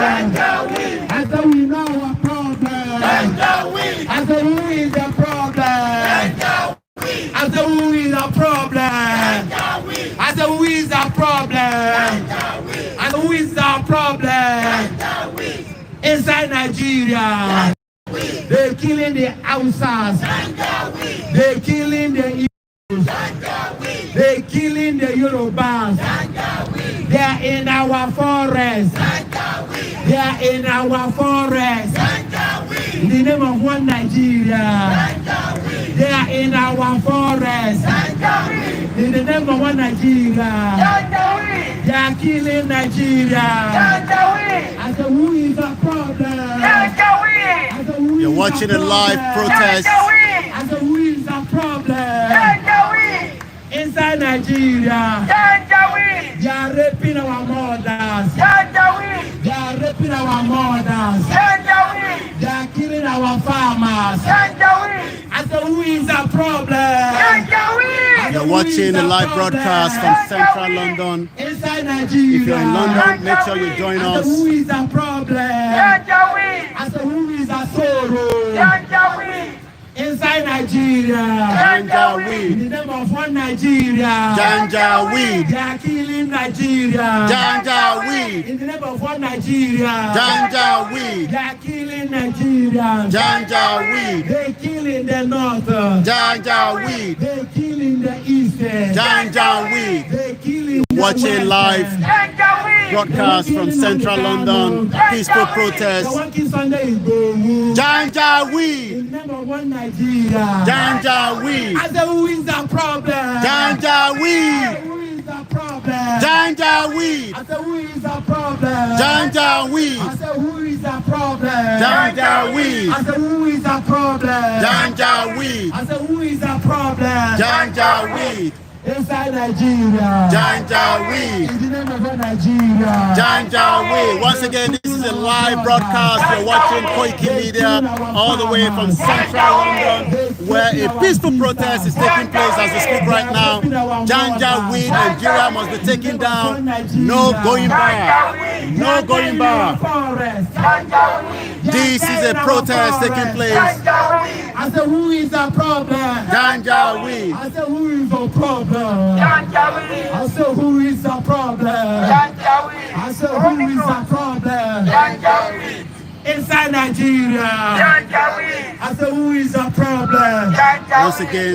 Janjaweed. I said we know our problem. Janjaweed. I said who is the problem? Janjaweed. I said who is the problem? Janjaweed. I said who is the problem? Janjaweed. And who is the problem? Janjaweed. Inside Nigeria. They're killing the Hausas. They're killing the Igbos. They're killing the Yorubas. They are in our forest. They are in our forest. In the name of one Nigeria. They are in our forest. In the name of one Nigeria. They are killing Nigeria. I said, who is the problem? You're watching a live protest. I said, who is the problem? Inside Nigeria. They are raping our mothers. They are raping our mothers. They are killing our farmers. I said, who is the problem? You're watching a live broadcast from Central London. Inside Nigeria. If you're in London, make sure you join us. Who is the problem? I said, who is the sorrow? Inside Nigeria. Janjaweed. In the name of one Nigeria. Janjaweed. They are killing Nigeria. Janjaweed. In the name of one Nigeria. Janjaweed. They are killing Nigerians. Janjaweed. They killing the north. Janjaweed. They killing the east. Janjaweed. They killing the Watching live broadcast from Central London. Peaceful protest. Janjaweed. In the name of one Nigeria. Janjaweed. I said, who is the problem? Janjaweed. Who is the problem? Janjaweed. I said, who is the problem? Janjaweed. I said, who is the problem? Janjaweed. I said, who is the problem? Janjaweed. I said, who is the problem? Janjaweed. Inside Nigeria. Janjaweed. In the name of Nigeria. Janjaweed. Once again, this is a live broadcast. You're watching Koiki Media all the way from Central London, where a peaceful protest is taking place as we speak right now. Janjaweed, Nigeria must be taken down. No going back. No going back. This is a protest taking place. I said, who is the problem? Janjaweed. I said, who is the problem? I said, who is the problem? I said, who is the problem? Inside Nigeria. I said, who is the problem? Once again,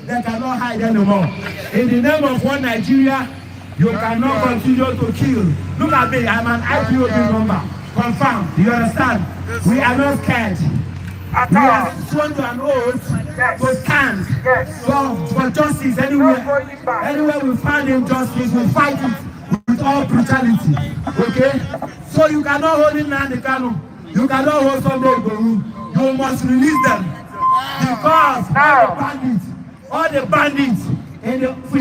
they cannot hide anymore. In the name of one Nigeria, you cannot continue to kill. Look at me, I'm an IPOB number. Confirmed. You understand? We are not scared. We are sworn to an oath to stand for justice anywhere. Anywhere we find injustice, we fight it with all brutality. Okay? So you cannot hold in Nnamdi Kanu. You cannot hold Sunday Igboho. You must release them. Because all the bandits in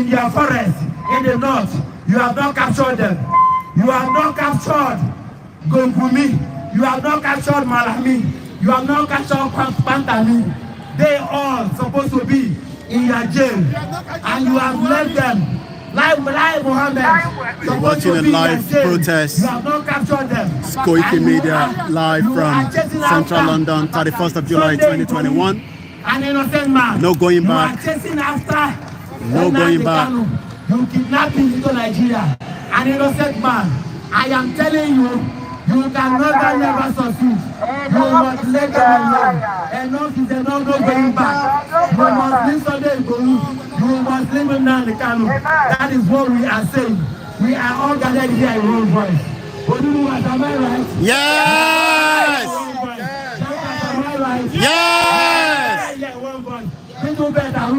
their forest, in the north, you have not captured them. You have not captured Gongumi. You have not captured Malami. You have not captured Pantani. They all supposed to be in your jail. And you have left them. Like Muhammad. You're watching a live protest. You have not captured them. Koiki Media live from Central London, 31st of July 2021. An innocent man. No going back. You are chasing after. No going back. You kidnapping into Nigeria. An innocent man. I am telling you. You can never succeed. You must let them alone. Enough is enough, no going back. You must leave Sunday Igboho. You must leave Nnamdi Kanu. That is what we are saying. We are all gathered here in one voice. Oduduwa, am I right? Yes! Am I right? Yes! Yeah, one voice. People better.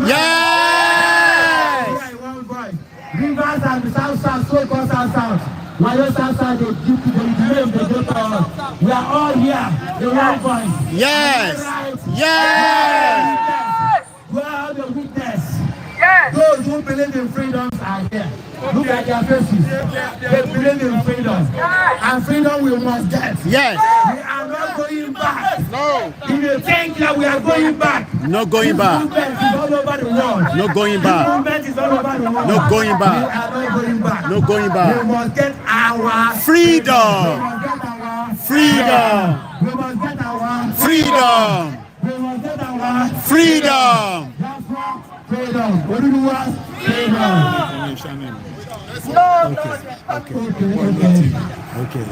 Yes! One voice. Rivers and south, so called south. We are all here in one voice. Yes! Yes! We are the witness. Those who believe in freedoms are here. Look at their faces. They believe in freedom. And freedom we must get. Yes. We are not going back. No. If you think that we are going back. No going back. Movement is all over the world. No going back. Movement is all over the world. No going back. We are not going back. No going back. We must get our freedom. We must get Freedom. We must get our Freedom. We must get our Freedom. Biafra freedom. Oduduwa freedom. Okay.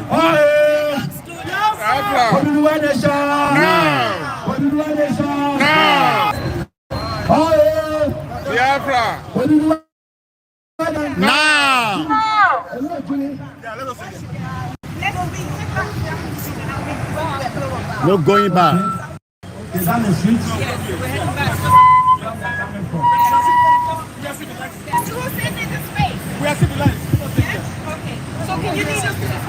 Oduduwa nation. Oduduwa nation. Biafra. Oduduwa Now. No going back. Is that the street? Yes, we're heading back. Who sent in the space? We are civilized. Yeah? Okay. So can you lead us to the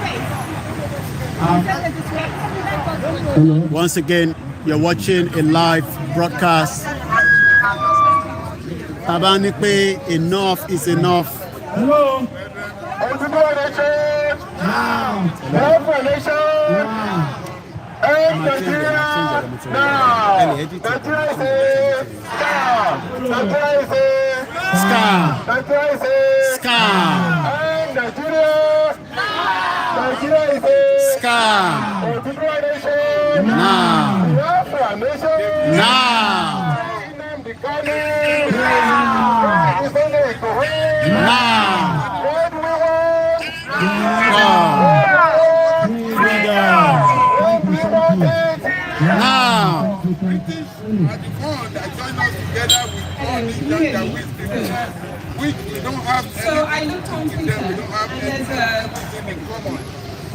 space? Once again, you're watching a live broadcast. Tabanikpe, enough is enough. Hello. Oduduwa nation. Biafra nation. And Nigeria now. Nigeria is a scam. Nigeria is a Scam. Nigeria is a Scam. And Nigeria is a Scam. Oduduwa nation. Now. Biafra nation. Now. Nnamdi Kanu. Igboho. Now. What do we want? Now. British are the one that join us together with all these that which we don't have. So I looked on Twitter, We don't have and there's anything in common.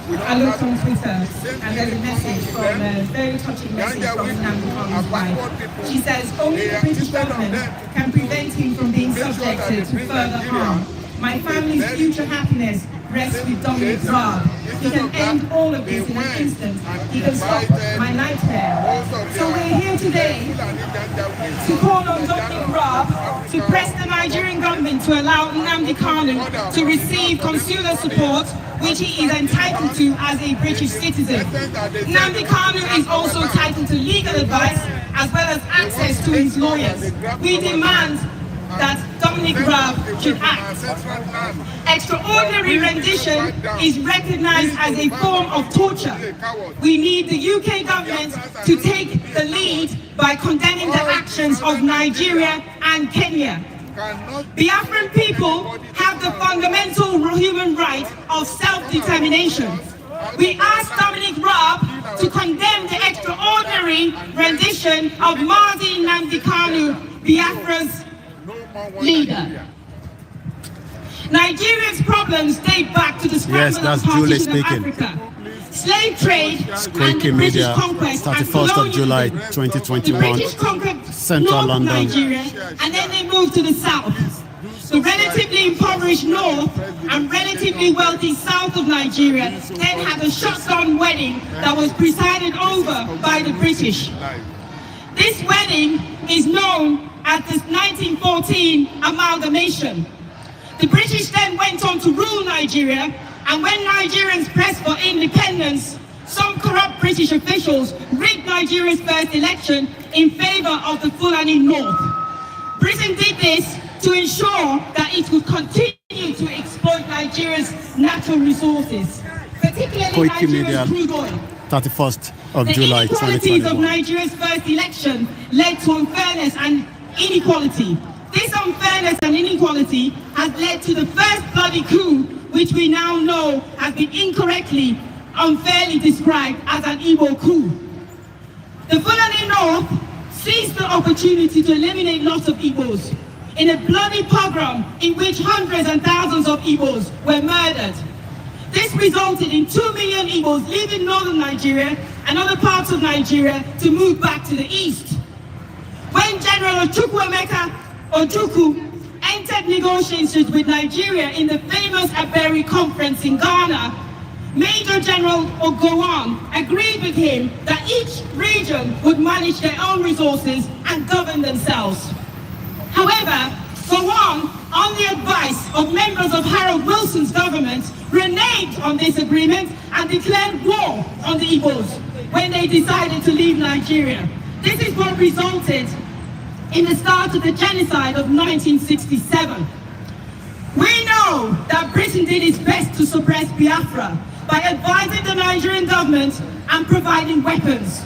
We don't I looked have on Twitter, and there's a message from a very touching message from Nnamdi Kanu's wife. She says, only the British government can prevent him from being subjected to further harm. My family's future happiness rests with Dominic Raab. He can end all of this in an instant. He can stop my nightmare. So we're here today to call on Dominic Raab to press the Nigerian government to allow Nnamdi Kanu to receive consular support, which he is entitled to as a British citizen. Nnamdi Kanu is also entitled to legal advice as well as access to his lawyers. We demand that Dominic Raab should act. Extraordinary rendition is recognized as a form of torture. We need the UK government to take the lead by condemning the actions of Nigeria and Kenya. Biafran people have the fundamental human right of self-determination. We ask Dominic Raab to condemn the extraordinary rendition of Mazi Nnamdi Kanu, Biafra's leader. Nigeria's problems date back to the scramble and partition of Africa. Slave trade and the British conquest and 31st of July colonialism. 2021, The British conquered Central North London. Nigeria, and then they moved to the south. The relatively impoverished north and relatively wealthy south of Nigeria then had a shotgun wedding that was presided over by the British. This wedding is known as the 1914 amalgamation. The British then went on to rule Nigeria, and when Nigerians pressed for independence, some corrupt British officials rigged Nigeria's first election in favor of the Fulani North. Britain did this to ensure that it would continue to exploit Nigeria's natural resources, particularly Nigeria's crude oil. 31st of July 2021. The inequalities of Nigeria's first election led to unfairness and inequality. This unfairness and inequality has led to the first bloody coup, which we now know has been incorrectly, unfairly described as an Igbo coup. The Fulani North seized the opportunity to eliminate lots of Igbos in a bloody pogrom in which hundreds and thousands of Igbos were murdered. This resulted in 2 million Igbos leaving northern Nigeria and other parts of Nigeria to move back to the east. When General Ojukwu entered negotiations with Nigeria in the famous Aberi conference in Ghana, Major General Oduduwa agreed with him that each region would manage their own resources and govern themselves. However, Gowon, on the advice of members of Harold Wilson's government, reneged on this agreement and declared war on the Igbos when they decided to leave Nigeria. This is what resulted in the start of the genocide of 1967. We know that Britain did its best to suppress Biafra by advising the Nigerian government and providing weapons.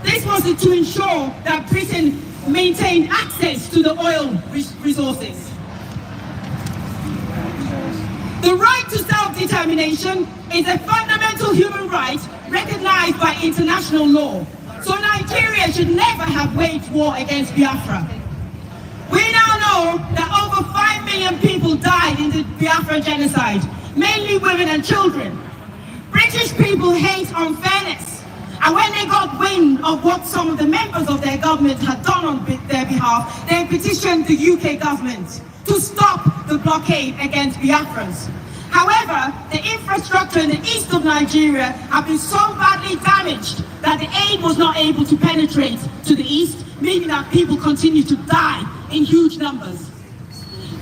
This was to ensure that Britain maintained access to the oil resources. The right to self-determination is a fundamental human right recognized by international law. So Nigeria should never have waged war against Biafra. We now know that over 5 million people died in the Biafra genocide, mainly women and children. British people hate unfairness, and when they got wind of what some of the members of their government had done on their behalf, they petitioned the UK government to stop the blockade against Biafrans. However, the infrastructure in the east of Nigeria have been so badly damaged that the aid was not able to penetrate to the east, meaning that people continue to die in huge numbers.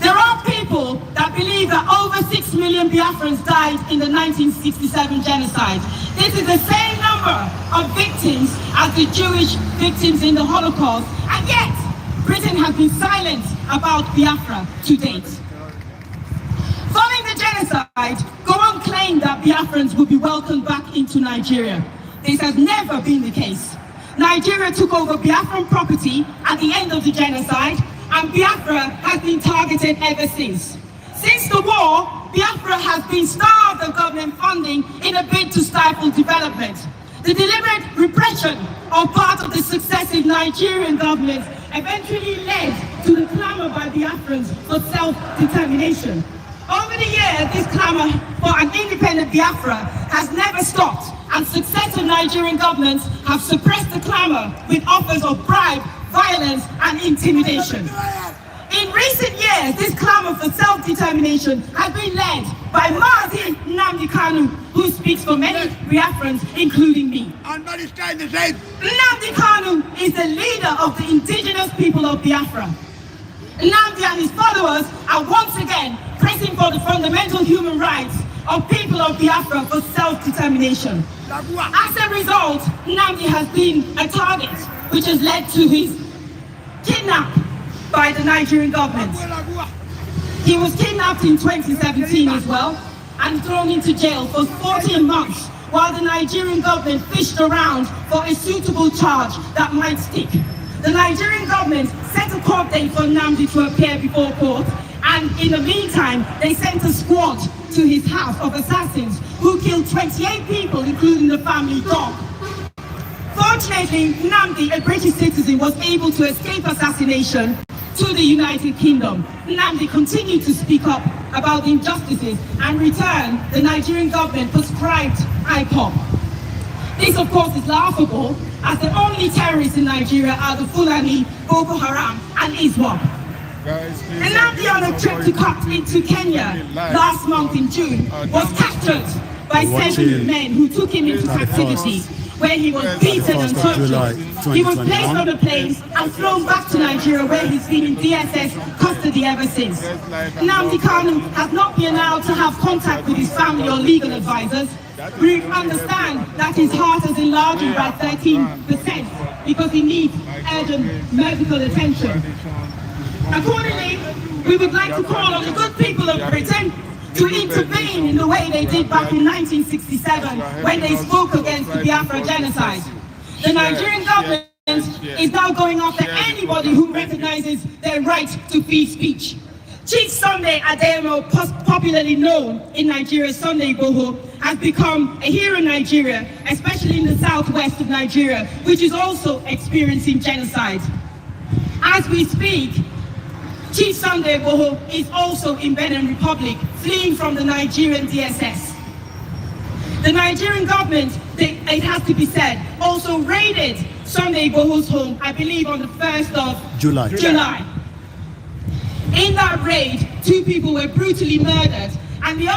There are people that believe that over 6 million Biafrans died in the 1967 genocide. This is the same number of victims as the Jewish victims in the Holocaust, and yet Britain has been silent about Biafra to date. Following the genocide, Gowon claimed that Biafrans would be welcomed back into Nigeria. This has never been the case. Nigeria took over Biafran property at the end of the genocide, and Biafra has been targeted ever since. Since the war, Biafra has been starved of government funding in a bid to stifle development. The deliberate repression of part of the successive Nigerian governments eventually led to the clamor by Biafrans for self-determination. Over the years, this clamor for an independent Biafra has never stopped, and successive Nigerian governments have suppressed the clamor with offers of bribe, violence, and intimidation. In recent years, this clamor for self-determination has been led by Mazi Nnamdi Kanu, who speaks for many Biafrans, including me. Nnamdi Kanu is the leader of the indigenous people of Biafra. Nnamdi and his followers are once again pressing for the fundamental human rights of people of Biafra for self-determination. As a result, Nnamdi has been a target, which has led to his kidnapping by the Nigerian government. He was kidnapped in 2017 as well and thrown into jail for 14 months while the Nigerian government fished around for a suitable charge that might stick. The Nigerian government set a court date for Nnamdi to appear before court, and in the meantime, they sent a squad to his house of assassins who killed 28 people, including the family dog. Fortunately, Nnamdi, a British citizen, was able to escape assassination to the United Kingdom. Nnamdi continued to speak up about the injustices and return the Nigerian government prescribed Ipob. This, of course, is laughable, as the only terrorists in Nigeria are the Fulani, Boko Haram, and Ipob. Nnamdi, on a trip to Kenya last month in June, was captured by 7 men who took him into captivity, where he was beaten and tortured. He was placed on a plane and flown back to Nigeria, where he's been in DSS custody ever since. Nnamdi Kanu has not been allowed to have contact with his family or legal advisors. We understand that his heart has enlarged by 13% because he needs urgent medical attention. Accordingly, we would like to call on the good people of Britain to intervene in the way they did back in 1967 when they spoke against the Biafra genocide. The Nigerian government is now going after anybody who recognizes their right to free speech. Chief Sunday Adeyemo, popularly known in Nigeria as Sunday Igboho, has become a hero in Nigeria, especially in the southwest of Nigeria, which is also experiencing genocide. As we speak, Chief Sunday Igboho is also in Benin Republic, fleeing from the Nigerian DSS. The Nigerian government, it has to be said, also raided Sunday Igboho's home, I believe on the 1st of July. In that raid, 2 people were brutally murdered, and the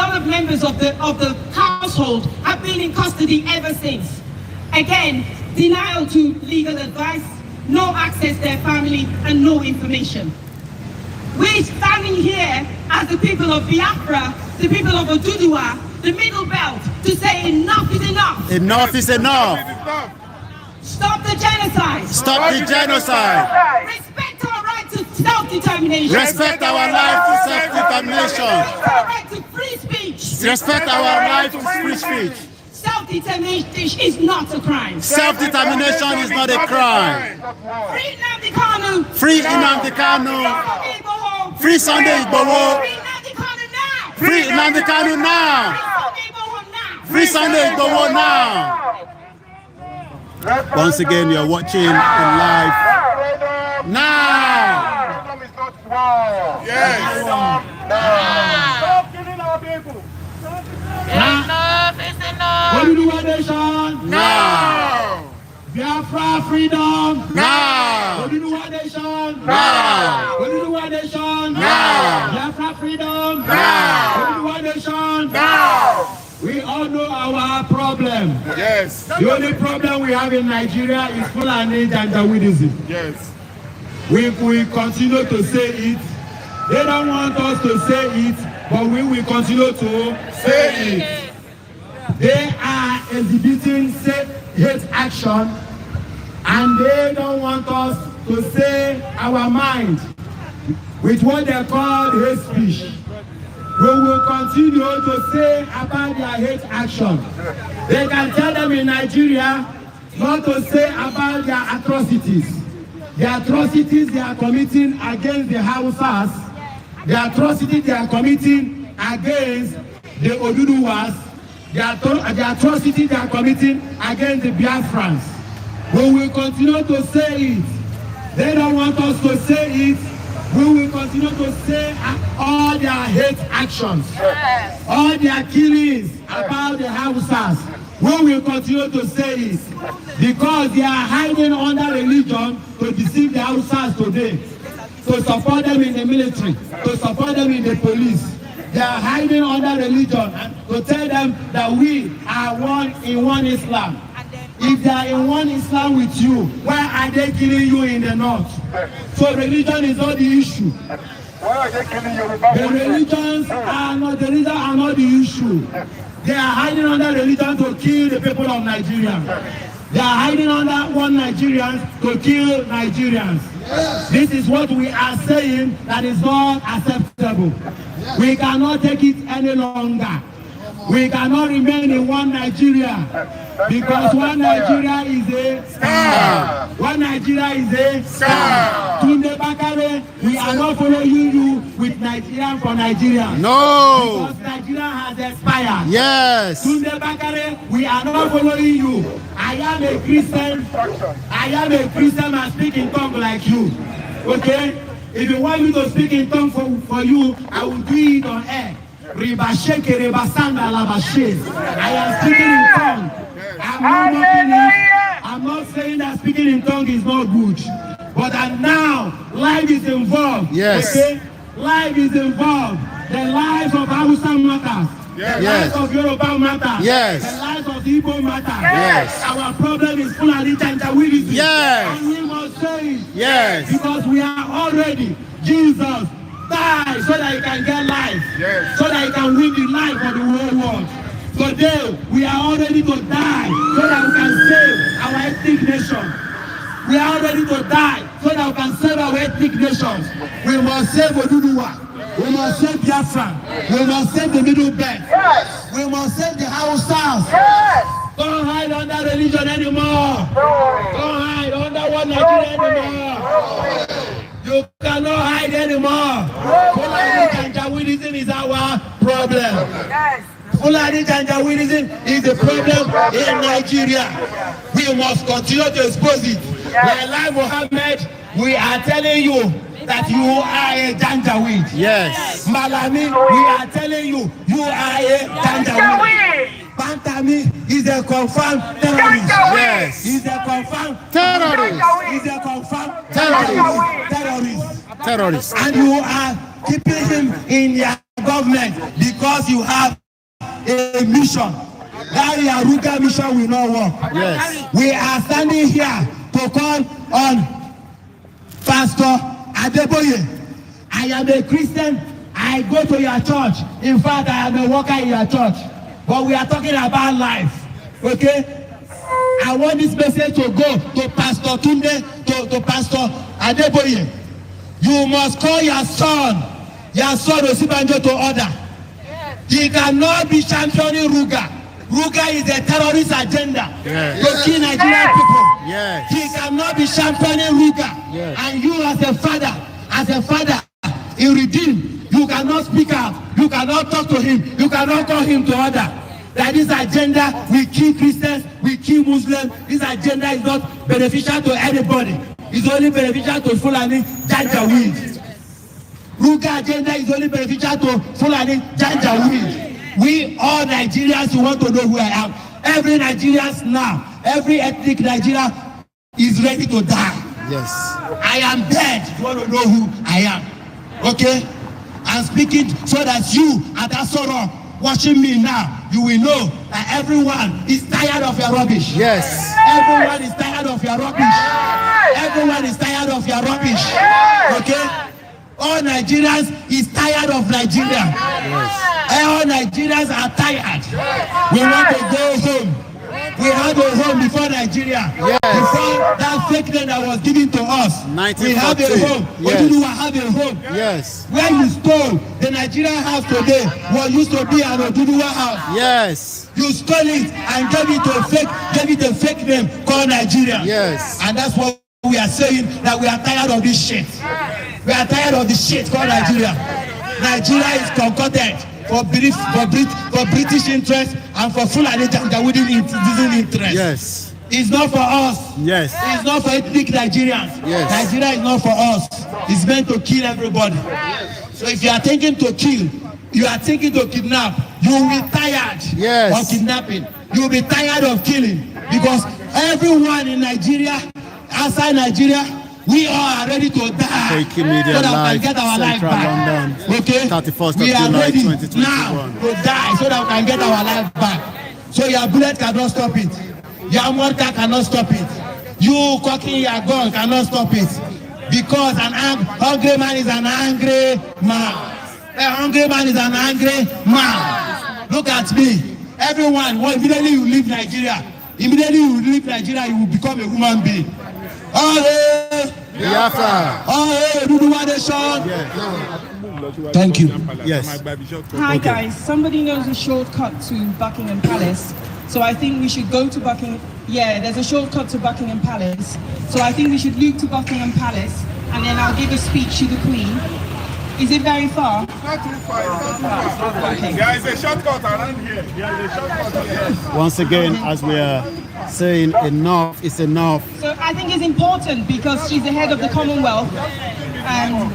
other members of the household have been in custody ever since. Again, denial to legal advice, no access to their family, and no information. We're standing here as the people of Biafra, the people of Oduduwa, the Middle Belt, to say enough is enough. Enough is enough. Stop the genocide. Stop the genocide. Respect our right to self-determination. Respect our right to self-determination. Respect our right to free speech. speech. Respect our right to free speech. Self-determination is not a crime. Self-determination is not a crime. Free Nnamdi Kanu. Free Nnamdi Kanu. Igboho. Free Sunday Igboho. Free Nnamdi Kanu now. Free Nnamdi Kanu now. Free Sunday Igboho now. Once again, you're watching in live now. Yes. Stop killing our people. Oduduwa nation. Now. Biafra freedom. Now. Oduduwa nation. Now. Oduduwa nation. Now. Biafra freedom. Now. Oduduwa nation. Now. We all know our problem. Yes. The only problem we have in Nigeria is Fulani and Janjaweedism. Yes. We continue to say it. They don't want us to say it, but we will continue to say it. They are exhibiting hate action, and they don't want us to say our mind with what they call hate speech. We will continue to say about their hate action. They can tell them in Nigeria not to say about their atrocities. The atrocities they are committing against the Hausas, the atrocities they are committing against the Oduduwas, the atrocities they are committing against the Biafrans. We will continue to say it. They don't want us to say it. We will continue to say all their hate actions, all their killings about the Hausas. We will continue to say it because they are hiding under religion to deceive the Hausas today, to support them in the military, to support them in the police. They are hiding under religion and to tell them that we are one in one Islam. If they are in one Islam with you, why are they killing you in the north? So religion is not the issue. Why are they killing you? The religions are not the issue. They are hiding under religion to kill the people of Nigeria. They are hiding under one Nigerians to kill Nigerians. This is what we are saying that is not acceptable. We cannot take it any longer. We cannot remain in one Nigeria because one Nigeria is a scam. One Nigeria is a scam. Tunde Bakare, we are not following you with Nigerian for Nigeria. No. Because Nigeria has expired. Yes. Tunde Bakare, we are not following you. I am a Christian and speak in tongue like you. Okay? If you want me to speak in tongue for you, I will do it on air. I am speaking in tongue. I'm not saying that speaking in tongue is not good. But now, life is involved. Yes. Okay? Life is involved. The lives of Hausa matters. Yes. The lives of Yoruba matter. Yes. The lives of Ipob matter. Yes. Our problem is Fulani Janjaweedism. Yes. And we must say it. Yes. Because we are already Jesus died so that he can get life. Yes. So that he can win the life of the whole world. Today, we are all ready to die so that we can save our ethnic nation. We are all ready to die so that we can save our ethnic nations. We must save Oduduwa. We must save Biafran. We must save the Middle Belt. Yes. We must save the Hausas. Yes. Don't hide under religion anymore. Don't hide under one Nigeria anymore. You cannot hide anymore. Fulani Janjaweedism is our problem. Yes. Fulani Janjaweedism is the problem in Nigeria. We must continue to expose it. Yes. Like Mohammed, we are telling you that you are a Janjaweed. Yes. Malami, we are telling you, you are a Janjaweed. Bantami is a confirmed terrorist. Yes. He's a confirmed Terrorist. He's a confirmed terrorist. Terrorist. And you are keeping him in your government because you have a mission. That Yaruga mission will not work. Yes. We are standing here to call on Pastor Adeboye. I am a Christian. I go to your church. In fact, I am a worker in your church. But we are talking about life. Okay? I want this message to go to Pastor Tunde, to Pastor Adeboye. You must call your son Osibanjo to order. He cannot be championing Ruga. Ruga is a terrorist agenda to kill Nigerian people. Yes. He cannot be championing Ruga. Yes. And you as a father, in Redeem, you cannot speak out. You cannot talk to him. You cannot call him to order. That this agenda will kill Christians, will kill Muslims. This agenda is not beneficial to anybody. It's only beneficial to Fulani Janjaweed. Ruga agenda is only beneficial to Fulani Janjaweed. We all Nigerians who want to know who I am. Every Nigerian now, every ethnic Nigeria is ready to die. Yes. I am dead. You want to know who I am. Okay? I'm speaking so that you at Asoro watching me now, you will know that everyone is tired of your rubbish. Yes. Everyone is tired of your rubbish. Everyone is tired of your rubbish. Okay? All Nigerians is tired of Nigeria. Yes. All Nigerians are tired. We want to go home. We had a home before Nigeria. Yes. Before that fake name that was given to us. We have a home. Yes. Oduduwa have a home. Yes. Where you stole the Nigerian house today what used to be an Oduduwa house. Yes. You stole it and gave it a fake name called Nigeria. Yes. And that's what we are saying, that we are tired of this shit. We are tired of this shit called Nigeria. Nigeria is concocted for British interest and for Fulani Janjaweed interest. Yes. It's not for us. Yes. It's not for ethnic Nigerians. Yes. Nigeria is not for us. It's meant to kill everybody. So if you are thinking to kill, you are thinking to kidnap, you will be tired of kidnapping. You will be tired of killing. Because everyone in Nigeria, outside Nigeria, we all are ready to die so that we can get our life back. London, okay? 31st of we are July, ready 2021. now to die so that we can get our life back. So your bullet cannot stop it. Your mortar cannot stop it. You cocking your gun cannot stop it. Because an hungry man is an angry man. A hungry man is an angry man. Look at me. Everyone, immediately you leave Nigeria, you will become a human being. Biafra. Oduduwa nation. Thank you. Yes. Hi guys, somebody knows a shortcut to Buckingham Palace. So I think we should go to Buckingham. Yeah, there's a shortcut to Buckingham Palace. So I think we should loop to Buckingham Palace and then I'll give a speech to the Queen. Is it very far? Not too far. It's not too far. Okay. There is a shortcut around here. Once again, as we are saying, enough is enough. So I think it's important because she's the head of the Commonwealth and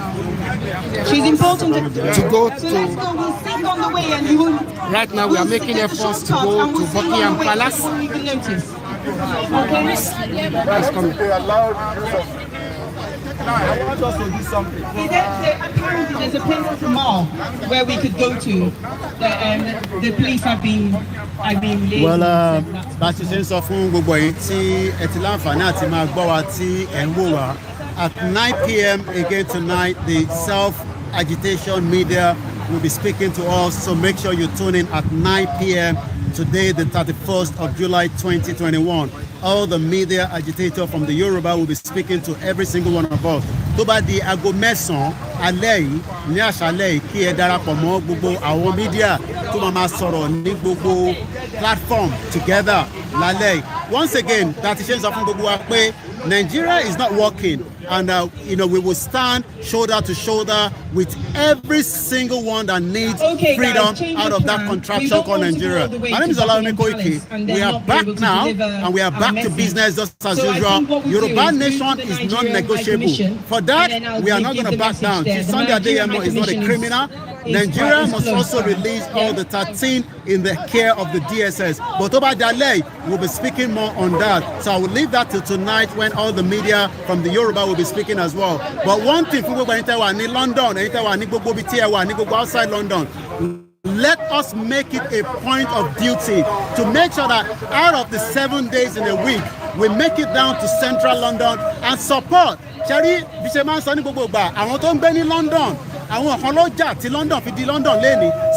she's important to go So let's go, we'll sing on the way and you will... Right now we are making efforts to go to Buckingham Palace. Before you can notice. Okay? That's coming. I want us to do something. Apparently there's a place at the mall where we could go to. The police have been lazy. Well, bá ti ṣe ń sọ fún gbogbo yín tí ẹ ti láǹfààní àti máa gbọ́ wa tí ẹ ń wò wá. At 9 p.m. again tonight, the self-agitation media will be speaking to us. So make sure you tune in at 9 p.m. today, the 31st of July 2021. All the media agitators from the Yoruba will be speaking to every single one of us. Tó bá di aago mẹ́sàn-án alẹ́ yìí ní àṣálẹ́ yìí kí ẹ darapọ̀ mọ́ gbogbo àwọn media tó máa sọ̀rọ̀ ní gbogbo platform together lálẹ́ yìí. Once again, that is ṣe ń sọ fún gbogbo wa pé Nigeria is not working, and we will stand shoulder to shoulder with every single one that needs freedom out of that contraption called Nigeria. My name is Olawumi Koiki. We are back now, and we are back to business just as usual. Yoruba nation is non-negotiable. For that, we are not going to back down. Sunday Adeyemo is not a criminal. Nigeria must also release all the 13 in the care of the DSS. But over Daley, we'll be speaking more on that. So I will leave that till tonight when all the media from the Yoruba will be speaking as well. But one thing for in London, outside London, let us make it a point of duty to make sure that out of the 7 days in a week, we make it down to central London and support. Cherry, Bishaman Sani Boboba, I want to be in London. So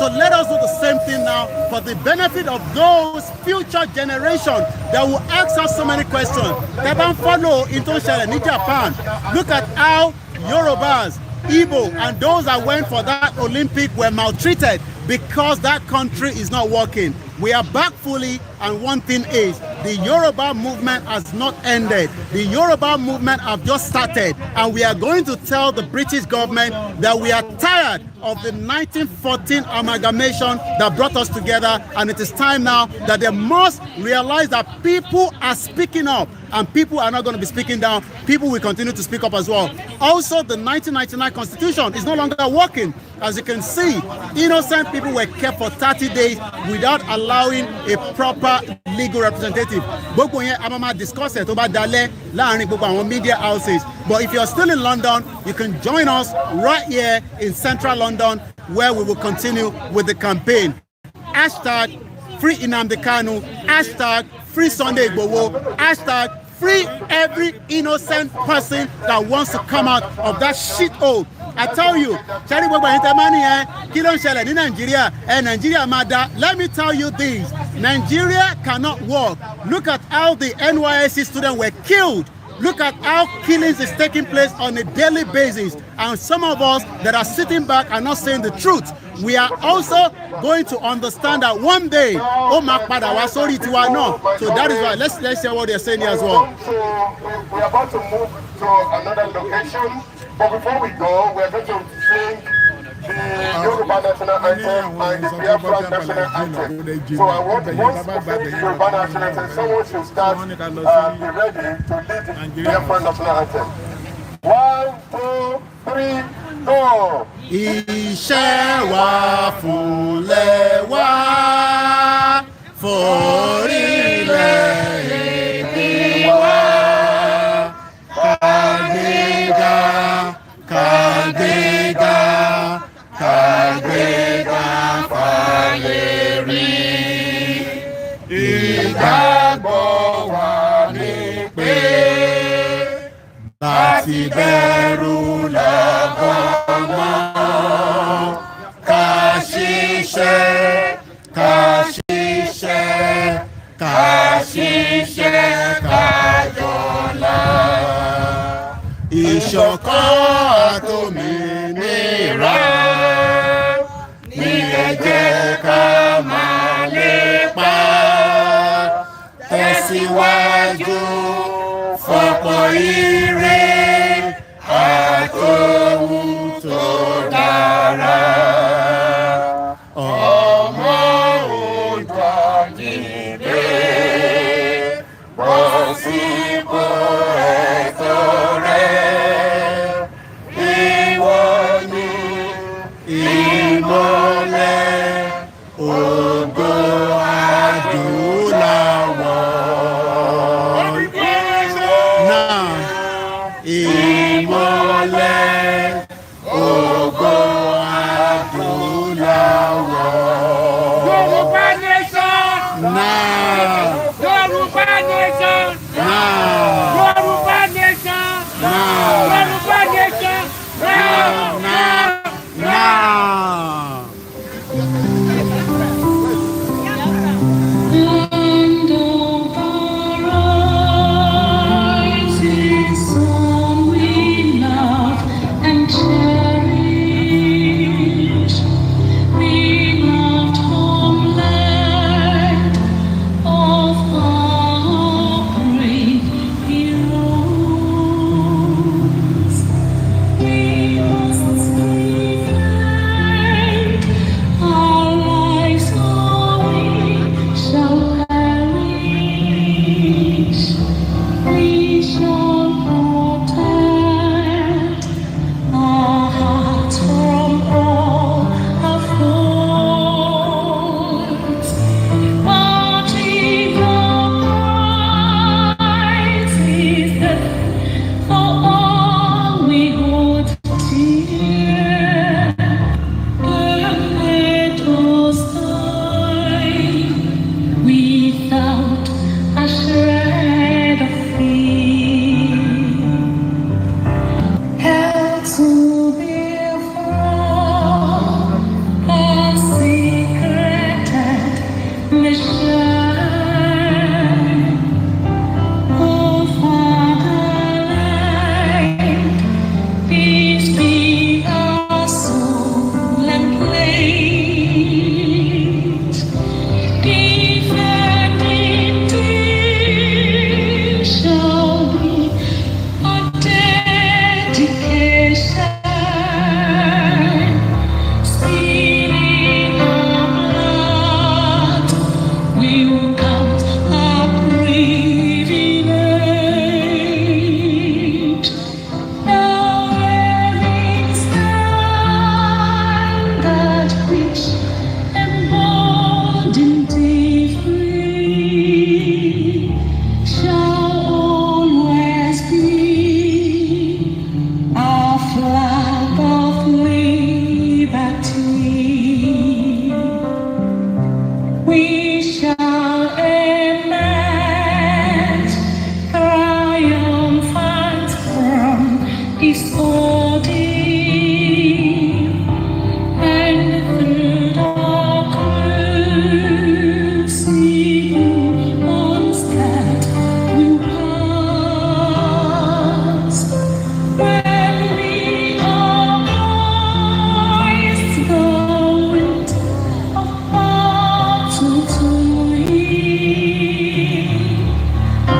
let us do the same thing now for the benefit of those future generations that will ask us so many questions. They can follow into Japan. Look at how Yorubas Igbo, and those that went for that Olympic were maltreated because that country is not working. We are back fully, and one thing is, the Yoruba movement has not ended. The Yoruba movement have just started, and we are going to tell the British government that we are tired of the 1914 amalgamation that brought us together, and it is time now that they must realize that people are speaking up, and people are not going to be speaking down. People will continue to speak up as well. Also, the 1999 Constitution is no longer working. As you can see, innocent people were kept for 30 days without allowing a proper legal representative. Gbogbo yẹn a máa discuss it tó bá dalẹ̀ láàrin gbogbo àwọn media houses. But if you're still in London, you can join us right here in central London, where we will continue with the campaign. Hashtag free Nnamdi Kanu, hashtag free Sunday Igboho, hashtag free every innocent person that wants to come out of that shithole. I tell you, let me tell you this, Nigeria cannot work. Look at how the NYSC students were killed. Look at how killings is taking place on a daily basis. And some of us that are sitting back are not saying the truth. We are also going to understand that one day, so that is why, let's hear what they're saying here as well. So we are about to move to another location. But before we go, we are going to sing the Yoruba national anthem and the Biafran national anthem. So I want once we finish the Yoruba national anthem, someone should start be ready to lead the Biafran national anthem. 1, 2, 3, go! Iṣẹ́ wa fúnlẹ̀ wá forílẹ̀-èdè wa kàgbéga kàgbéga kàgbéga fàlẹ́rí. Ìgbàgbọ́ wa ni pé láti bẹ̀rù lọ́gọ́ mọ́ ká ṣiṣẹ́ ká ṣiṣẹ́ ká ṣiṣẹ́ ká jọlá. Ìṣọ̀kan àtòmìnira ní ẹ jẹ́ ká máa lépa. Tẹ̀síwájú fọ̀pọ̀ ire àtòhun tó dára. Ọmọ Oòduà dìde bọ́ sípò ẹ̀tọ́ rẹ̀. Ìwọ ni ìmọ́lẹ̀ ògo adúláwọ̀. Náà ìmọ́lẹ̀ ògo adúláwọ̀. Yoruba nation! Náà Yoruba nation! náà Yoruba nation! Yoruba nation! náà. And over rising sun we love and cherish. We loved homeland will count our privilege. Now every standard which emboldened thee free shall always be our flag of liberty. We shall emerge triumphant from this ordeal, and through the crucible unscathed we'll pass. When we are poised the wind of battle to lead,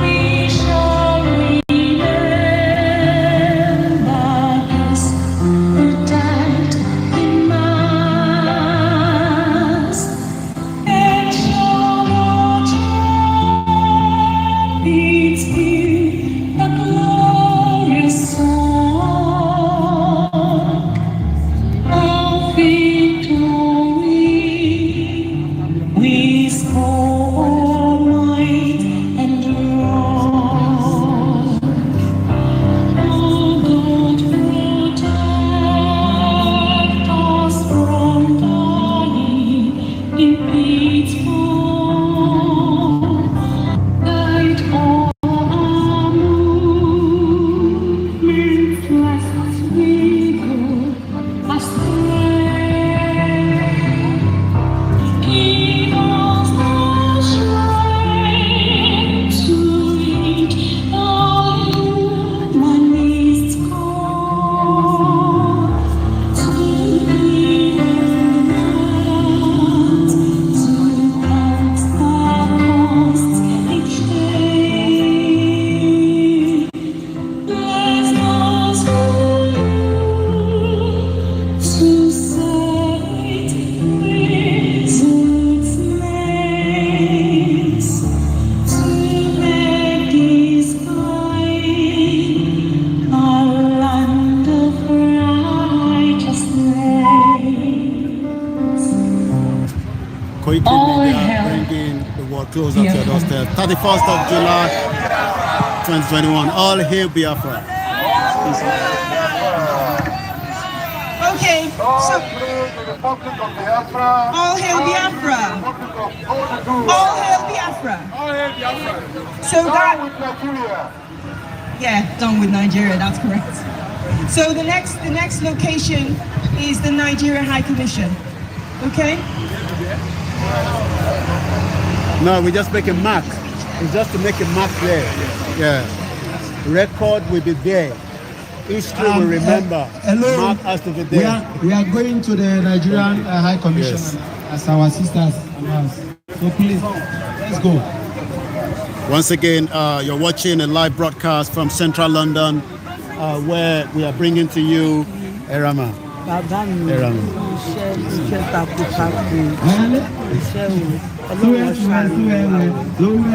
we shall remember those who died in mass, and shall not beat the glorious song of victory. We score might and wrong. Oh God, protect us from dying in pitfall. Guide all our movements lest we go astray. Give us the strength to reach the humanist call, to be alert, to count the cost each day. Bless those who cite Wizard's names, to make this kind our land of righteousness. Koiki Media bringing the world closer to your doorstep. 31st of July, 2021. All hail Biafra. Okay, so The Republic of Biafra. all hail Biafra. Republic of Oduduwa. All hail Biafra. All hail Biafra. So that, With Nigeria. yeah, done with Nigeria, that's correct. So the next location is the Nigeria High Commission. Okay? No, we just make a mark. It's just to make a mark there. Yeah. Record will be there. History will remember. Hello. Mark has to be there. We are going to the Nigerian High Commission Yes. as our sisters announced. So please, let's go. Once again, you're watching a live broadcast from Central London, where we are bringing to you Erama. Bàbá mi Erama. iṣẹ́ takuntakun iṣẹ́ ọlọ́run ṣàánú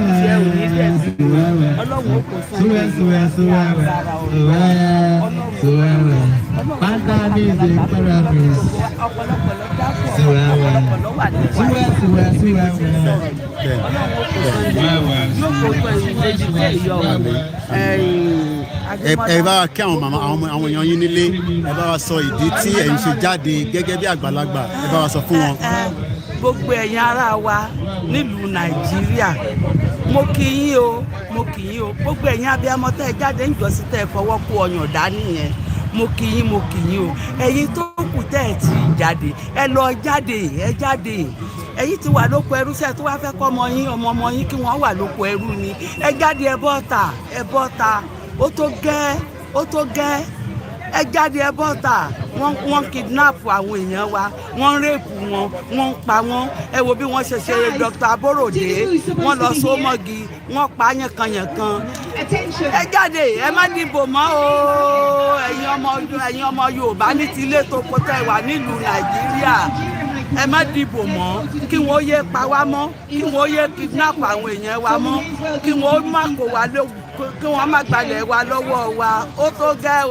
iṣẹ́ onídẹ̀ẹ́sì ọlọ́run ó kò fún mi agbára ọ̀pọ̀lọpọ̀ ló dápọ̀ ọ̀pọ̀lọpọ̀ ló wà ní ìwádìí ọlọ́run ó kò fún mi yóò kó tó ìdíje ìyọ̀ Ẹ bá wa kí àwọn màmá àwọn èèyàn yín nílé, ẹ bá wa sọ ìdí tí ẹ̀yin ṣe jáde gẹ́gẹ́ bí àgbàlagbà, ẹ bá wa sọ fún wọn. Gbogbo ẹ̀yin ará wa nílùú Nàìjíríà, mo kí yín o, mo kí yín o. Gbogbo ẹ̀yin abiyamọ tẹ́ ẹ jáde ń jọ́sí tẹ́ ẹ fọwọ́ kó ọyàn dání yẹn, mo kí yín o. Ẹ̀yin tó kù tẹ́ ẹ ti jáde, ẹ lọ jáde, ẹ jáde. Ẹ̀yin ti wà lóko ẹrú sẹ́ẹ̀ tó wá fẹ́ kọ́ ọmọ yín kí wọ́n wà lóko ẹrú ni. Ẹ jáde, ẹ bọ́ta. Ó tó gẹ́. Ẹ jáde, ẹ bọ́ta. Wọ́n kidnap àwọn èèyàn wa, wọ́n rẹ́pù wọn, wọ́n pa wọ́n. Ẹ wo bí wọ́n ṣe ṣe Dr. Aborode, wọ́n lọ sómọ́gi, wọ́n pa yànkan. Ẹ jáde, ẹ má dìbò mọ́ o. Ẹ̀yin ọmọ Yorùbá ní ti ilé tó kó tẹ́ wà nílùú Nàìjíríà. ẹ má dìbò mọ́ kí wọ́n yé pa wá mọ́ kí wọ́n yé kidnap àwọn èèyàn wa mọ́ kí wọ́n má kó wa kí wọ́n má gbalẹ̀ wa lọ́wọ́ wa ó tó gẹ́ o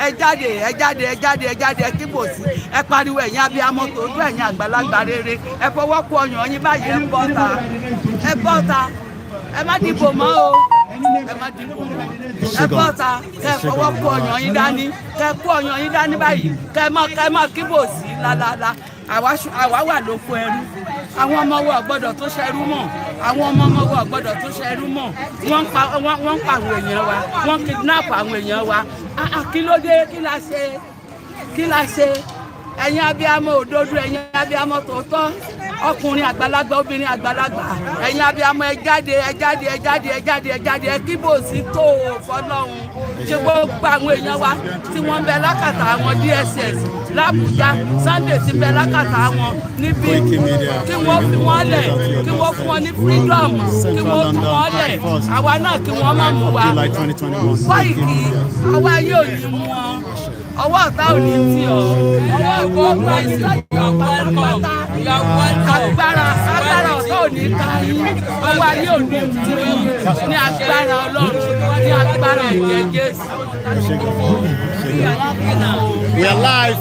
ẹ jáde ẹ jáde ẹ jáde ẹ jáde ẹ kíbò sí ẹ pariwo ẹ̀yin abiyamọ tòótọ́ ẹ̀yin àgbàlagbà rere ẹ fọwọ́ kó ọyàn yín báyìí ẹ bọ́ta ẹ má dìbò mọ́ o ẹ má dìbò mọ́ ẹ bọ́ta kẹ fọwọ́ kó ọyàn yín dání kẹ kó ọyàn yín dání báyìí kẹ má kíbò sí lálálá àwa wà lóko ẹrú àwọn ọmọ wa gbọ́dọ̀ tó ṣẹrú mọ́ àwọn ọmọ wa gbọ́dọ̀ tó ṣẹrú mọ́ wọ́n ń pa àwọn èèyàn wa wọ́n kidnap àwọn èèyàn wa kí ló dé kí la ṣe ẹ̀yin abiyamọ òdodo ẹ̀yin abiyamọ tòótọ́ ọkùnrin àgbàlagbà obìnrin àgbàlagbà ẹ̀yin abiyamọ ẹ jáde ẹ kíbò sí tó fọ́lọ́run ṣe gbogbo àwọn èèyàn wa tí wọ́n ń bẹ lákàtà àwọn DSS l'Àbújá Sunday ti bẹ lákàtà wọn níbí kí wọ́n fi wọ́n lẹ̀ kí wọ́n fún wọn ní freedom kí wọ́n fún wọn lẹ̀ àwa náà kí wọ́n má mú wa Koiki àwa yóò ní mú wọn ọwọ́ ọ̀tá ò ní tì ọ́ ọwọ́ ìgbọ́gbọ́ ìsìnkú agbára ọ̀tá ò ní ká yín ọwọ́ ayé ò ní tì í ní agbára Ọlọ́run ní agbára ẹ̀jẹ̀ Jésù. We are live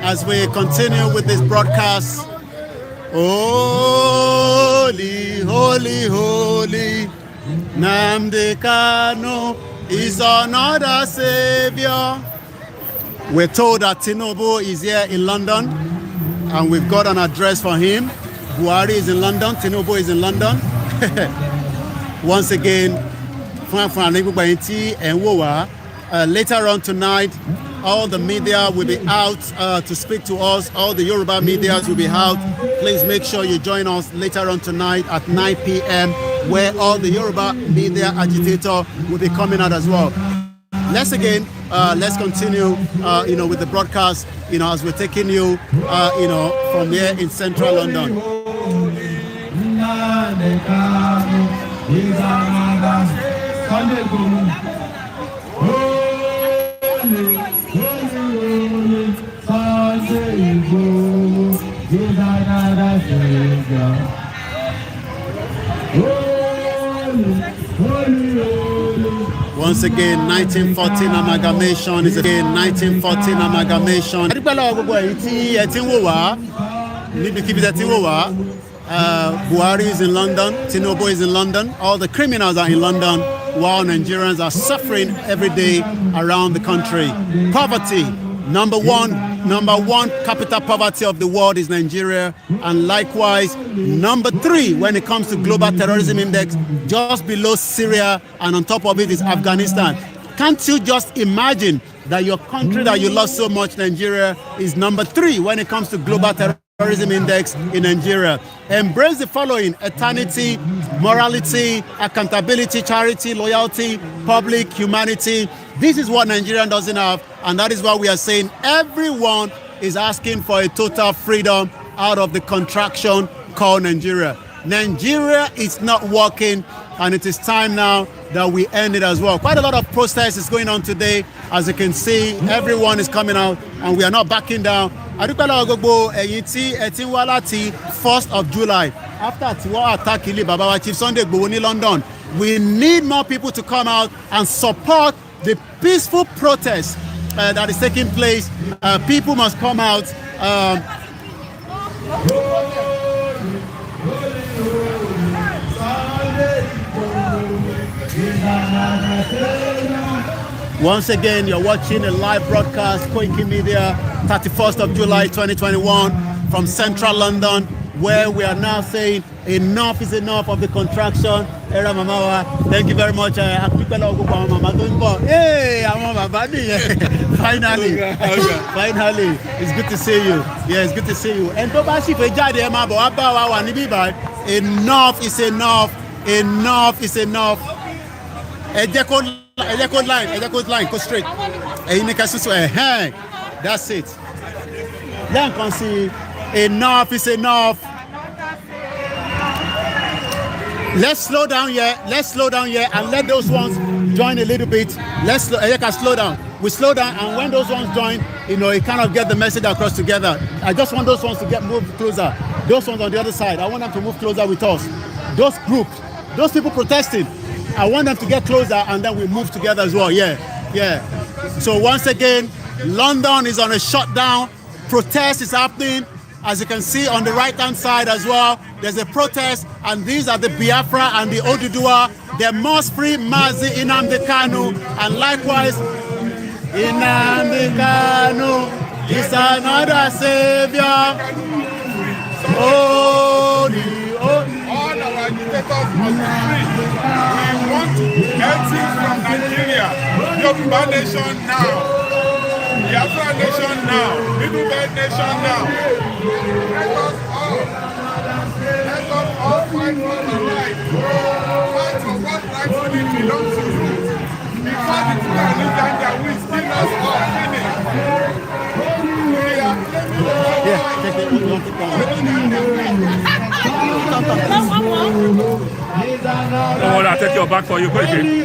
as we continue with this broadcast. Holy, holy, holy, Nnamdi Kanu is another savior. We're told that Tinubu is here in London, and we've got an address for him. Buhari is in London, Tinubu is in London. Once again, later on tonight, all the media will be out to speak to us. All the Yoruba media will be out. Please make sure you join us later on tonight at 9 p.m. where all the Yoruba media agitator will be coming out as well. Let's continue, with the broadcast, as we're taking you, from here in central London. Once again, 1914 amalgamation is again 1914 amalgamation. Buhari is in London, Tinubu is in London, all the criminals are in London, while Nigerians are suffering every day around the country. Poverty, number one capital poverty of the world is Nigeria, and likewise number 3 when it comes to global terrorism index, just below Syria, and on top of it is Afghanistan. Can't you just imagine that your country that you love so much, Nigeria, is number 3 when it comes to global terrorism index in Nigeria? Embrace the following: eternity, morality, accountability, charity, loyalty, public, humanity. This is what Nigeria doesn't have, and that is why we are saying everyone is asking for a total freedom out of the contraction called Nigeria. Nigeria is not working, and it is time now that we end it as well. Quite a lot of protest is going on today. As you can see, everyone is coming out, and we are not backing down. Adúpẹ́lẹ́ gbogbo ẹ̀yin tí ẹ ti wá láti 1st of July after tí wọ́n attack ilé bàbá wa Chief Sunday Igboho ní London. We need more people to come out and support the peaceful protest that is taking place. People must come out. Once again, you're watching a live broadcast, Koiki Media, 31st of July 2021 from central London, where we are now saying enough is enough of the contraction. Era Mamawa, thank you very much. Hey, finally, it's good to see you. Yeah, it's good to see you. And enough is enough. Enough is enough. Ejekod line, go straight. That's it. Then can see enough is enough. Let's slow down here and let those ones join a little bit. Let's slow down. We slow down, and when those ones join, you know, it kind of get the message across together. I just want those ones to get moved closer. Those ones on the other side, I want them to move closer with us. Those groups, those people protesting, I want them to get closer and then we move together as well. Yeah. So once again, London is on a shutdown. Protest is happening. As you can see on the right-hand side as well, there's a protest, and these are the Biafra and the Oduduwa. They must free Mazi Nnamdi Kanu, and likewise, Nnamdi Kanu is another savior. All our agitators must be free. We want exit from Nigeria. Yoruba nation now. Biafra nation now. Middle Belt nation now. Let us all fight for the right. Fight for what rightfully belongs to you. Before the Fulani Ganja will steal us all finished. We are Oh, I'll take your back for you quickly.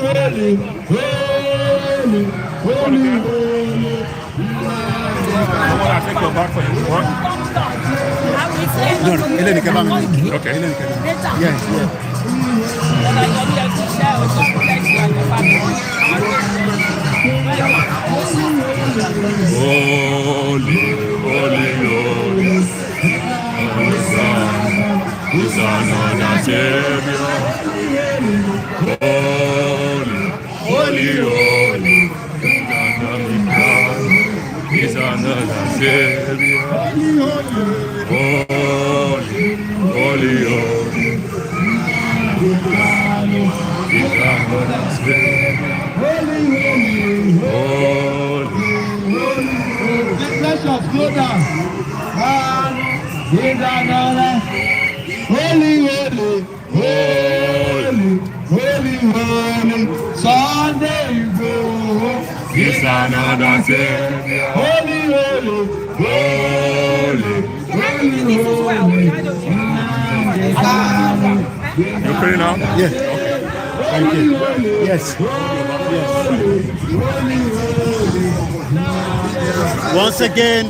I'll take your back for you. What? No, Okay. Yes. Holy. Is another Savior. Holy. Is another Savior. Holy. Is another Savior. Let's go down. Is another holy, Sunday Igboho. Is another Savior. Holy. You pray now? Yes. Thank you. Yes. Once again,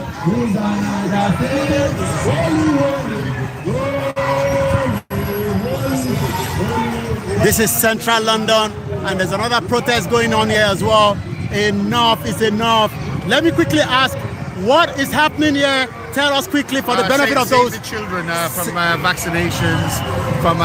this is central London, and there's another protest going on here as well. Enough is enough. Let me quickly ask, what is happening here? Tell us quickly for the benefit of those. Save the children from vaccinations, from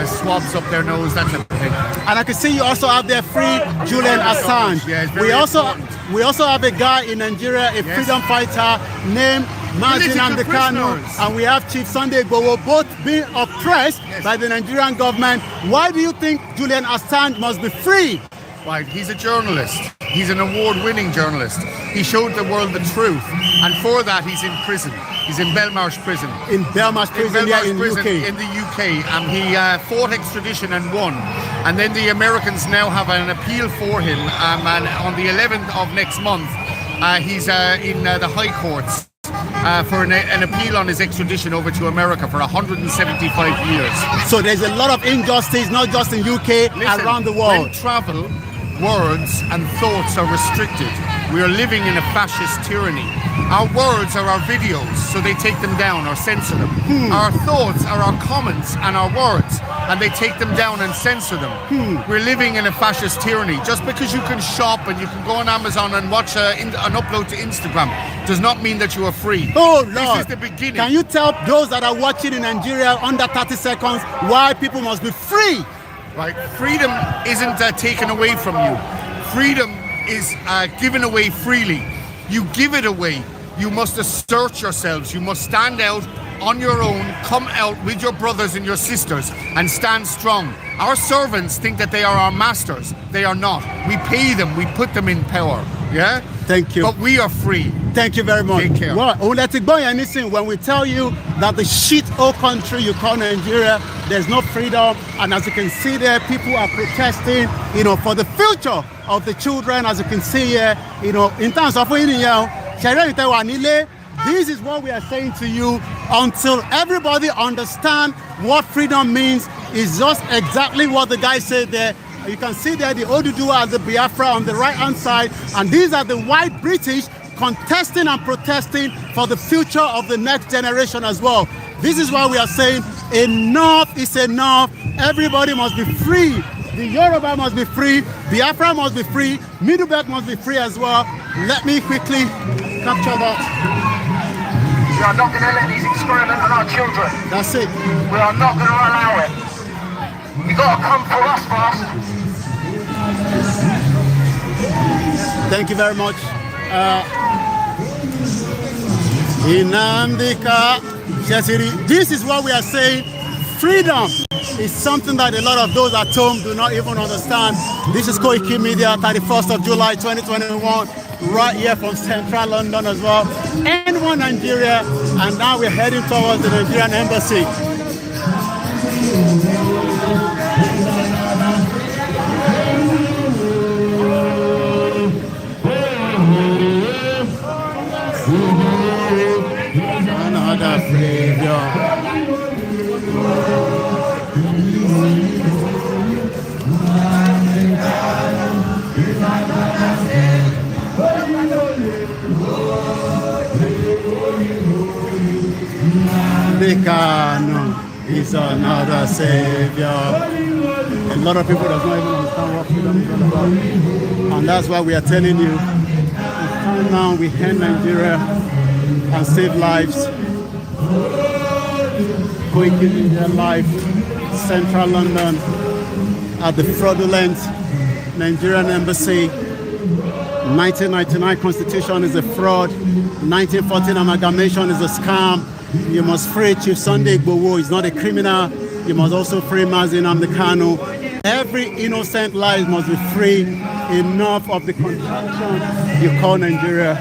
swabs up their nose, that type of thing. And I can see you also have there free Julian Assange. Yeah, it's very important. We also have a guy in Nigeria, a freedom fighter named Mazi Nnamdi Kanu, and we have Chief Sunday Igboho, both being oppressed by the Nigerian government. Why do you think Julian Assange must be free? Right, he's a journalist. He's an award-winning journalist. He showed the world the truth, and for that he's in prison. He's in Belmarsh prison. In Belmarsh prison, in the UK. In the UK, and he fought extradition and won. And then the Americans now have an appeal for him, and on the 11th of next month, he's in the High Courts for an appeal on his extradition over to America for 175 years. So there's a lot of injustice, not just in UK, around the world. When travel, words and thoughts are restricted, we are living in a fascist tyranny. Our words are our videos, so they take them down or censor them. Our thoughts are our comments and our words, and they take them down and censor them. We're living in a fascist tyranny. Just because you can shop and you can go on Amazon and watch an upload to Instagram does not mean that you are free. Oh Lord, this is the beginning. Can you tell those that are watching in Nigeria under 30 seconds why people must be free? Right, freedom isn't taken away from you. Freedom is given away freely. You give it away. You must assert yourselves. You must stand out on your own, come out with your brothers and your sisters and stand strong. Our servants think that they are our masters. They are not. We pay them. We put them in power. Yeah? Thank you. But we are free. Thank you very much. Take care. Well, when we tell you that the shit-hole country you call Nigeria, there's no freedom, and as you can see there, people are protesting, for the future of the children, as you can see here, in terms of this is what we are saying to you. Until everybody understands what freedom means, is just exactly what the guy said there. You can see there the Oduduwa and the Biafra on the right-hand side, and these are the white British contesting and protesting for the future of the next generation as well. This is why we are saying enough is enough. Everybody must be free. The Yoruba must be free. Biafra must be free. Middle Belt must be free as well. Let me quickly capture that. We are not going to let these experiments on our children. That's it. We are not going to allow it. You got to come for us first. Thank you very much. Nnamdi Kanu. This is what we are saying. Freedom is something that a lot of those at home do not even understand. This is Koiki Media, 31st of July 2021, right here from central London as well. N1 Nigeria, and now we're heading towards the Nigerian embassy. Another savior. Kanu is another savior. A lot of people does not even understand what freedom is all about. And that's why we are telling you, it's time now we end Nigeria and save lives. Going in their life, central London, at the fraudulent Nigerian embassy. 1999 constitution is a fraud. 1914 amalgamation is a scam. You must free Chief Sunday Igboho. He's not a criminal. You must also free Mazi Nnamdi Kanu. Every innocent life must be free. Enough of the contraction you call Nigeria.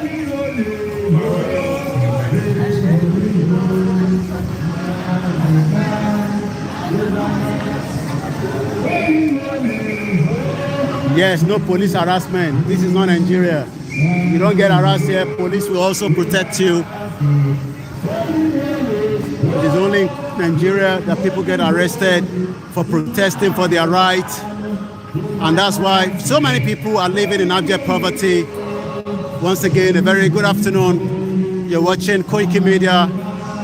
Yes, no police harassment. This is not Nigeria. You don't get harassed here. Police will also protect you. It is only in Nigeria that people get arrested for protesting for their rights. And that's why so many people are living in abject poverty. Once again, a very good afternoon. You're watching Koiki Media,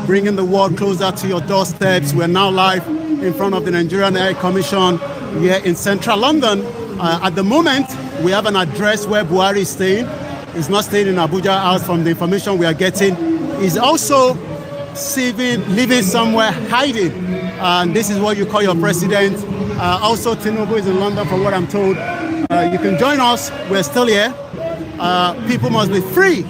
bringing the world closer to your doorsteps. We're now live in front of the Nigerian Air Commission here in central London. At the moment, we have an address where Buhari is staying. He's not staying in Abuja House from the information we are getting. He's also living somewhere, hiding. And this is what you call your president. Also, Tinubu is in London, from what I'm told. You can join us. We're still here. People must be free.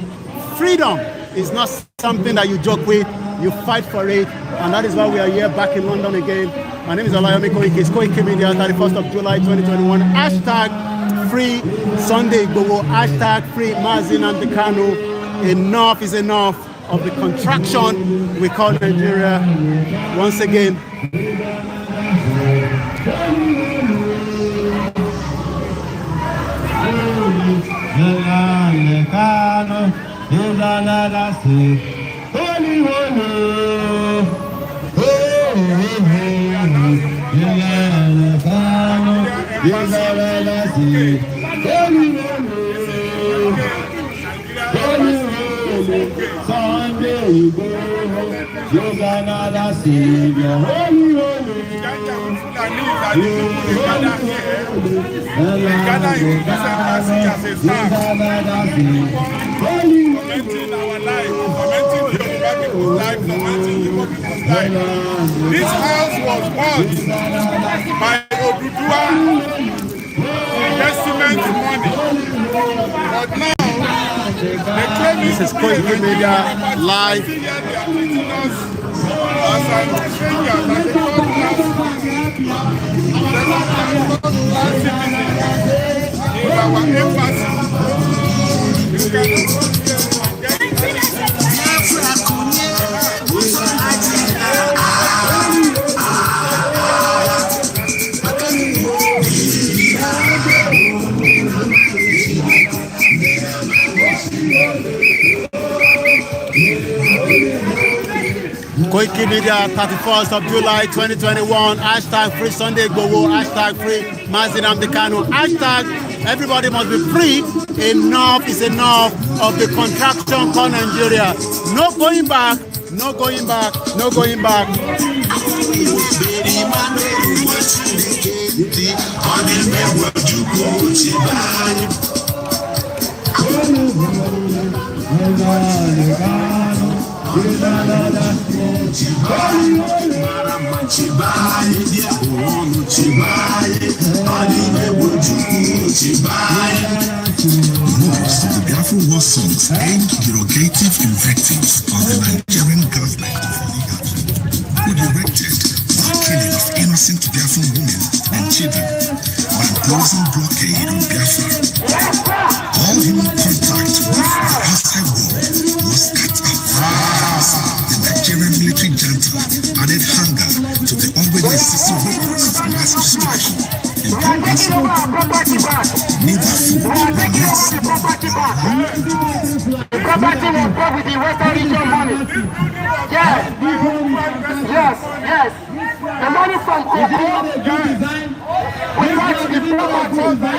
Freedom is not something that you joke with. You fight for it. And that is why we are here back in London again. My name is Olayomi Koiki. It's Koiki Media, 31st of July 2021. Hashtag free Sunday Igboho. Hashtag free Mazi Nnamdi Kanu. Enough is enough of the contraction we call Nigeria. Once again, Sunday Igboho, you're another savior. Holy, holy, This house was bought by Oduduwa investment money, but now this is Koiki Media live. Koiki Koiki Media, 31st of July 2021. Hashtag free Sunday Igboho. Hashtag free Mazi Nnamdi Kanu. Hashtag everybody must be free. Enough is enough of the contraction called Nigeria. No going back. No going back. No going back. Most of the Biafran war songs aimed derogative invectives of the Nigerian government who directed the killing of innocent Biafran women and children by imposing blockade on Biafra. All human contact with the outside world was cut off. The Nigerian military junta added hunger to the already existing weapons of mass destruction. Neither food nor medicine. The property was bought with the Western region money. Yes. The money from Kobo, we got to the property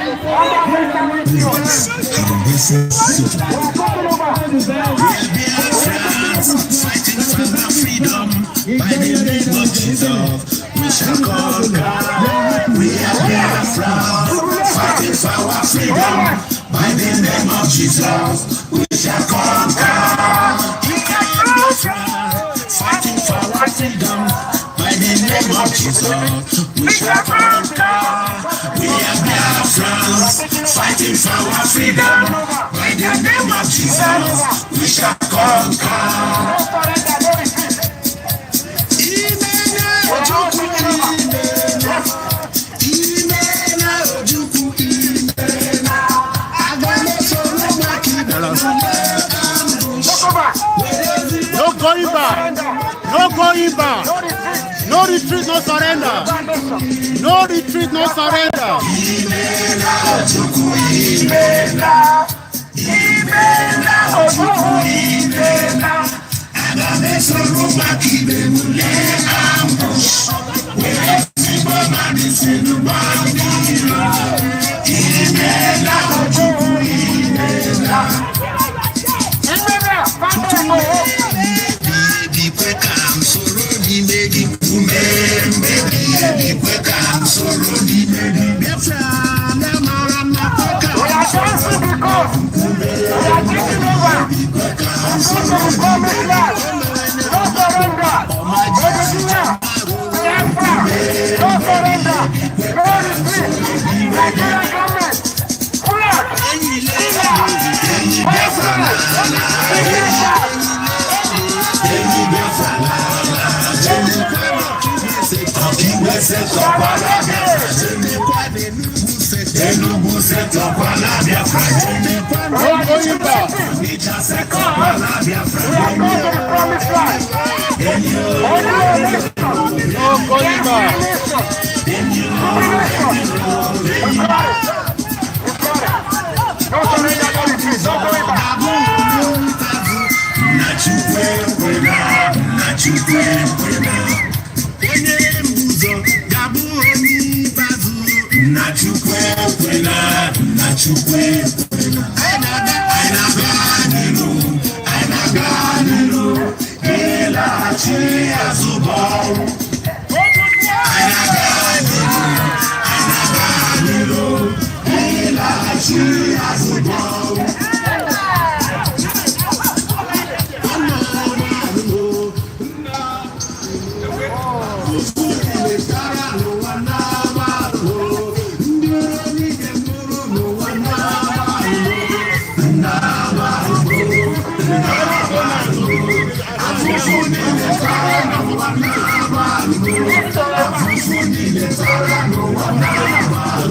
Fighting for our freedom by the name of Jesus. We shall conquer. We are Biafran, fighting for our freedom by the name of Jesus. We shall conquer. We are Biafran, fighting for our freedom by the name of Jesus. We shall conquer. We are Biafran, fighting for our freedom by the name of Jesus. We shall conquer. No going back. No going back. No retreat, no surrender. No retreat, no surrender.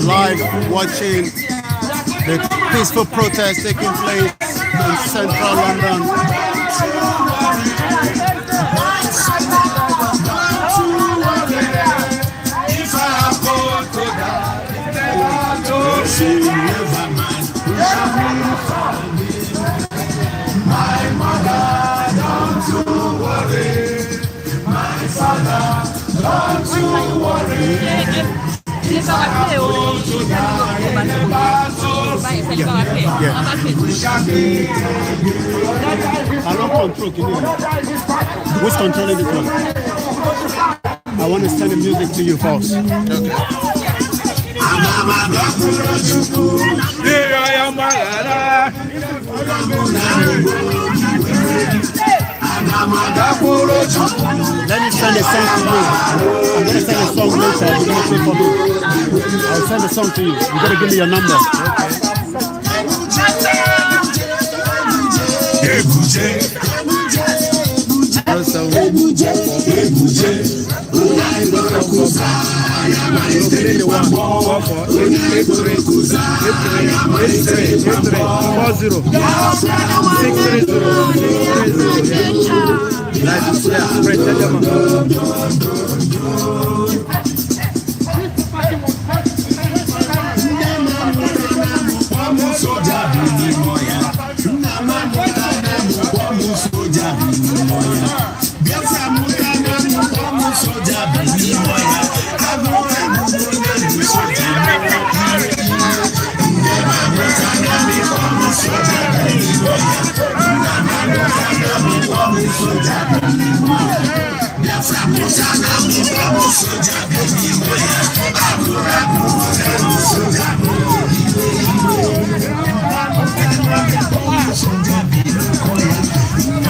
Live watching the peaceful protest taking place in central London. My mother, don't you worry. My Who's controlling the phone? I want to send the music to you first. Let me send a song to you. I'm going to send a song later. You're going to play for me. I'll send a song to you. You got to give me your number.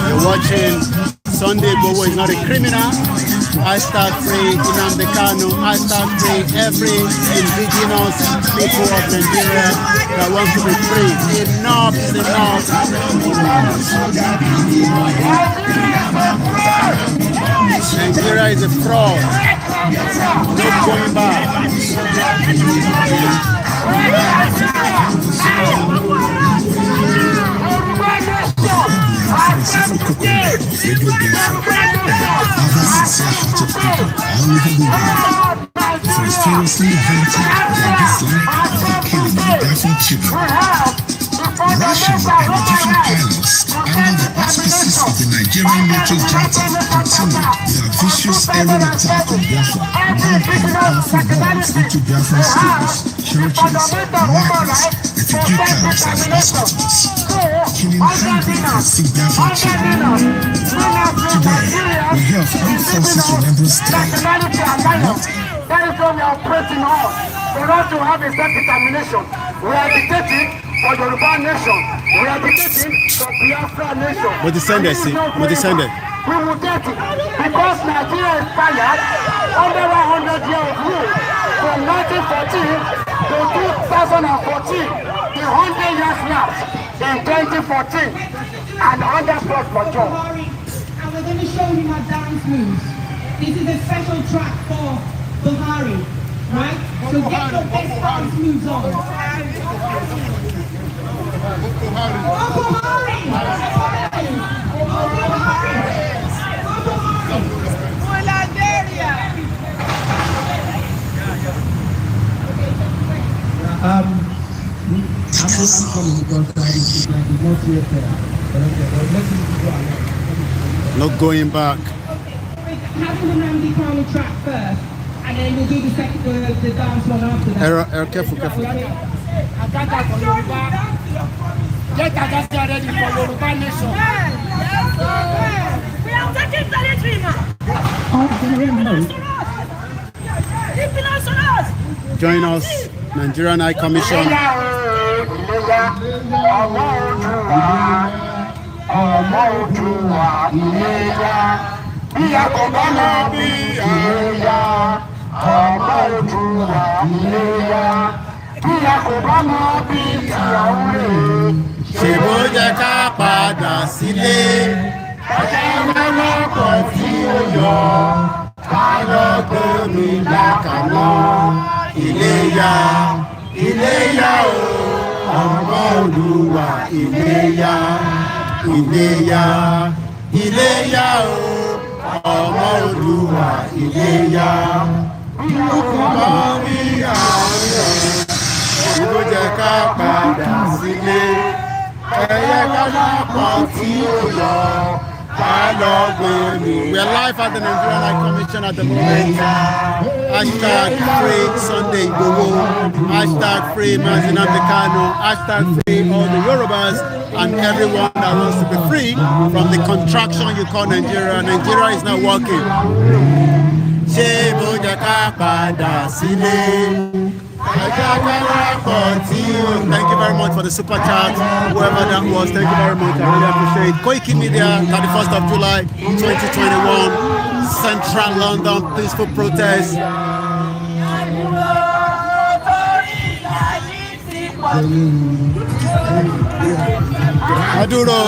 You're watching Sunday Igboho is not a criminal. #free Nnamdi Kanu. #free every indigenous people of Nigeria that want to be free. Enough is enough. Nigeria is a fraud. No going back. Radio Biafra, other sincere hearted people all over the world, for seriously venting their dislike of the killing of Biafran children. Russian and Egyptian pilots, under the auspices of the Nigerian military junta, continued their vicious aerial attack on Biafra, dumping powerful bombs into Biafran schools, churches, markets, refugee camps, and hospitals, killing hundreds of sick Biafran children. Today, we have armed forces Remembrance Day. That is what we are pressing on. For us to have a self-determination. We are dictating for the Yoruba nation. We are dictating for Biafra nation. What descended, see? What descended? We will get it. Because Nigeria is fired under 100 years of rule. From 1914 to 2014. The 100 years lapse in 2014. And under Port for John. And we're going to show him our dance moves. This is a special track for Buhari, right? So get your best dance moves on. Not going back. Mazi Nnamdi Kanu track first, and then we'll do the second, the dance one after that. Careful. Let us get ready for Yoruba nation. We are taking territory now. Join us, Nigerian High Commission. Ṣé bó jẹ́ ká padà sílé? Ọ̀ṣẹ́ lọ́kọ̀ tí ó yọ, ká lọ gbómi lákàná. Iléyá, Iléyá o, ọmọ Olúwa Iléyá. Iléyá, Iléyá o, ọmọ Olúwa Iléyá. Ọmọ mi àárọ̀, ló jẹ́ ká padà sílé. Ẹyẹ kálápọ̀ tí ó yọ, We are live at the Nigerian High Commission at the moment. Hashtag free Sunday Igboho. Hashtag free Mazi Nnamdi Kanu. Hashtag free all the Yorubas and everyone that wants to be free from the contraction you call Nigeria. Nigeria is not working. Thank you very much for the super chat, whoever that was. Thank you very much. I really appreciate it. Koiki Media, 31st of July 2021, Central London, peaceful protest. Aduro.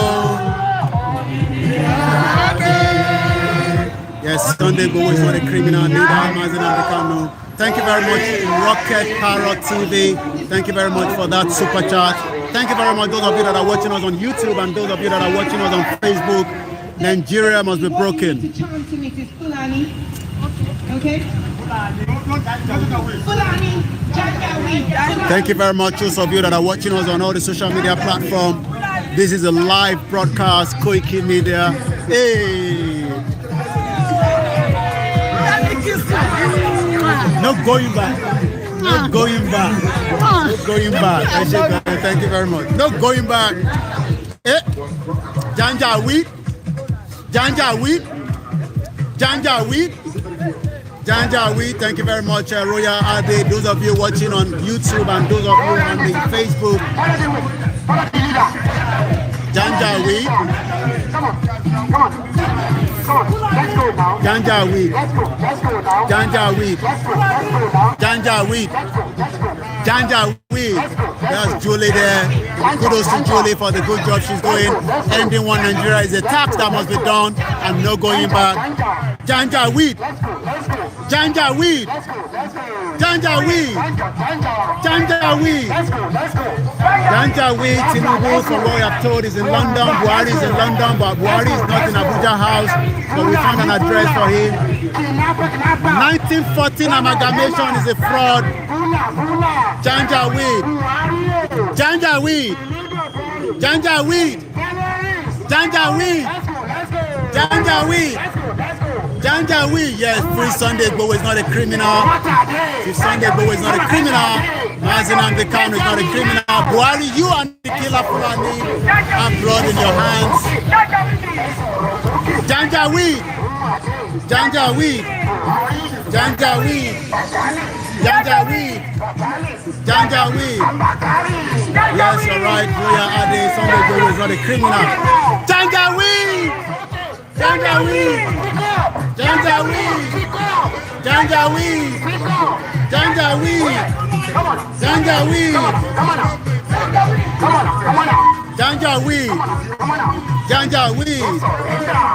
Yes, Sunday Igboho is not a criminal. Leader Mazi Nnamdi Kanu. Thank you very much, Rocket Parrot TV. Thank you very much for that super chat. Thank you very much, those of you that are watching us on YouTube and those of you that are watching us on Facebook. Nigeria must be broken. Okay. Thank you very much, those of you that are watching us on all the social media platforms. This is a live broadcast, Koiki Media. Hey! No going back. No going back. No going back. Thank you very much. No going back. Eh? Janja weed. Janja weed. Janja weed. Janja weed. Thank you very much, Royal Ade. Those of you watching on YouTube and those of you on the Facebook. Janja weed. Come on. Let's go now. Janja weed. Let's go now. Janja weed. Let's go now. Janja weed. Let's go. Janja weed. That's Julie there. Kudos to Julie for the good job she's doing. Ending one Nigeria is a tax that must be done and no going back. Janja weed. Janja weed. Janja weed. Janja weed. Janja weed. Tinubu, from what we have told, is in London. Buhari is in London, but Buhari is not in Abuja house. So we found an address for him. 1914 amalgamation is a fraud. Janja weed. Janja weed. Janja weed. Janja weed. Janja weed. Janja weed. Yes, free Sunday Igboho is not a criminal. Free Sunday Igboho is not a criminal. Mazi Nnamdi Kanu is not a criminal. Buhari, you and the killer Fulani have blood in your hands. Janja weed. Janja weed. Janja weed. Janja weed. Janja weed. Yes, you're right. Royal Ade, Sunday Igboho is not a criminal. Janja weed. Janja weed. Janja weed. Janja weed. Janja weed. Janja weed. Janja weed. Janja weed.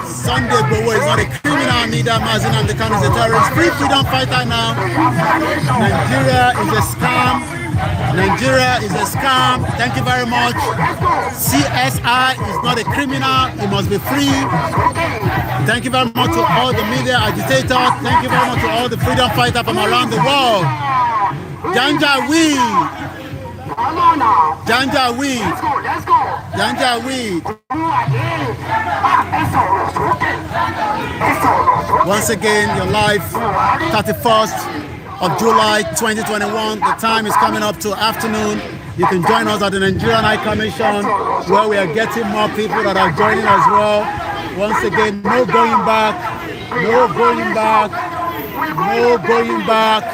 Sunday Igboho is not a criminal, neither Mazi Nnamdi Kanu is a terrorist. Free freedom fighter now. Nigeria is a scam. Nigeria is a scam. Thank you very much. CSI is not a criminal. He must be free. Thank you very much to all the media agitators. Thank you very much to all the freedom fighters from around the world. Janja weed. Janja weed. Janja weed. Once again, your live 31st of July 2021. The time is coming up to afternoon. You can join us at the Nigerian High Commission, where we are getting more people that are joining as well. Once again, no going back, no going back, no going back,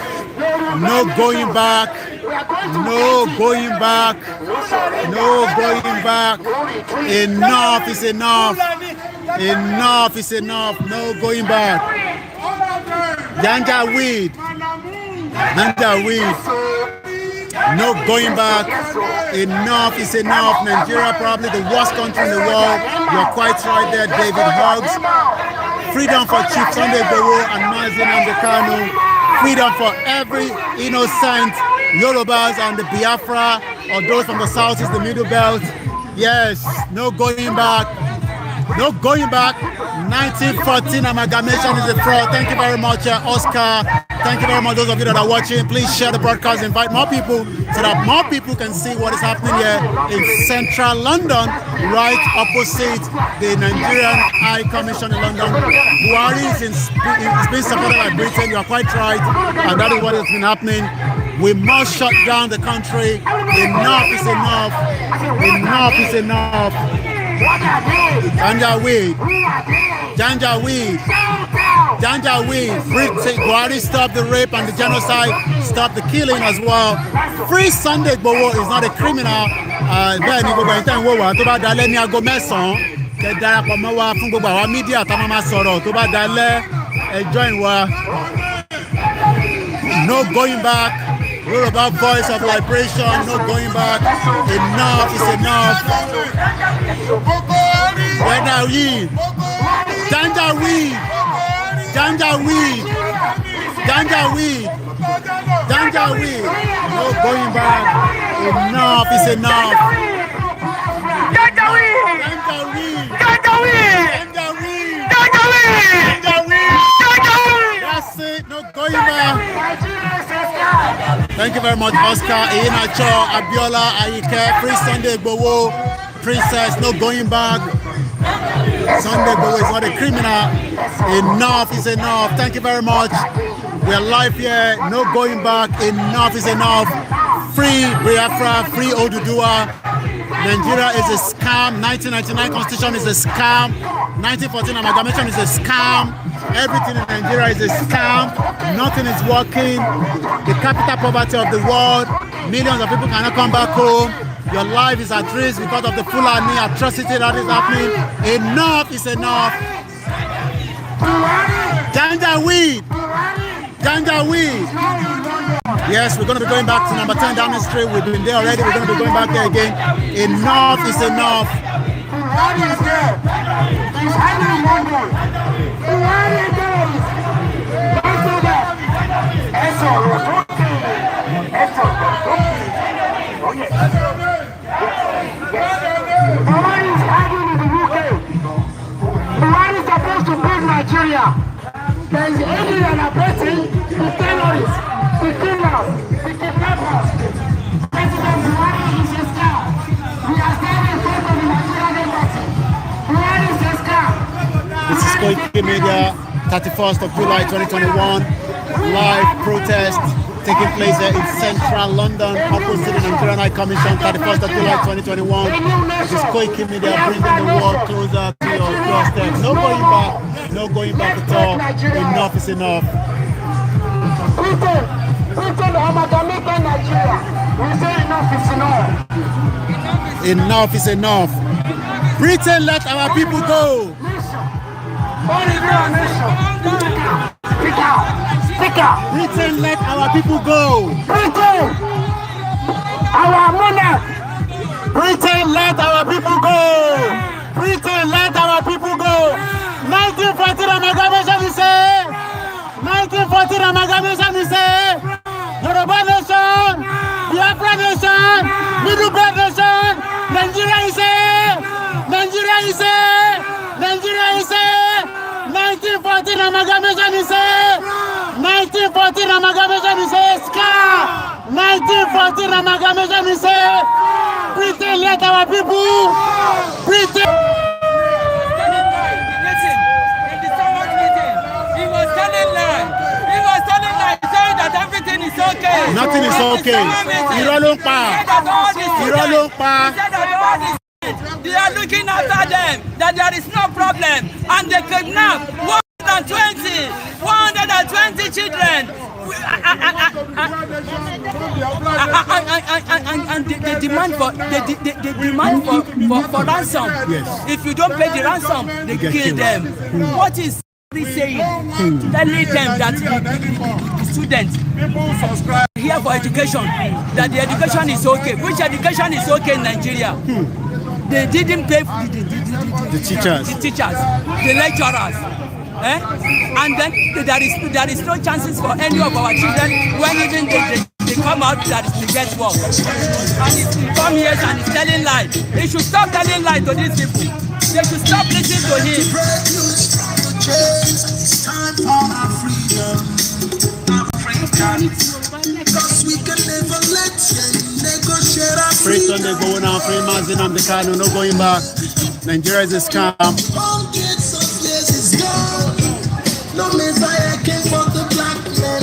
no going back, no going back, no going back. Enough is enough. Enough is enough. No going back. Janja weed. Janja weed. No going back. Enough is enough. Nigeria, probably the worst country in the world. You're quite right there, David Huggs. Freedom for Chief Sunday Igboho and Mazi Nnamdi Kanu. Freedom for every innocent Yorubas and the Biafra, or those from the south is the middle belt. Yes, no going back. No going back. 1914 amalgamation is a fraud. Thank you very much, Oscar. Thank you very much, those of you that are watching. Please share the broadcast, invite more people so that more people can see what is happening here in central London, right opposite the Nigerian High Commission in London. Buhari is being supported by Britain. You are quite right, and that is what has been happening. We must shut down the country. Enough is enough. Enough is enough. Janjaweed. Buhari stop the rape and the genocide. Stop the killing as well. Free Sunday Igboho is not a criminal. Bẹ́ẹ̀ ni gbogbo ẹ̀ńtẹ́ ń wò wá tó bá dalẹ̀ ní aago mẹ́sàn-án. Kẹ́ darapọ̀ mọ́ wa fún gbogbo àwọn mídíà tá a máa sọ̀rọ̀ tó bá dalẹ̀ ẹ join wa. No going back. Yoruba voice of liberation, no going back. Enough is enough. Janjaweed. Janjaweed. Janjaweed. Janjaweed. Janjaweed. No going back. Enough is enough. Janjaweed. Janjaweed. Janjaweed. Janjaweed. Janjaweed. Janjaweed. That's it. No going back. Thank you very much, Oscar, Inacho, Abiola, Ayike, Free Sunday Igboho, Princess, no going back. Sunday Igboho is not a criminal. Enough is enough. Thank you very much. We are live here. No going back. Enough is enough. Free Biafra, free Oduduwa. Nigeria is a scam. 1999 constitution is a scam. 1914 amalgamation is a scam. Everything in Nigeria is a scam. Nothing is working. The capital poverty of the world. Millions of people cannot come back home. Your life is at risk because of the Fulani atrocity that is happening. Enough is enough. Janjaweed. Janjaweed. Yes, we're going to be going back to number 10 Downing Street. We've been there already. We're going to be going back there again. Enough is enough. Buhari is there. He's hiding in London. Buhari is there. Don't do that. Eso. Buhari is hiding in the UK. Buhari is supposed to build Nigeria. There is any that are pressing the terrorists, the criminals, the kidnappers. President Buhari is a scam. We are standing in front of the Nigerian embassy. Buhari is a scam. This is Koiki Media, 31st of July 2021. Live protest taking place there in central London, opposite the Nigerian High Commission, 31st of July 2021. This is Koiki Media bringing the world closer to your doorstep. No going back, no going back at all. Enough is enough. Britain amalgamated Nigeria. We say enough is enough. Enough is enough. Britain, let our people go. What is our nation? Speak out. Speak out. Britain, let our people go. Britain, our monarch. Britain, let our people go. Britain, let our people go. 1914 amalgamation is a 1914 amalgamation is a Yoruba nation, Biafra nation, Middle Belt nation, Nigeria is a Nigeria is a Nigeria is a 1914 amalgamation is a 1914 amalgamation is a scam. 1914 amalgamation is a Britain, let our people. Britain. Everything is okay. Nothing is okay. Irọ́ ló ń pa. Irọ́ ló ń pa. They are looking after them, that there is no problem, and they kidnap 120 children. And they demand for ransom. Yes. If you don't pay the ransom, they kill them. What is saying? Telling them that the students here for education, that the education is okay. Which education is okay in Nigeria? They didn't pay for the teachers, the lecturers. And then there is no chances for any of our children when even they come out that they get work. And if he come here and he's telling lies, they should stop telling lies to these people. They should stop listening to him. It's time for our freedom. Cause we can never let you negotiate our Free Sunday going on, free Mazi Nnamdi Kanu, no going back. Nigeria is a scam. All gates of years is gone. No Messiah came for the black men.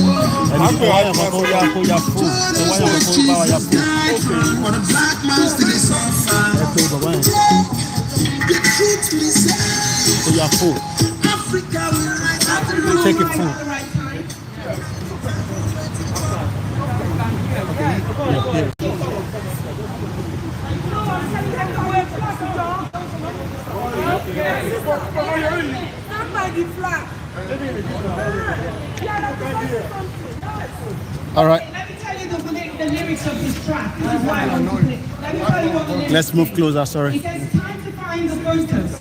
For the black man still is on fire. The truth we say. Africa will rise at the right. Take it full. All right. Let me tell you the lyrics of this track. This is why I want to play. Let me tell you what the lyrics. Let's move closer, sorry. It says, time to find the focus.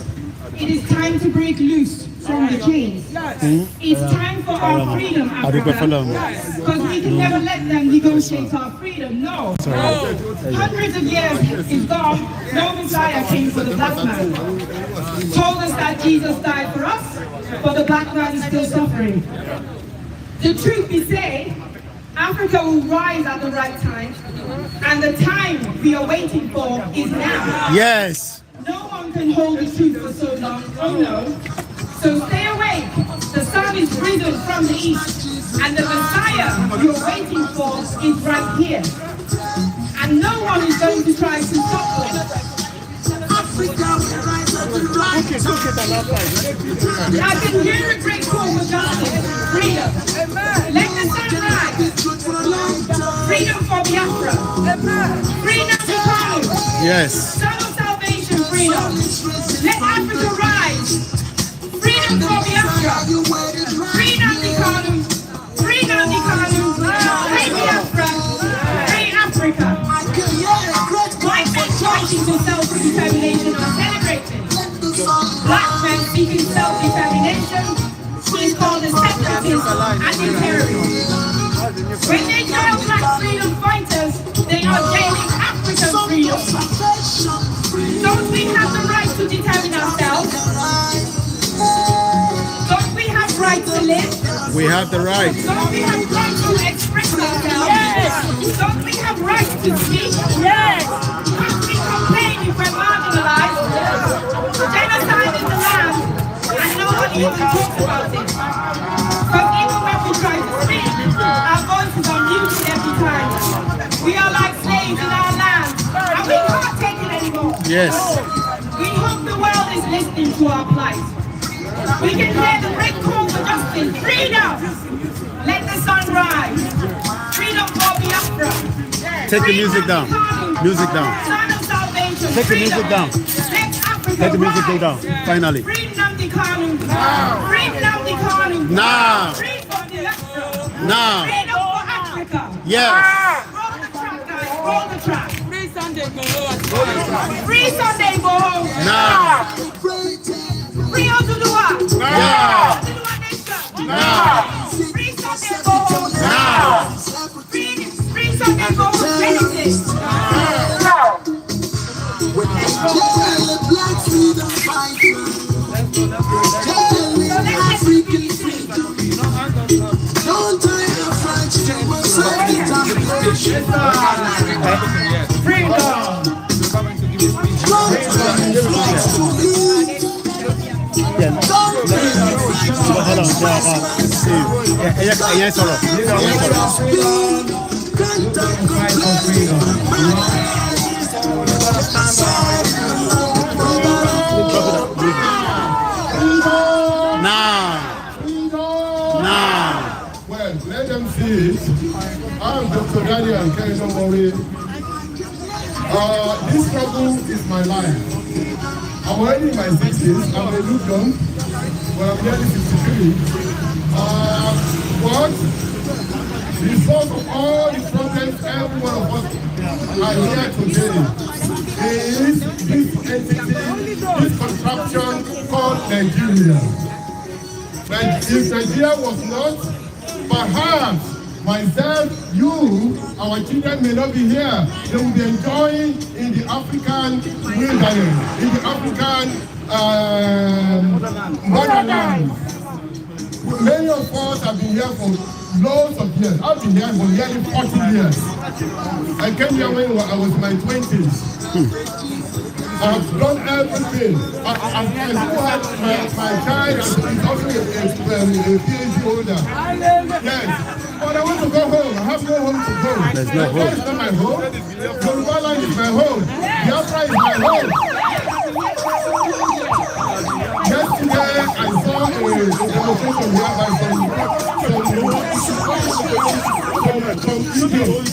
It is time to break loose from the chains. It's time for our freedom, Africa. Because we can never let them negotiate our freedom. No. Hundreds of years is gone. No Messiah came for the black man. Told us that Jesus died for us, but the black man is still suffering. The truth we say, Africa will rise at the right time, and the time we are waiting for is now. Yes. No one can hold the truth for so long, oh no. So stay awake, the sun is risen from the east, and the Messiah you're waiting for is right here. And no one is going to try to stop us. Africa will rise at the right time. I can hear a great call for justice, freedom. Let the sun rise. Freedom for Biafra. Freedom to Kanu. Yes. Son of salvation, freedom. Let Africa rise. Freedom for Biafra. Freedom to Kanu. Freedom to Kanu. Free Biafra. Free Africa. White men fighting for self-determination are celebrated. Black men seeking self-determination is called a separatist and a terrorist. When they jail black freedom fighters, they are jailing African freedom. Don't we have the right to determine ourselves? Don't we have right to live? We have the right. Don't we have right to express ourselves? Yes. Don't we have right to speak? Yes. Can't we complain if we're marginalized? Genocide in the land, and nobody even talks about it. Because even when we try to speak, our voices are muted every time. We are like slaves in our land, and we can't take it anymore. Yes. We hope the world is listening to our plight. We can hear the great call for justice. Freedom! Let the sun rise. Freedom for Biafra. Take the music down. Music down. Son of salvation. Take the music down. Let Africa Let the music go down. Finally. Free Nnamdi Kanu. Free Nnamdi Kanu. Now. Free for Biafra. Now. Freedom for Africa. Yes. Roll the track, guys. Roll the track. Free Sunday Igboho. Free Sunday Igboho. Now. Free Oduduwa. Now. Oduduwa Nation. Now. Free Sunday Igboho. Now. Free Sunday Igboho. Genesis. Black freedom fighter. African freedom. Don't tie a French to self-determination. Freedom! Well, let them see it. I'm Dr. Daniel and Kerry, don't worry. This struggle is my life. I'm already in my 60s. I'm a little young, but I'm nearly 53. But the source of all the problems every one of us are here today is this entity, this contraption called Nigeria. If Nigeria was not, perhaps myself, you, our children may not be here. They will be enjoying in the African wilderness, in the African motherland. Many of us have been here for loads of years. I've been here for nearly 40 years. I came here when I was in my 20s. I've done everything. I still have my child is also a PhD holder. Yes. But I want to go home. I have no home to go. There's no home. It's not my home. Yoruba land is my home. Biafra is my home. Yesterday, I saw a demonstration here by some idiots.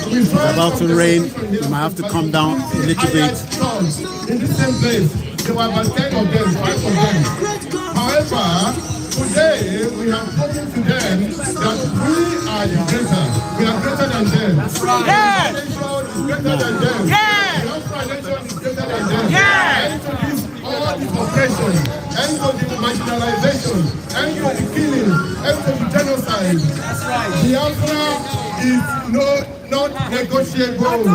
It's about to rain. You might have to come down a little bit. In the same place, there were about 10 of them, 5 of them. However, today we have spoken to them that we are the greater. We are greater than them. Yes! The nation is greater than them. Yes! The Biafra nation is greater than them. Yes! And to this all the oppression, and to the marginalization, and to the killing, and to the genocide. That's right. Biafra is not negotiable. The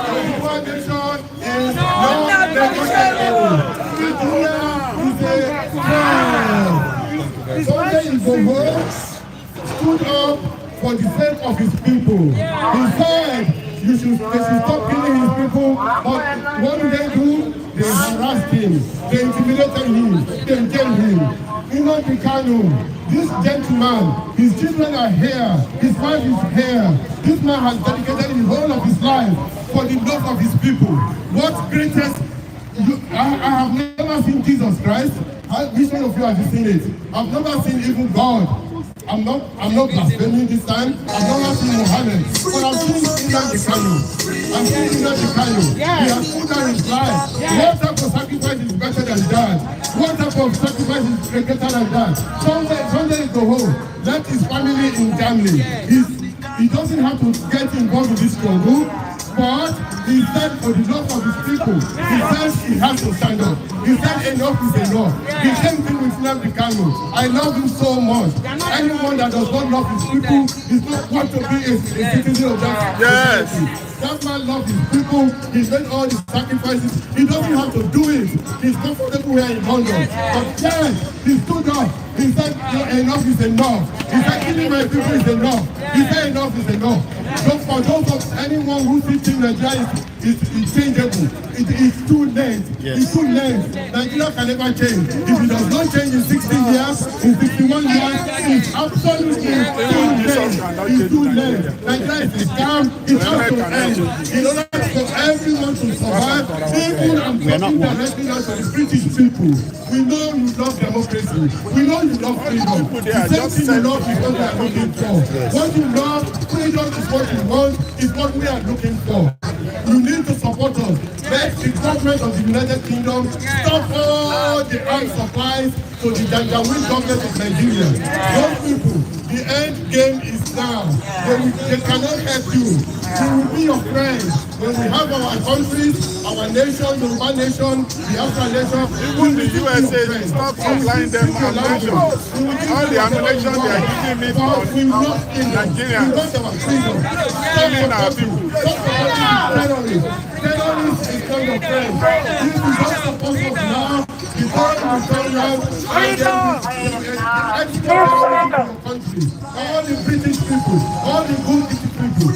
Oduduwa nation is not negotiable. Nigeria is a crime. Sunday Igboho stood up for the sake of his people. He said they should stop killing his people, but what do? They harassed him, they intimidated him, they jailed him. Nnamdi Kanu, this gentleman, his children are here, his wife is here. This man has dedicated the whole of his life for the love of his people. What greatest, I have never seen Jesus Christ. Which one of you have seen it? I've never seen even God. I'm not blaspheming this time. I've never seen Muhammad. But I've seen Nnamdi Kanu. I've seen Nnamdi Kanu. He has put down his life. What type of sacrifice is better than that? What type of sacrifice is greater than that? Sunday Igboho left his family in Germany. He doesn't have to get involved in this struggle. But he said for the love of his people, he said he has to stand up. He said enough is enough. The same thing with Nnamdi Kanu. I love him so much. Anyone that does not love his people is not want to be a citizen of that society. That man loves his people. He made all the sacrifices. He doesn't have to do it. He's comfortable here in London. But yes, he stood up. He said enough is enough. He said killing my people is enough. He said enough is enough. So for those of anyone who thinks Nigeria is changeable, it's too late. Yes. It's too late. Nigeria can never change. If it does not change in 60 years, in 51 years, it's absolutely too late. It's too late. Nigeria is a scam. It has to end. In order for everyone to survive, even I'm talking directly now to the British people. We know you love democracy. We know you love freedom. The same thing you love is what we are looking for. What you love, freedom is what you want, is what we are looking for. You need to support us. Let the government of the United Kingdom stop all the arms supplies to the Janjaweed government of Nigeria. Those people, the end game is now. They cannot help you. We will be your friends. When we have our countries, our nation, Yoruba nation, Biafra nation, even the USA is not supplying them ammunition. All the ammunition they are giving it on Nigeria. Killing our people. Terrorists is not your friend. This is not supposed to now. Before you turn around and country. All the British people, all the good people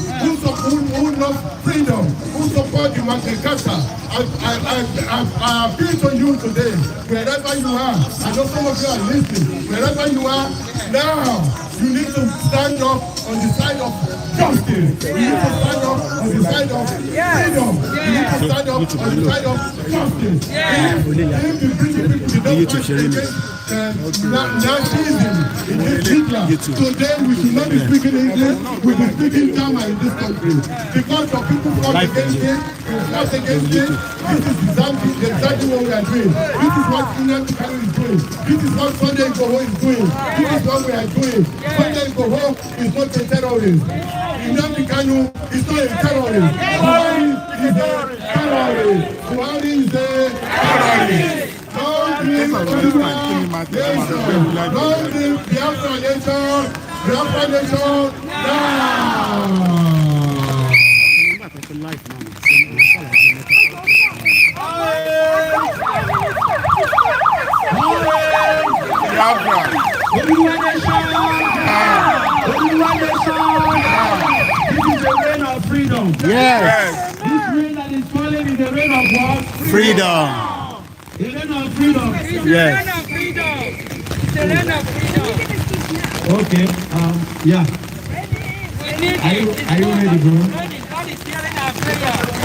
who love freedom, who support the Magna Carta. I appeal to you today, wherever you are. I know some of you are listening. Wherever you are, now you need to stand up on the side of justice. You need to stand up on the side of freedom. You need to stand up on the side of justice. If the British people did not against Nazism, Hitler, today we should not be speaking English, we'll be speaking German in this country. Because the people fought against it, fought against it. This is exactly what we are doing. This is what Nnamdi Kanu is doing. This is what Sunday Igboho is doing. This is what we are doing. Sunday Igboho is not a terrorist. Nnamdi Kanu is not a terrorist. Buhari is a terrorist. Buhari is a terrorist. Don't dream Oduduwa nation. Don't dream Biafra nation. Biafra nation now. freedom. Yes. This rain that is falling is the rain of what? Freedom. The rain of freedom. Yes. Okay. Yeah. Are you ready, bro?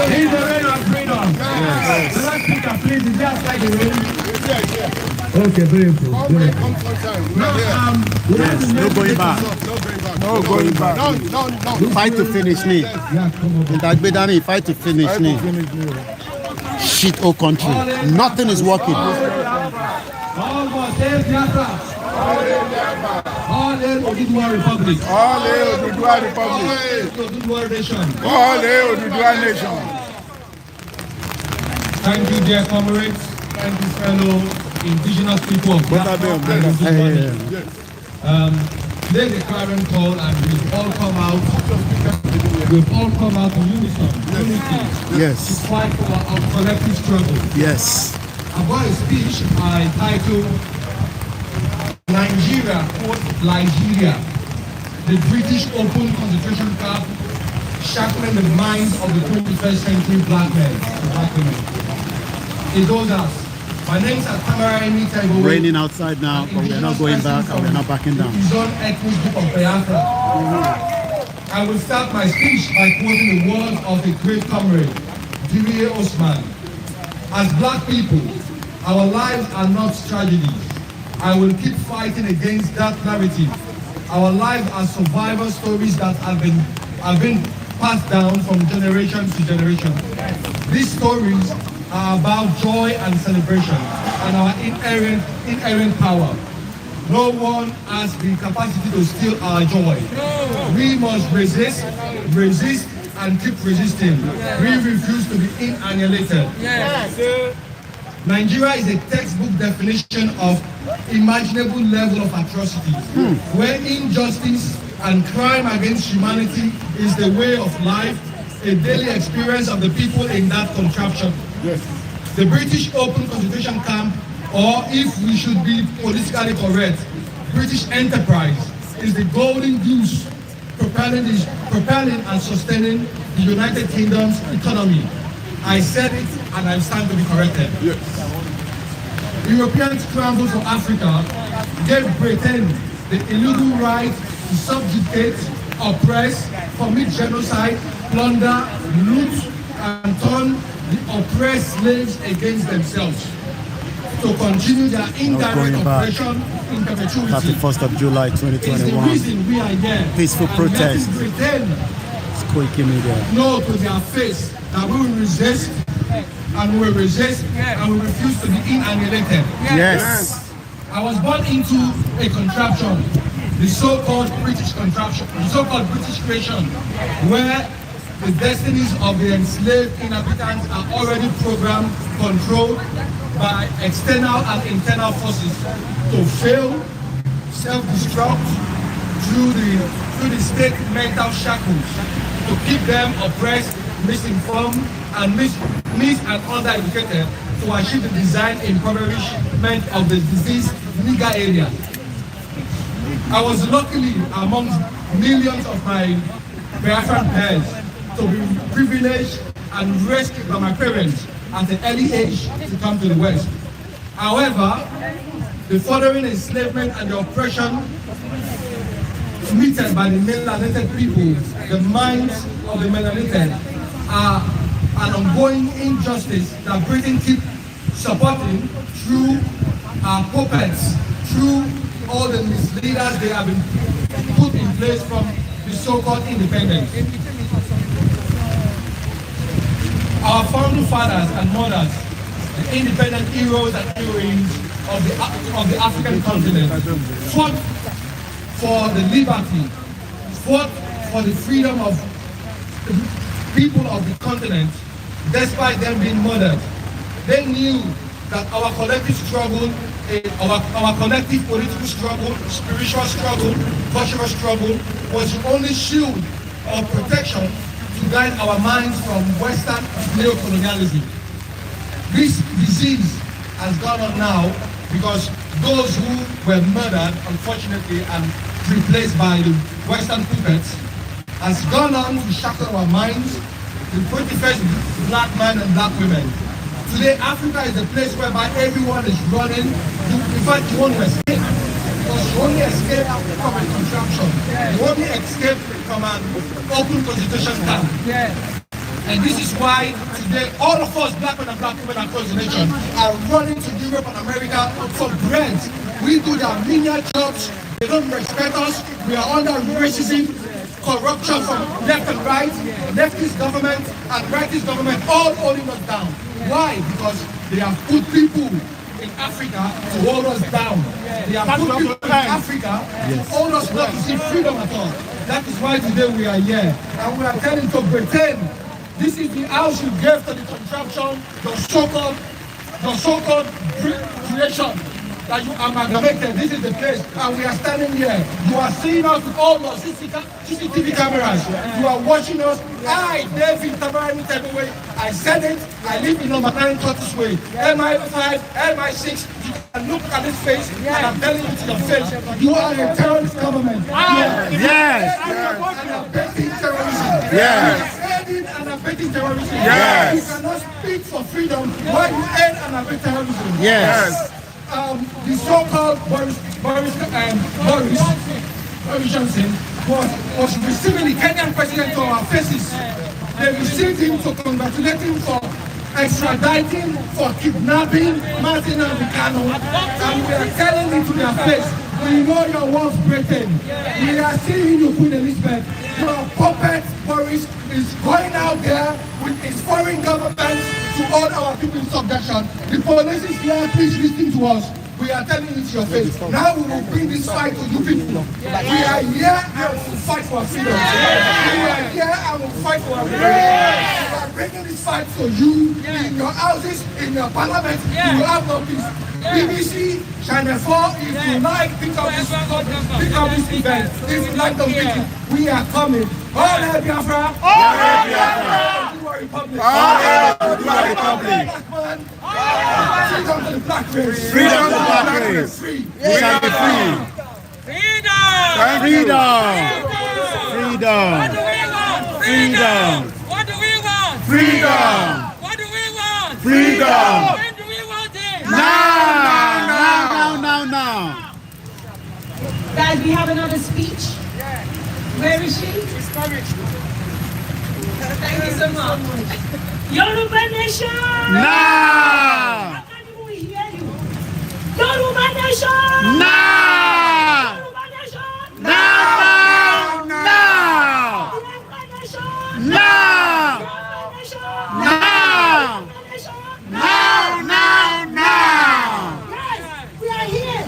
He's the rain of freedom. Yes. The last speaker, please. Is just like the rain. Okay, very good. No going back. No going back. No. Fight to finish me. Fight to finish me. Shit, oh country. Nothing is working. All hail Oduduwa Republic. All hail Oduduwa Republic. All hail Oduduwa Nation. All hail Oduduwa Nation. Thank you, dear comrades. Thank you, fellow indigenous people of Biafra and Oduduwa Nation. Today the clarion call, and we've all come out in unison, unity, Yes. to fight for our collective struggle. Yes. I've got a speech I titled Nigeria, quote, Nigeria, the British open concentration camp shackling the minds of the 21st century black men and black women. It goes as, my name is Atamarini Taibo. Raining outside now, but we're not going back and we're not backing down. His own ethnic group of Biafra. I will start my speech by quoting the words of a great comrade, Diriye Osman. As black people, our lives are not tragedies. I will keep fighting against that narrative. Our lives are survival stories that have been passed down from generation to generation. These stories are about joy and celebration and our inherent power. No one has the capacity to steal our joy. We must resist, and keep resisting. We refuse to be annihilated. Nigeria is a textbook definition of imaginable level of atrocity, where injustice and crime against humanity is the way of life, a daily experience of the people in that contraption. Yes. The British open concentration camp, or if we should be politically correct, British enterprise, is the golden goose propelling and sustaining the United Kingdom's economy. I said it and I stand to be corrected. Yes. European scramble for Africa gave Britain the illegal right to subjugate, oppress, commit genocide, plunder, loot, and turn the oppressed slaves against themselves to continue their indirect oppression in perpetuity. 31st of July 2021. It's the reason we are here. Peaceful protest. Pretend Media. No to their face that we will resist and we will resist and we refuse to be annihilated. Yes. I was born into a contraption, the so-called British contraption, the so-called British creation, where the destinies of the enslaved inhabitants are already programmed, controlled by external and internal forces to fail, self-destruct through the state mental shackles, to keep them oppressed, misinformed, and mis and undereducated to achieve the design impoverishment of the diseased nigger area. I was luckily amongst millions of my Biafran peers to be privileged and rescued by my parents at an early age to come to the West. However, the furthering enslavement and the oppression committed by the melanated people, the minds of the melanated, are an ongoing injustice that Britain keeps supporting through our puppets, through all the misleaders they have been put in place from the so-called independence. Our founding fathers and mothers, the independent heroes and heroines of the African continent, fought for the liberty, fought for the freedom of the people of the continent, despite them being murdered. They knew that our collective struggle, our collective political struggle, spiritual struggle, cultural struggle was the only shield of protection to guide our minds from Western neocolonialism. This disease has gone on now because those who were murdered, unfortunately, and replaced by the Western puppets has gone on to shackle our minds, to put the first black men and black women. Today, Africa is a place whereby everyone is running. In fact, you want to escape. Because you only escape from a contraction. You only escape from an open constitution camp. And this is why today all of us, black men and black women across the nation, are running to Europe and America for bread. We do their menial jobs. They don't respect us. We are under racism, corruption from left and right, leftist government and rightist government all holding us down. Why? Because they have put people in Africa to hold us down. They have put people in Africa to hold us not to see freedom at all. That is why today we are here. And we are telling to pretend this is the house you gave to the contraption, the so-called creation that you amalgamated. This is the place, and we are standing here. You are seeing us with all those CCTV cameras. You are watching us. I, David Tabarani Tebeway, I said it. I live in number 9 Tortoise Way, MI5, MI6. You can look at this face, and I'm telling you to your face, you are a terrorist government. Yes. And abetting terrorism. Yes. And abetting terrorism. Yes. You cannot speak for freedom while you aid and abet terrorism. Yes. The so-called Boris Johnson was receiving the Kenyan president to our faces. They received him to congratulate him for extraditing, for kidnapping Mazi Nnamdi Kanu, and we are telling him to their face, we know your words Britain. We are seeing you, Queen Elizabeth. Your puppet Boris is going out there with his foreign government to hold our people in subjection. The police is here, please listen to us. We are telling you to your face. Now we will bring this fight to you people. We are here and we will fight for our freedom. We are here and we will fight for our freedom. We are bringing this fight to you in your houses, in your parliament. You will have no peace. BBC, Channel 4, if you like, pick up this event. If you like, don't pick it. We are coming. All hail Biafra! All hail Biafra! Oduduwa Republic! All hail Oduduwa Republic! Freedom to the black race! Freedom to the black race! We shall be free! Freedom! Freedom! What do we want? Freedom! What do we want? Freedom! When do we want it? Now! Guys, we have another speech. Where is she? It's coming. Thank you so much. Yoruba Nation! Now! I can't even hear you. Yoruba Nation! Now! Yoruba Nation! Now! Now! Yoruba Nation! Now! Yoruba Nation! Now! Now! Yes, we are here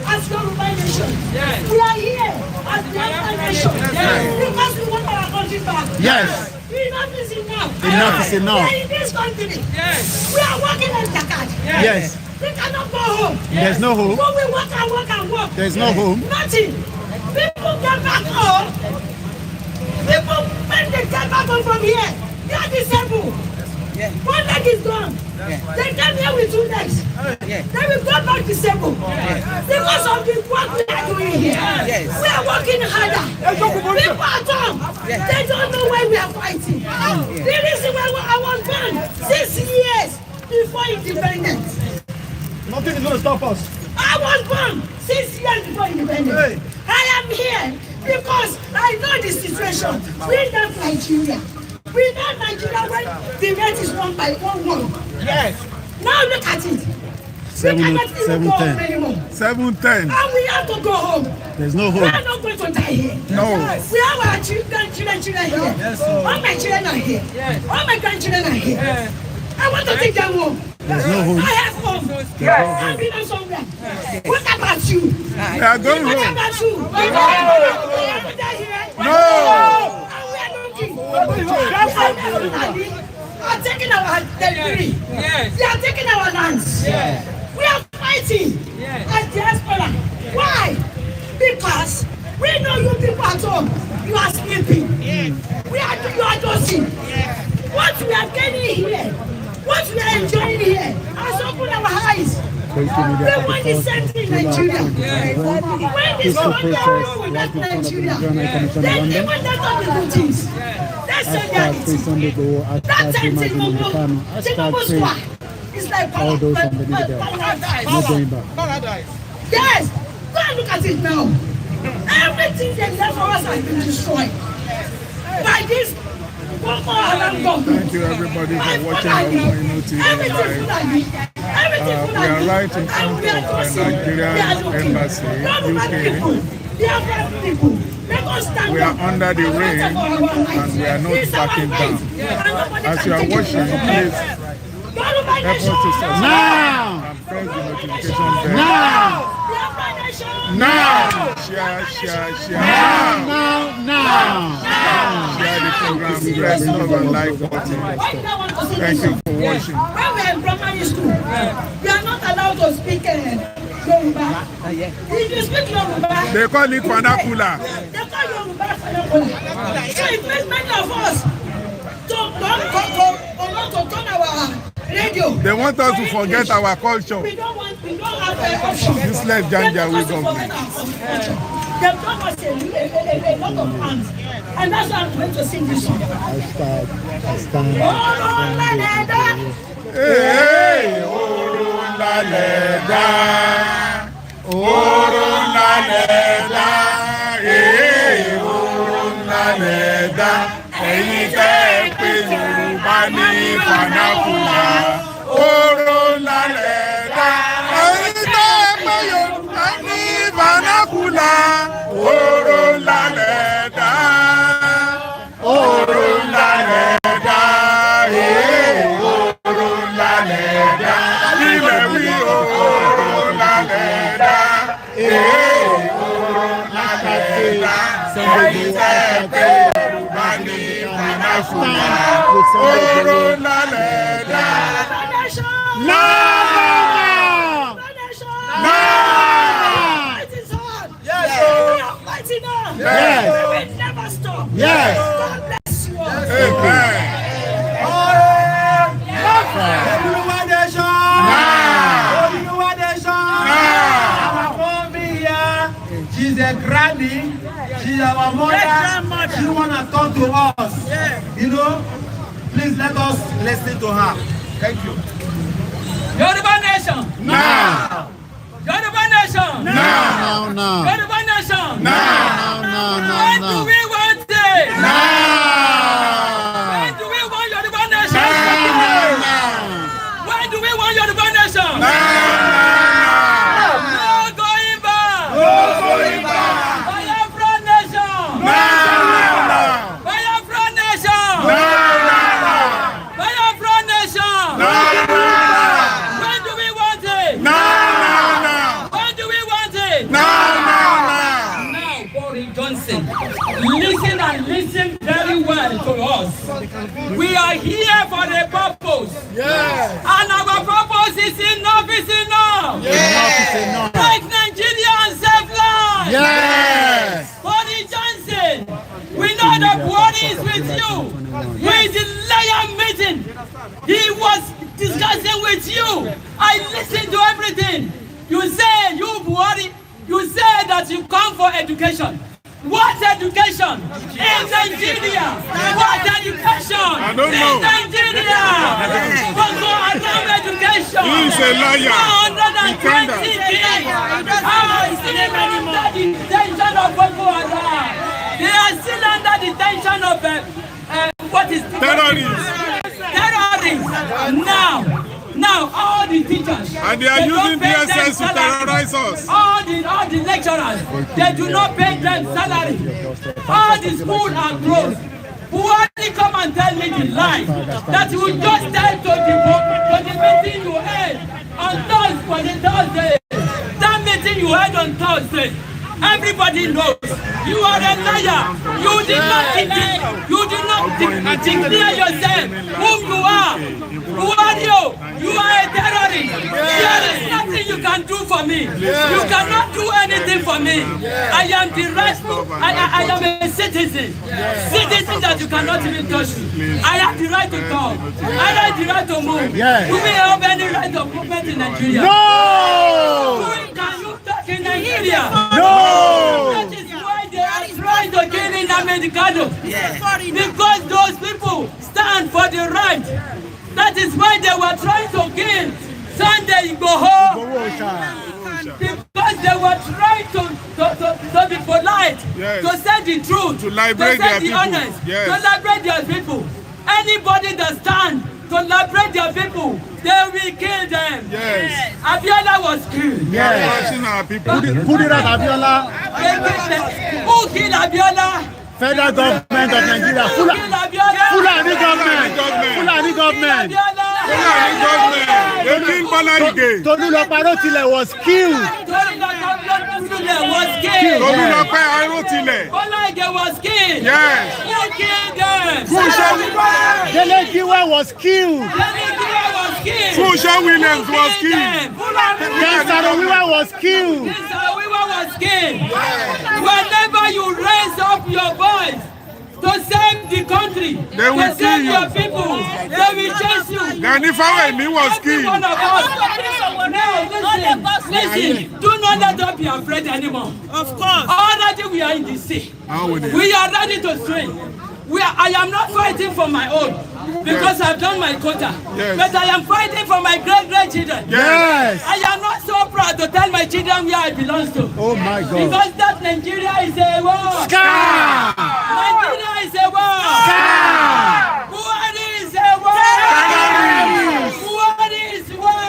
as Yoruba Nation. Yes. We are here as Biafra Nation. Yes. Because we want our country back. Yes. Enough is enough. Enough is enough. We are in this country. Yes. We are working at Dakar. Yes. We cannot go home. There's no home. So we work and work and work. There's no home. Nothing. People get back home. People, when they get back home from here, they are disabled. Yeah. One leg is gone. Yeah. They came here with 2 legs. Yeah. They will go back disabled. Yeah. Because of the work we are doing here. Yes. We are working harder. People at home, they don't know why we are fighting. The reason why I was born 6 years before independence. Nothing is going to stop us. I was born 6 years before independence. I am here because I know the situation. We love Nigeria. We know Nigeria when the rate is 1 by 1. Yes. Now look at it. We cannot even go home anymore. 7:10. And we have to go home. There's no home. We are not going to die here. No. We have our children here. Yes, all my children are here. Yes. All my grandchildren are here. Yes. I want to take them home. There's no home. I have home. Yes. I've been on somewhere. Yes. What about you? We are going home. What about you? No. Everybody are taking our territory. Yes. They are taking our lands. Yes. We are fighting as diaspora. Why? Because we know you people at home. You are sleeping. Yes. You are dozing. Yes. What we are getting here, what we are enjoying here, has opened our eyes. Media They want the same thing in Nigeria. When this one they that Nigeria, they want that all the good things. They say that it's that same thing Tinubu. It's like all those on the media. Not going back. paradise. Yes, go and look at it now. Everything they left for us has been destroyed by this. Thank you everybody for watching our TV live. We are right in front of the Nigerian embassy, UK. We are under the rain and we are not backing down. As you are watching, please help us to subscribe and press the notification bell. Now! Share. Now! Share the program, press love and like button. Thank you for watching. When we are in primary school, we are not allowed to speak Yoruba. If you speak Yoruba, they call it vernacular. They call Yoruba vernacular. So it makes many of us to turn our radio. They want us to forget our culture. We don't have an option. This less Janjaweed government. They've done us a lot of hands. And that's why I'm going to sing this song. I stand. Hey, Orula Leda. Orula Leda. Hey, Orula Leda. Ẹ̀yin tẹ́ pé Yorùbá ní vernacular. Orula Leda. Ẹ̀yin tẹ́ pé Yorùbá ní vernacular. Orula Leda. Orula Leda. Orula Leda. Ilẹ̀ wí Orula Leda. Orula Leda. Ẹ̀yin tẹ́ pé Yorùbá ní vernacular. Orula Leda. No! Yes. We will never stop. Yes. God bless you all. Amen. Oduduwa nation. She's a granny. She's our mother. She wanna talk to us. You know, please let us listen to her. Thank you. Yoruba nation. Now. Yoruba nation. Now. Yoruba nation. Now. When do we want it? Now. When do we want Yoruba nation? When do we want Yoruba nation? No going back. Biafra nation. Biafra nation. Biafra nation. When do we want it? When do we want it? Now, Boris Johnson, listen and listen very well to us. We are here for a purpose. Yes. And our purpose is enough is enough. Yes. Take Nigeria and save lives. Yes. Boris Johnson, we know that Buhari is with you. With the lion meeting, he was discussing with you. I listened to everything. You say, you Buhari, you say that you come for education. What education? In Nigeria. What education? I don't know. In Nigeria. Boko Haram education. He is a liar. 120 kids. How is still under the detention of Boko Haram? They are still under the detention of what is Terrorists. Now, all the teachers. And they are using DSS to terrorize us. All the lecturers, they do not pay them salary. All the schools are closed. Buhari come and tell me the lie that you just tell to the meeting you had on Thursday. That meeting you had on Thursday. Everybody knows you are a liar. You did not declare yourself whom you are. Who are you? You are a terrorist. There is nothing you can do for me. me. You cannot do anything for me. I am the right. I am a citizen. Citizen that you cannot even touch me. I have the right to talk. I have the right to move. Yes. Do we have any right of movement in Nigeria? No! Can you talk in Nigeria? No! That is why they are trying to kill Nnamdi Kanu. Because those people stand for the right. That is why they were trying to kill Sunday Igboho. Because they were trying to be polite, to say the truth, to say the honest, to liberate their people. Anybody that stands to liberate their people, they will kill them. Yes. Abiola was killed. Yes. Put it on Abiola. Who killed Abiola? Federal government of Nigeria. Fulani government. Fulani government. Fulani government. They killed Balarige. Tolulope Arotile was killed. Tolulope Arotile. Balarige was killed. Yes. Who killed them? Delegiwa was killed. Fusha Williams was killed. Kensarowiwa was killed. Whenever you raise up your voice to save the country, to save your people, they will chase you. Ganifawe was killed. Now listen, do not let us be afraid anymore. Of course. Already we are in the sea. We are ready to swim. I am not fighting for my own because I've done my quota. But I am fighting for my great-grandchildren. Yes. I am not so proud to tell my children where I belong to. Oh my God. Because that Nigeria is a war. Scar! Nigeria is a war. Scar! Buhari is a war. Buhari is war.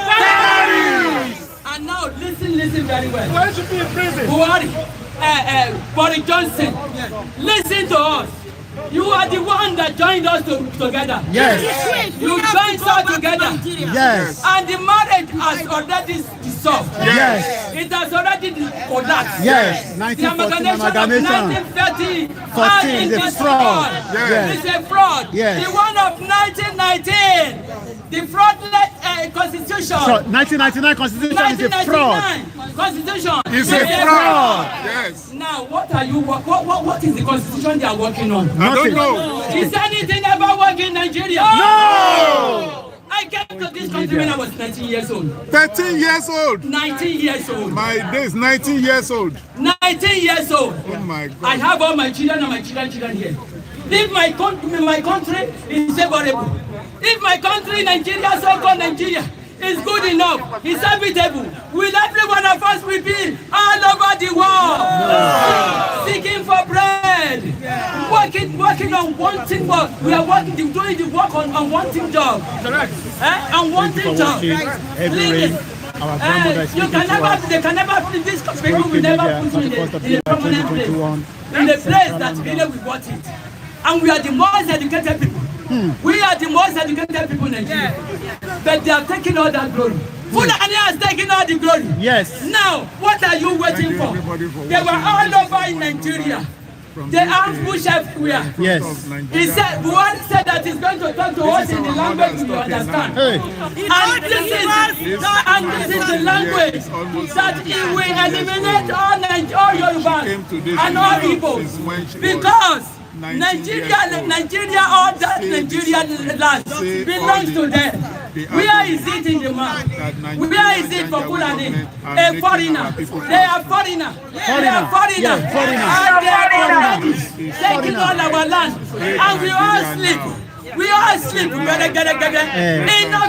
And now listen very well. Why should be in prison? Buhari, Boris Johnson, listen to us. You are the one that joined us together. Yes. You joined us together. Yes. And the marriage has already dissolved. Yes. It has already collapsed. Yes. The 1914 amalgamation of 1930 is a fraud. Yes. It's a fraud. Yes. The one of 1919, the fraudulent constitution. So 1999 constitution is a fraud. Constitution is a fraud. Yes. Now, what is the constitution they are working on? I don't know. Is anything ever working in Nigeria? No! I came to this country when I was 19 years old. 13 years old. 19 years old. My days, 19 years old. 19 years old. Oh my God. I have all my children and my children here. If my country is favorable, if my country, Nigeria, so-called Nigeria, is good enough, is habitable, will every one of us will be all over the world, seeking for bread, working on wanting work. We are working, doing the work on wanting job. Correct. On wanting job. Please. They can never put this people will never put you in a permanent place, in a place that really we want it. And we are the most educated people. We are the most educated people in Nigeria. But they are taking all that glory. Fulani has taken all the glory. Yes. Now, what are you waiting for? They were all over in Nigeria. They ambush everywhere. Yes. He said, Buhari said that he's going to talk to us in the language we understand. Hey. And this is the language that he will eliminate all Yorubas and all Ipob. Because Nigeria, all that Nigerian land belongs to them. Where is it in the map? Where is it for Fulani? A foreigner. They are foreigner. They are foreigner. And they are already taking all our land. And we all sleep. We all sleep. Enough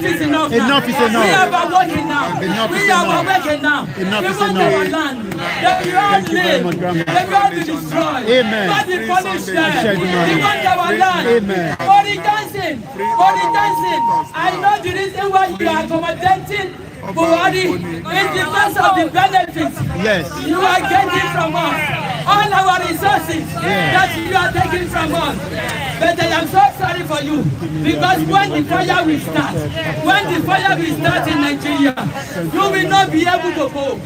is enough. Enough is enough. We are working now. We are working now. Enough is enough. Our land. We all live. They all be destroyed. Amen. God will punish them. We want our land. Amen. Body dancing. I know the reason why you are accommodating Buhari is because of the benefits you are getting from us. All our resources that you are taking from us. But I am so sorry. sorry for you because when the fire will start in Nigeria, you will not be able to go.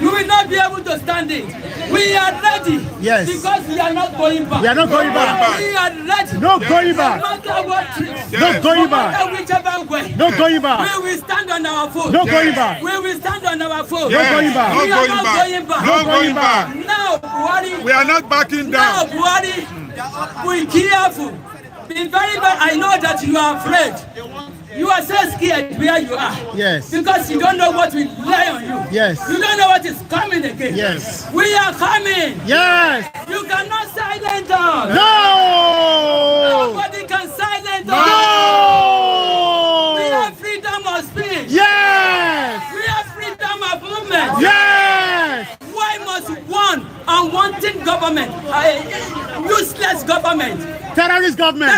You will not be able to stand it. We are ready. Yes. Because we are not going back. We are not going back. We are ready. No going back. No matter what tricks. No going back. No matter whichever way. No going back. We will stand on our foot. No going back. We will stand on our foot. No going back. We are not going back. No going back. Now, Buhari. We are not backing Now, down. Buhari, be careful. Be very, I know that you are afraid. You are so scared where you are. Yes. Because you don't know what will lay on you. Yes. You don't know what is coming again. Yes. We are coming. Yes. You cannot silence us. No. Nobody can silence us. No. We have freedom of speech. Yes. We have freedom of movement. Yes. Why must one unwanted government, useless government, terrorist government,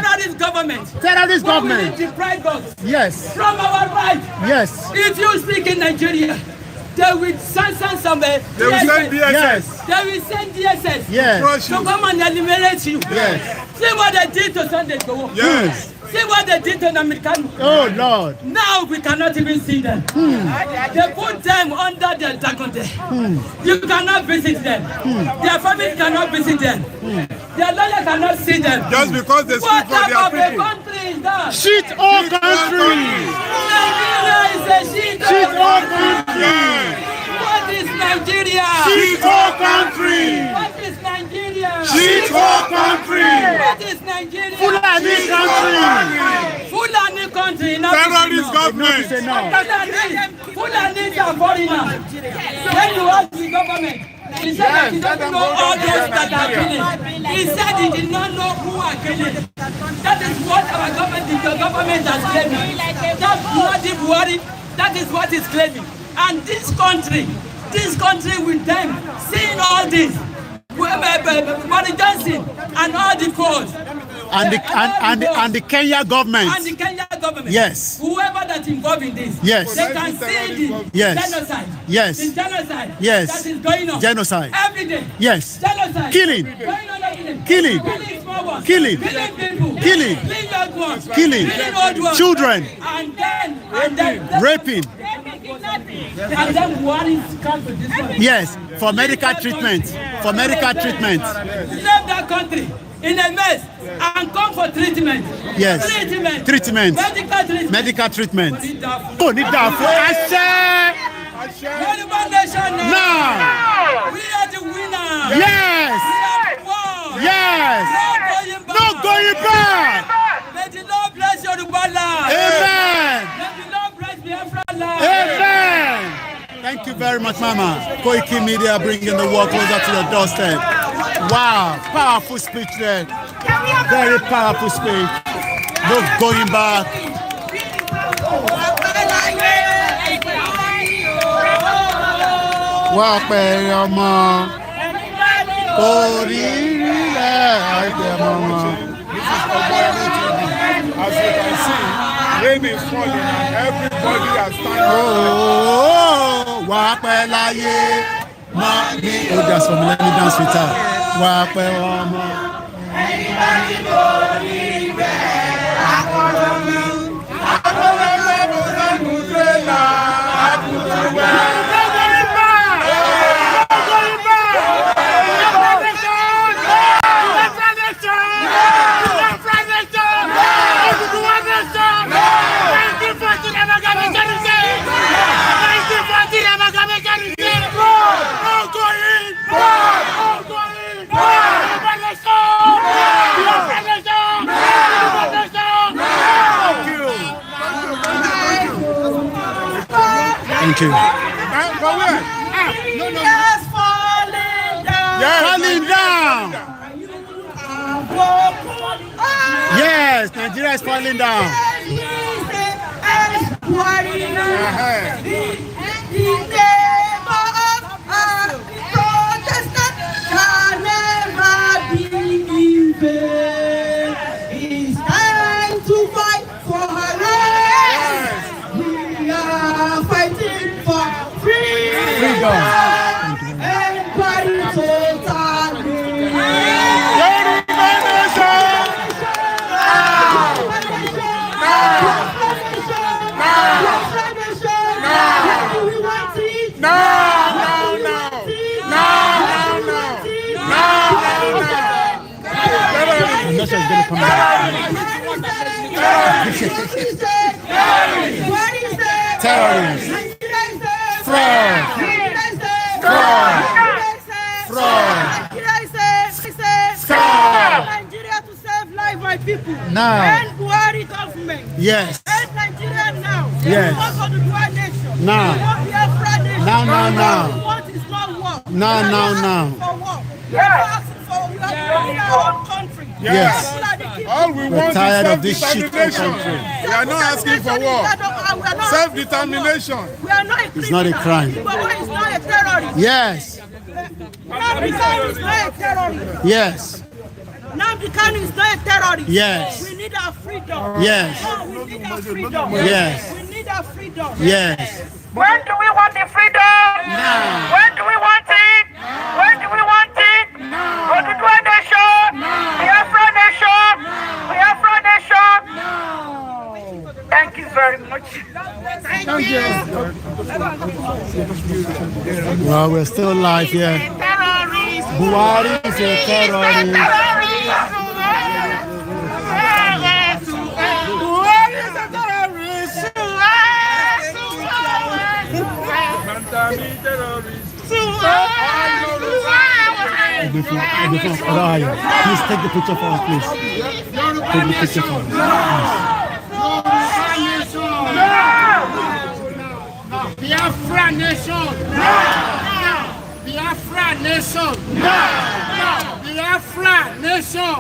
terrorist government, deprive us yes from our right? Yes. If you speak in Nigeria, they will send some They will send DSS. Yes. They will send DSS. Yes. To come and eliminate you. Yes. See what they did to Sunday Igboho. Yes. See what they did to Nnamdi Kanu. Oh Lord. Now we cannot even see them. They put them under the Dagonte. You cannot visit them. Their family cannot visit them. Their lawyer cannot see them. Just because they speak for their What type of a people. country is that? Shit all country. Nigeria is a shit all country. What is Nigeria? Shit all country. What is Nigeria? Shit all country. What is Nigeria? Fulani country. Fulani country. Terrorist government. Fulani are foreigners. When you ask the government, he said that he doesn't know all those that are killing. He said he did not know who are killing. That is what our government, the government has claiming. That bloody Buhari, that is what is claiming. And this country with them, seeing all this, Boris Johnson and all the codes. And the Kenya government. And the Kenya government. Yes. Whoever that's involved in this. Yes. They can see the Yes. genocide. Yes. The genocide. Yes. That is going on. Genocide. Every day. Yes. Genocide. Killing. Going on every day. Killing. Killing small ones. Killing. Killing people. Killing. Killing young ones. Killing. Killing old ones. Children. And then Raping. And then what is come to this one? Yes. For medical treatment. For medical treatment. Leave that country in a mess and come for treatment. Yes. Treatment. Medical treatment. Oh, need that for Yoruba nation now. We are the winner. Yes. Yes. No going back. May the Lord bless Yoruba land. Amen. May the Lord bless Biafra land. Amen. Thank you very much, Mama. Koiki Media bringing the world closer to your doorstep. Wow, powerful speech there. Very powerful speech. No going back. Wá pẹ́ ọmọ orílẹ̀ àìpẹ́ ọmọ. As you can see, rain is falling and everybody has started. Wá pẹ́ láyé mọ́ ní. Oh, there's some let me dance with her. Wá pẹ́ ọmọ. Thank you. Yes, falling down. Yes. Falling down. Yes, Nigeria is falling down. It's time to fight for her rights. We are fighting for freedom. Everybody totally. Terrorists. Fraud. Nigeria to save life by people. Now. And Buhari government. Yes. And Nigeria now. Yes. We want Oduduwa nation. Now. We want Biafra nation. Now. We want is not war. Now. For war. We are asking for we are in our own country. Yes. All we We're want tired is of this shit self-determination. country. We are not asking for war. Self-determination. We are not a It's not a crime. Igboho is not a terrorist. Yes. Nnamdi Kanu is not a terrorist. Yes. Nnamdi Kanu is not a terrorist. Yes. We need our freedom. Yes. No, we need our freedom. Yes. We need our freedom. Yes. When do we want the freedom? Now. When do we want it? When do we want it? Oduduwa nation. Biafra nation. Biafra nation. Thank you very much. Thank you. Well, we're still alive here. Buhari is a terrorist. Please take the picture for us, please. Take the picture for us. Biafra nation. Biafra nation. Biafra nation.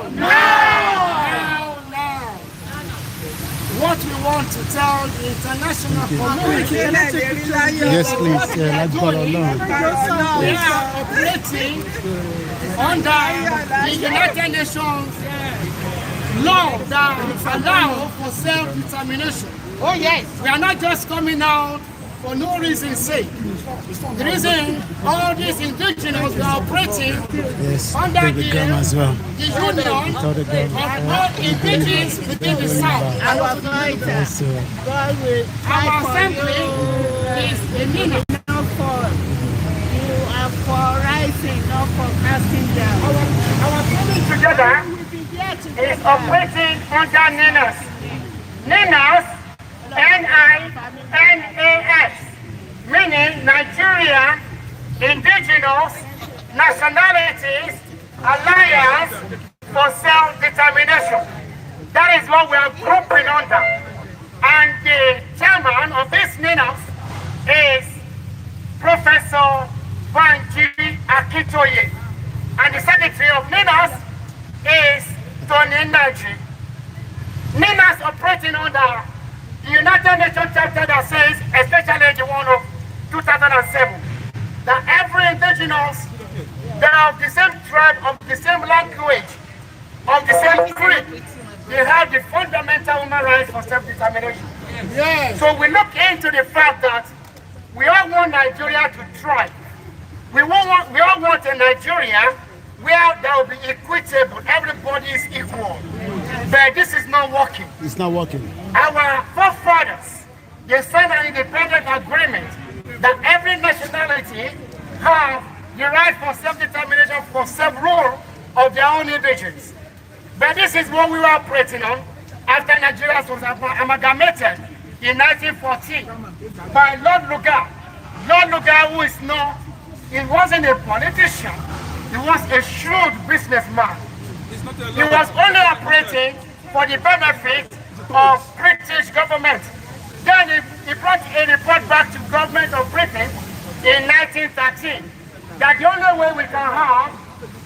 What we want to tell the international community. Yes, please. Let's go along. We are operating under the United Nations law that allow for self-determination. Oh yes. We are not just coming out for no reason's sake. The reason all these indigenous are operating under the union of all indigenous within the South. Our assembly is a meaning. For rising, not for casting down. Our coming together is operating under NINAS. NINAS, N-I-N-A-S, meaning Nigeria Indigenous Nationalities Alliance for Self-Determination. That is what we are grouping under. And the chairman of this NINAS is Professor Banji Akitoye, and the secretary of NINAS is Tony Naji. NINAS operating under the United Nations chapter that says, especially the one of 2007, that every indigenous, they are of the same tribe, of the same language, of the same creed, they have the fundamental human rights for self-determination. Yes. So we look into the fact that we all want Nigeria to thrive. We all want a Nigeria where there will be equitable, everybody is equal. But this is not working. It's not working. Our forefathers, they signed an independent agreement that every nationality have the right for self-determination, for self-rule of their own indigenous. But this is what we were operating on after Nigeria was amalgamated in 1914 by Lord Lugard. Lord Lugard, who is not, he wasn't a politician, he was a shrewd businessman. He was only operating for the benefit of British government. Then he brought a report back to government of Britain in 1913 that the only way we can have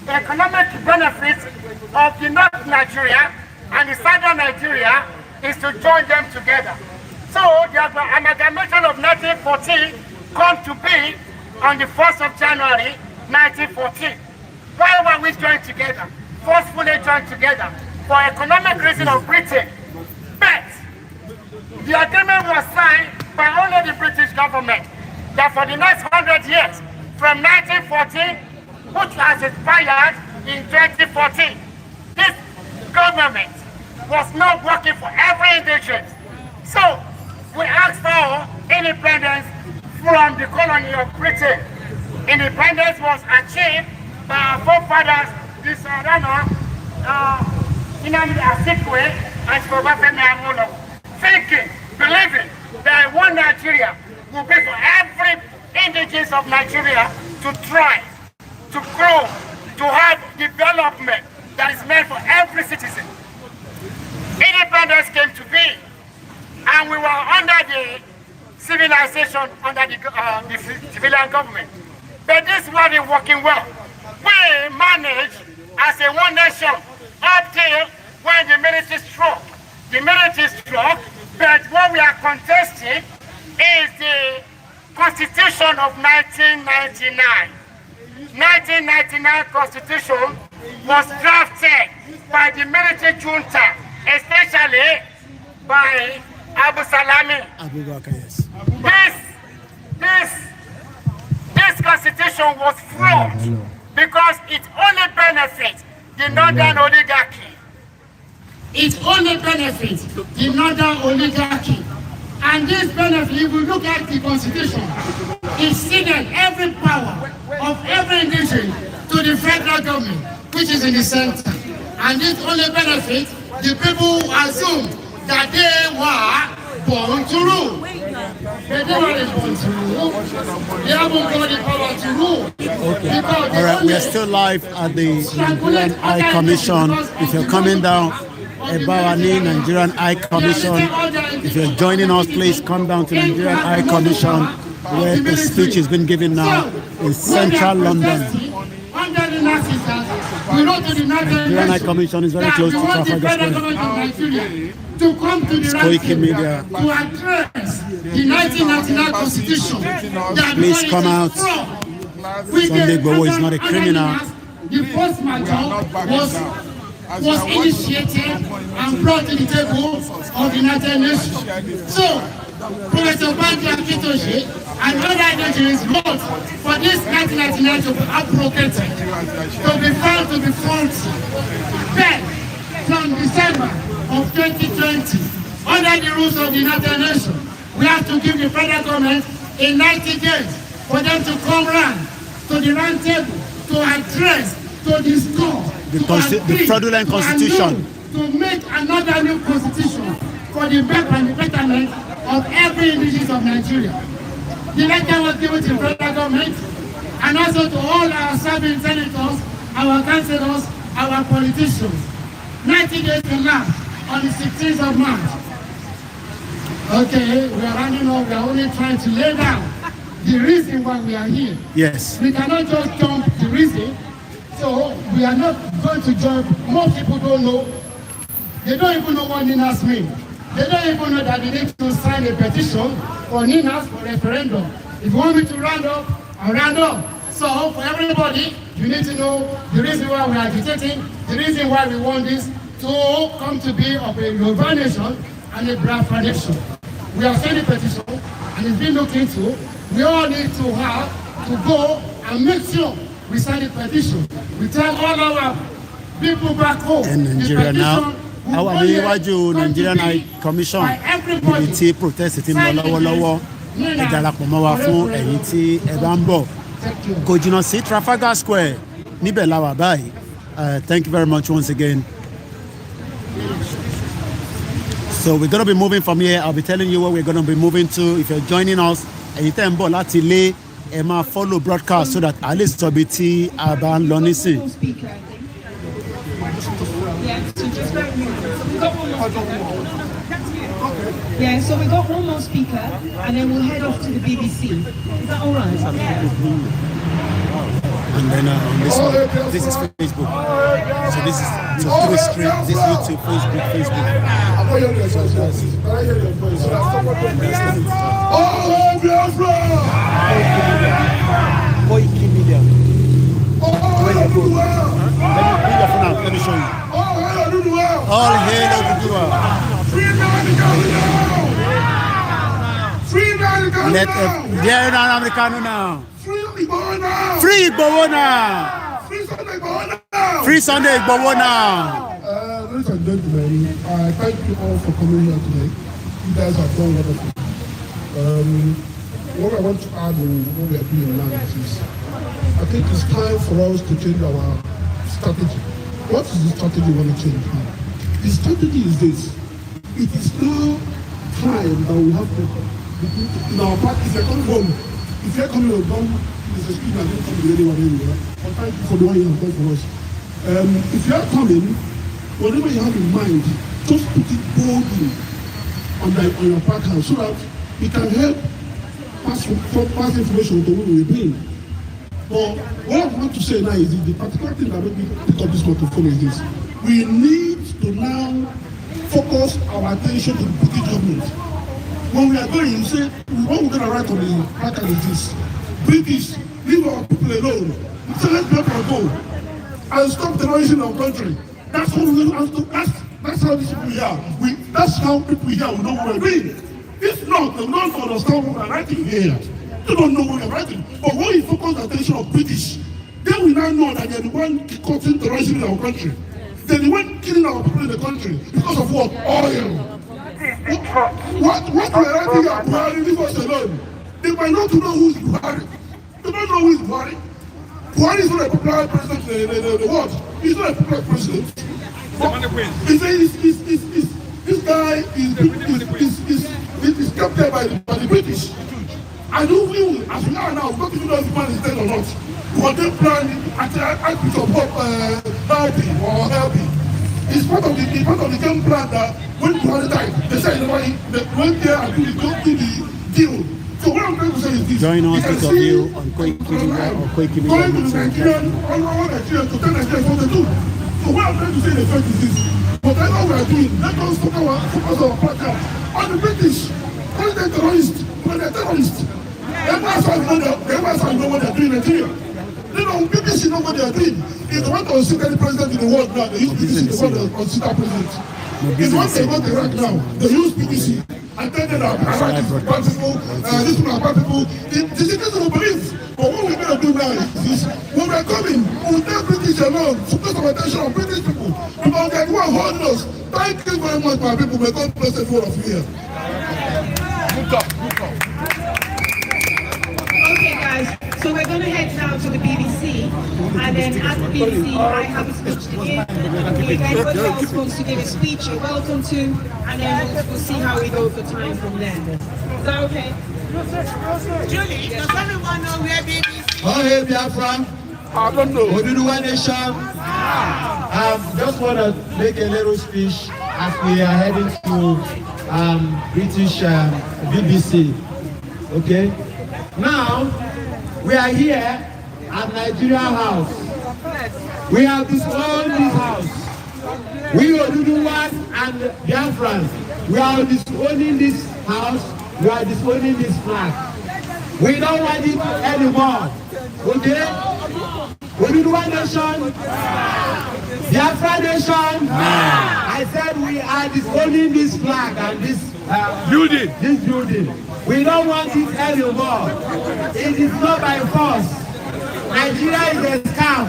economic benefits of the North Nigeria and the Southern Nigeria is to join them together. So the amalgamation of 1914 come to be on the 1st of January 1914. Why were we joined together? Forcefully joined together for economic reason of Britain. But the agreement was signed by only the British government that for the next 100 years, from 1914, which has expired in 2014, this government was not working for every indigenous. So we asked for independence from the colony of Britain. Independence was achieved by our forefathers, Nnamdi Azikiwe and Obafemi Awolowo, thinking, believing that one Nigeria will be for every indigenous of Nigeria to thrive, to grow, to have development that is meant for every citizen. Independence came to be, and we were under the civilization, under the civilian government. But this wasn't working well. We managed as a one nation up till when the military struck. The military struck, but what we are contesting is the Constitution of 1999. 1999 Constitution was drafted by the military junta, especially by Abu Salami. This constitution was flawed because it only benefits the northern oligarchy. It only benefits the northern oligarchy. And this benefit, if we look at the constitution, it ceded every power of every nation to the federal government, which is in the center. And this only benefits the people who assume that they were born to rule. They weren't born to rule. They haven't got the power to rule. Okay. All right, we are still live at the Nigerian High Commission. If you're coming down, Ebawani Nigerian High Commission. If you're joining us, please come down to Nigerian High Commission, where the speech is being given now in central London. Under the Nazis, we wrote to the Nigerian High Commission is very close to Trafalgar Square. To come to the Koiki Media. to address the 1999 Constitution. Please come out. Sunday Igboho is not a criminal. The first matter was initiated and brought to the table of the United Nations. So, Professor Banji Akitoshi and other Nigerians wrote for this 1999 to be abrogated, to be found to be faulty. Then, from December of 2020, under the rules of the United Nations, we have to give the federal government in 90 days for them to come round to the round table to address, to discuss, the fraudulent constitution. To make another new constitution for the betterment of every indigenous of Nigeria. The letter was given to the federal government and also to all our serving senators, our councillors, our politicians. 90 days to last on the 16th of March. Okay, we are running off. We are only trying to lay down the reason why we are here. Yes. We cannot just jump the reason. So we are not going to jump. Most people don't know. They don't even know what NINAS means. They don't even know that they need to sign a petition for NINAS for referendum. If you want me to round up, I'll round up. So for everybody, you need to know the reason why we are agitating, the reason why we want this to come to be of a Yoruba nation and a Biafra nation. We have sent a petition and it's been looked into. We all need to have to go and make sure we sign a petition. We tell all our people back home. In Nigeria now, our Nigerian High Commission, unity protest team lọ́wọ́lọ́wọ́. Ẹ darapọ̀ mọ́ wa fún ẹ̀yin tí ẹ bá ń bọ̀. Kò jìnnà sí Trafalgar Square níbẹ̀ la wà báyìí. Thank you very much once again. So we're going to be moving from here. I'll be telling you where we're going to be moving to. If you're joining us, ẹ̀yin tẹ́ ń bọ̀ láti ilé, ẹ máa follow broadcast so that at least tó bí tí a bá ń lọ nísìn. Yeah, so we got one more speaker and then we'll head off to the BBC. Is that all right? And then on this is Facebook. So this is through stream, this is YouTube, Facebook. Oh, Biafra! Koiki Media. Let me show you. All hail Oduduwa. Let Biafran Nnamdi Kanu now. Free Igboho now. Free Sunday Igboho now. Ladies and gentlemen, I thank you all for coming here today. You guys have done wonderful. What I want to add in what we are doing now is I think it's time for us to change our strategy. What is the strategy we want to change now? The strategy is this. It is now time that we have to, in our practice, if you're coming home, it's a speed that don't come with anyone anywhere. But thank you for the one you have done for us. If you're coming, whatever you have in mind, just put it boldly on your background so that it can help pass information to who we're doing. But what I want to say now is the particular thing that made me pick up this microphone is this. We need to now focus our attention to the British government. When we are going, you say, what we're going to write on the placard is this. British, leave our people alone. So let people go. And stop terrorizing our country. That's what we're going to do. That's how these people here. That's how people here will know what we're doing. If not, they don't understand what we're writing here. They don't know what we're writing. But when we focus the attention of British, then we now know that they're the one causing terrorism in our country. They're the one killing our people in the country because of what? Oil. What we're writing here, Buhari, leave us alone. They might not know who's Buhari. They don't know who is Buhari. Buhari is not a popular president in the world. He's not a popular president. This guy is kept there by the British. I don't know, as we are now, we don't even know if the man is dead or not. But they plan at Ipob helping or helping. It's part of the game plan that when Buhari died, they said they went there and do the deal. So what I'm trying to say is this. Join us to view on Koiki Media or Koiki Media. Going to the Nigerian, all Nigerians to tell Nigerians what they do. So what I'm trying to say in effect is this. Whatever we are doing, let us focus our platform on the British. When they're terrorists, everybody know what they're doing in Nigeria. They don't, BBC know what they're doing. If they want to sit any president in the world now, they use BBC to want to sit our president. If once they want Iraq now, they use BBC. And then they are bad people, these people are bad people. The citizens will believe. But what we're going to do now is this. When we're coming, we'll take British alone, focus our attention on British people. Because they're the one holding us. Thank you very much, my people. May God bless every one of you here. Okay, guys, so we're going to head now to the BBC, and then at the BBC, I have a speech to give. If anybody else wants to give a speech, you're welcome to, and then we'll see how we go for time from there. Is that okay? Julie, does everyone know where BBC? Oh, hey, Biafran. I don't know. Oduduwa nation. Just want to make a little speech as we are heading to British BBC. Okay? Now, we are here at Nigeria House. We have disowned this house. We Oduduwa and Biafran, we are disowning this house. We are disowning this flag. We don't want it anymore. Okay? Oduduwa nation. Biafra nation. I said we are disowning this flag and this building. This building. We don't want it anymore. It is not by force. Nigeria is a scam.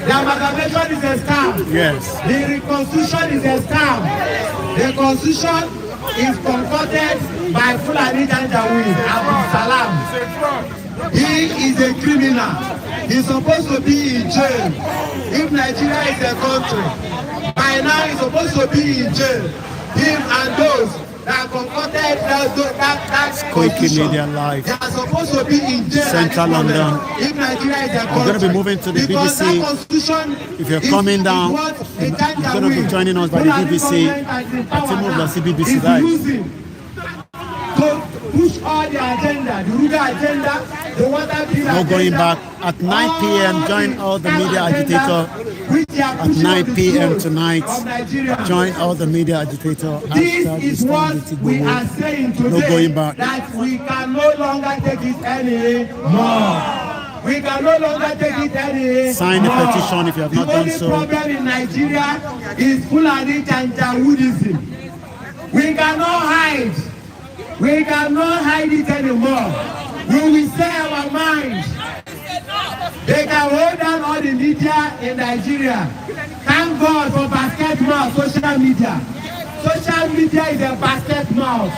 The amalgamation is a scam. Yes. The reconstruction is a scam. The constitution is concocted by Fulani Janjaweed Abdul Salam. He is a criminal. He's supposed to be in jail. If Nigeria is a country, by now he's supposed to be in jail. Him and those that concocted that Koiki Media Live. They are supposed to be in jail. Central London. If Nigeria is a country, we're going to be moving to the BBC. If you're coming down, you're going to be joining us by the BBC. At BBC Live. Push all the agenda, the rural agenda, the water bill. No going back. At 9 p.m., join all the media agitator. At 9 p.m. tonight, join all the media agitator. This is what we are saying today. No going back. That we can no longer take it anymore. We can no longer take it anymore. Sign the petition if you have not done so. The only problem in Nigeria is Fulani Janjaweedism. We cannot hide. We cannot hide it anymore. We will say our mind. They can hold down all the media in Nigeria. Thank God for basket mouth, social media. Social media is a basket mouth.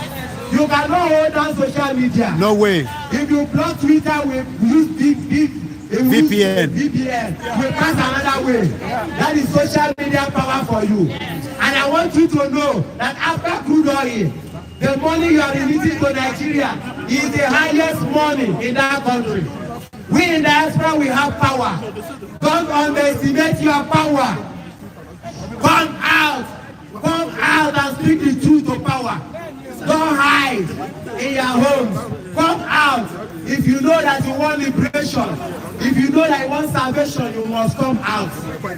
You cannot hold down social media. No way. If you block Twitter, we use big VPN. VPN. We pass another way. That is social media power for you. And I want you to know that after crude oil, the money you are releasing to Nigeria is the highest money in that country. We in diaspora, we have power. Don't underestimate your power. Come out and speak the truth to power. Don't hide in your homes. Come out. If you know that you want liberation, if you know that you want salvation, you must come out.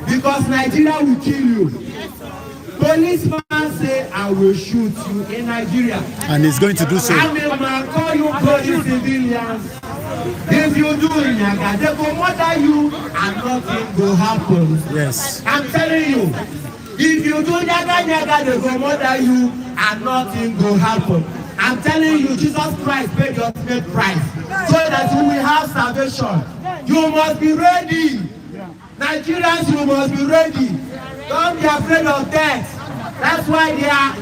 Because Nigeria will kill you. Policeman say, I will shoot you in Nigeria. And he's going to do so. I will call you police civilians. If you do in Yaga, they will murder you and nothing will happen. Yes. I'm telling you. If you do Yaga, they will murder you and nothing will happen. I'm telling you, Jesus Christ paid the ultimate price so that you will have salvation. You must be ready. Nigerians, you must be ready. Don't be afraid of death. That's why they are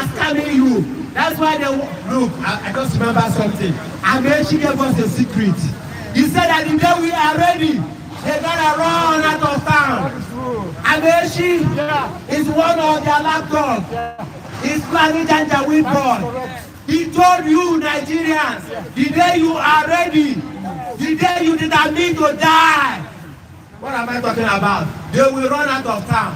scamming you. That's why they look. I just remember something. Amechi gave us a secret. He said that the day we are ready, they're gonna run out of town. Amechi is one of their laptops. He's planning that we bought. He told you, Nigerians, the day you are ready, the day you did not need to die. What am I talking about? They will run out of town.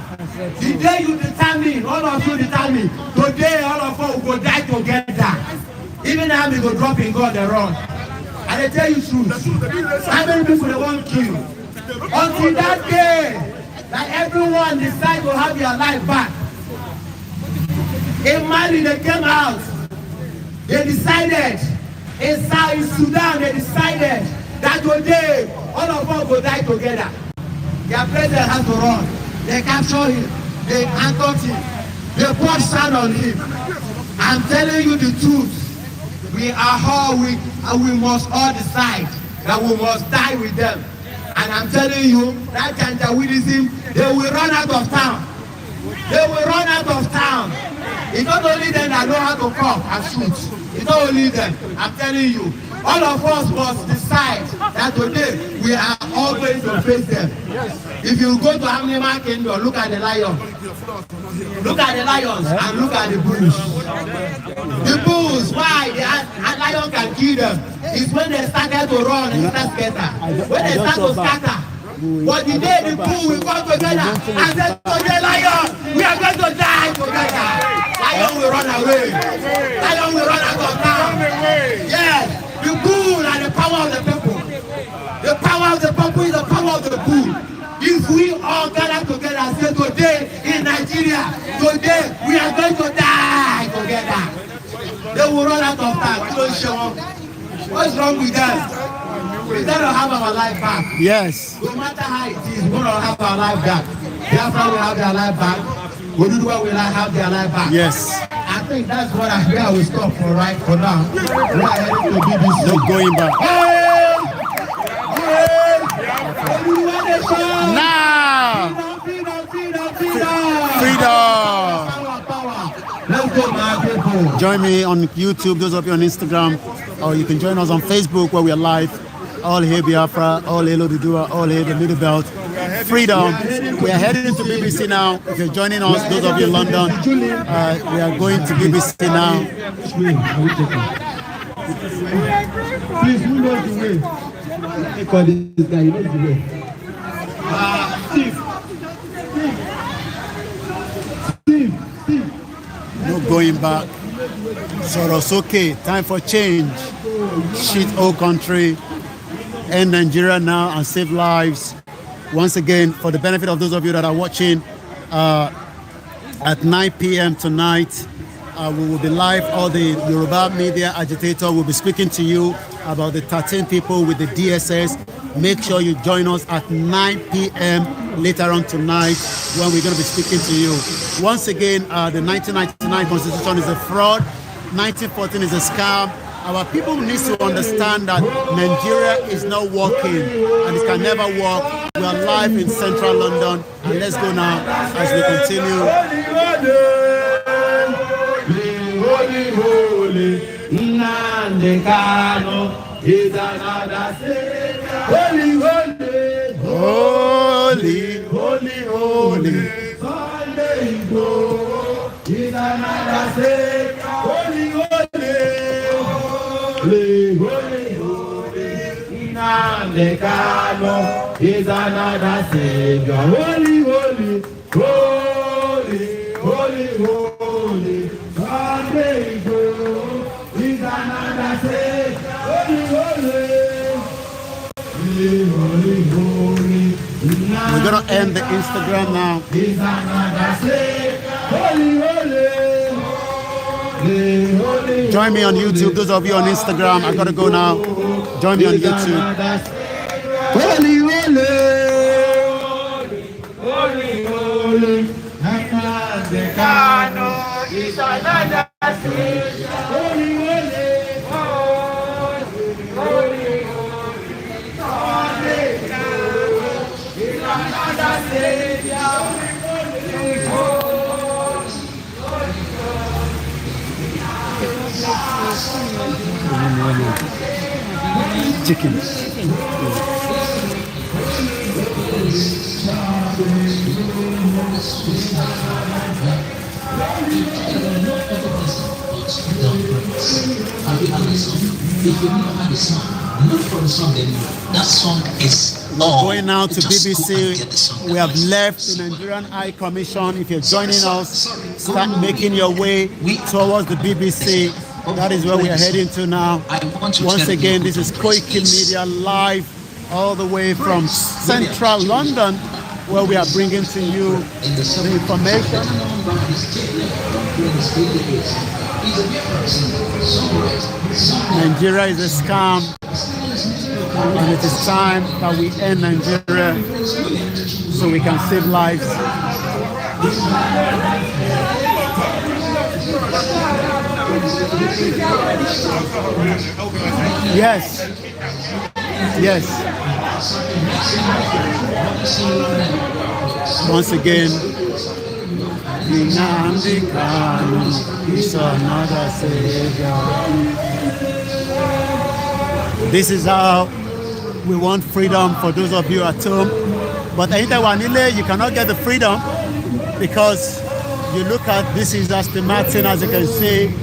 The day you determine, all of you determine, today all of us will go die together. Even now we go drop in God and run. And I tell you truth. How many people they want to kill? Until that day that everyone decides to have their life back. In Mali they came out. They decided. In Sudan they decided that today all of us will die together. Their president has to run. They capture him. They handcuff him. They pour sand on him. I'm telling you the truth. We must all decide that we must die with them. And I'm telling you, that Janjaweedism, they will run out of town. They will run out of town. It's not only them that know how to come and shoot. It's not only them. I'm telling you. All of us must decide that today we are all going to face them. If you go to Animal Kingdom, look at the lion. Look at the lions and look at the bulls. The bulls, why? The lion can kill them. It's when they started to run and start scatter. When they start to scatter. But the day the bull will come together and say, today lion, we are going to die together. Lion will run away. Lion will run out of town. Yes. The bull and the power of the people. The power of the people is the power of the bull. If we all gather together and say today in Nigeria, today we are going to die together, they will run out of time. What's wrong with them? We gotta have our life back. Yes. No matter how it is, we're gonna have our life back. Biafra will have their life back. Oduduwa will have their life back. Yes. I think that's what I will stop for right for now. We are heading to BBC. No going back. Now. Freedom. Let's go, my people. Join me on YouTube, those of you on Instagram, or you can join us on Facebook where we are live. All hail Biafra, all hail Oduduwa, all hail the Middle Belt. Freedom. We are heading into BBC now. If you're joining us, those of you in London, we are going to BBC now. Please, who knows the way? Call this guy, he knows the way. Steve. No going back. Sorosoke, time for change. Shit, whole country. End Nigeria now and save lives. Once again, for the benefit of those of you that are watching, at 9 p.m. tonight, we will be live. All the Yoruba media agitator will be speaking to you about the 13 people with the DSS. Make sure you join us at 9 p.m. later on tonight when we're going to be speaking to you. Once again, the 1999 Constitution is a fraud. 1914 is a scam. Our people need to understand that Nigeria is not working and it can never work. We are live in central London, and let's go now as we continue. Holy, Nnamdi Kanu is another Savior. Holy, holy, holy, holy, holy. Sunday Igboho is another Savior. Holy, holy, holy, holy. Nnamdi Kanu is another Savior. Holy, holy, holy, holy, holy. Sunday Igboho is another Savior. Holy, holy. We're going to end the Instagram now. Join me on YouTube. Those of you on Instagram, I got to go now. Join me on YouTube. Holy, holy, holy, holy. Nnamdi Kanu is another Savior. Holy, holy, holy, holy. Another Savior. Chicken. That song is we're going now to BBC. We have left the Nigerian High Commission. If you're joining us, start making your way towards the BBC. That is where we are heading to now. Once again, this is Koiki Media live all the way from central London, where we are bringing to you the information. Nigeria is a scam, and it is time that we end Nigeria so we can save lives. Yes. Yes. Once again, Nnamdi Kanu is another Savior. This is how we want freedom for those of you at home. But anytime you cannot get the freedom because you look at this is Aston Martin, as you can see.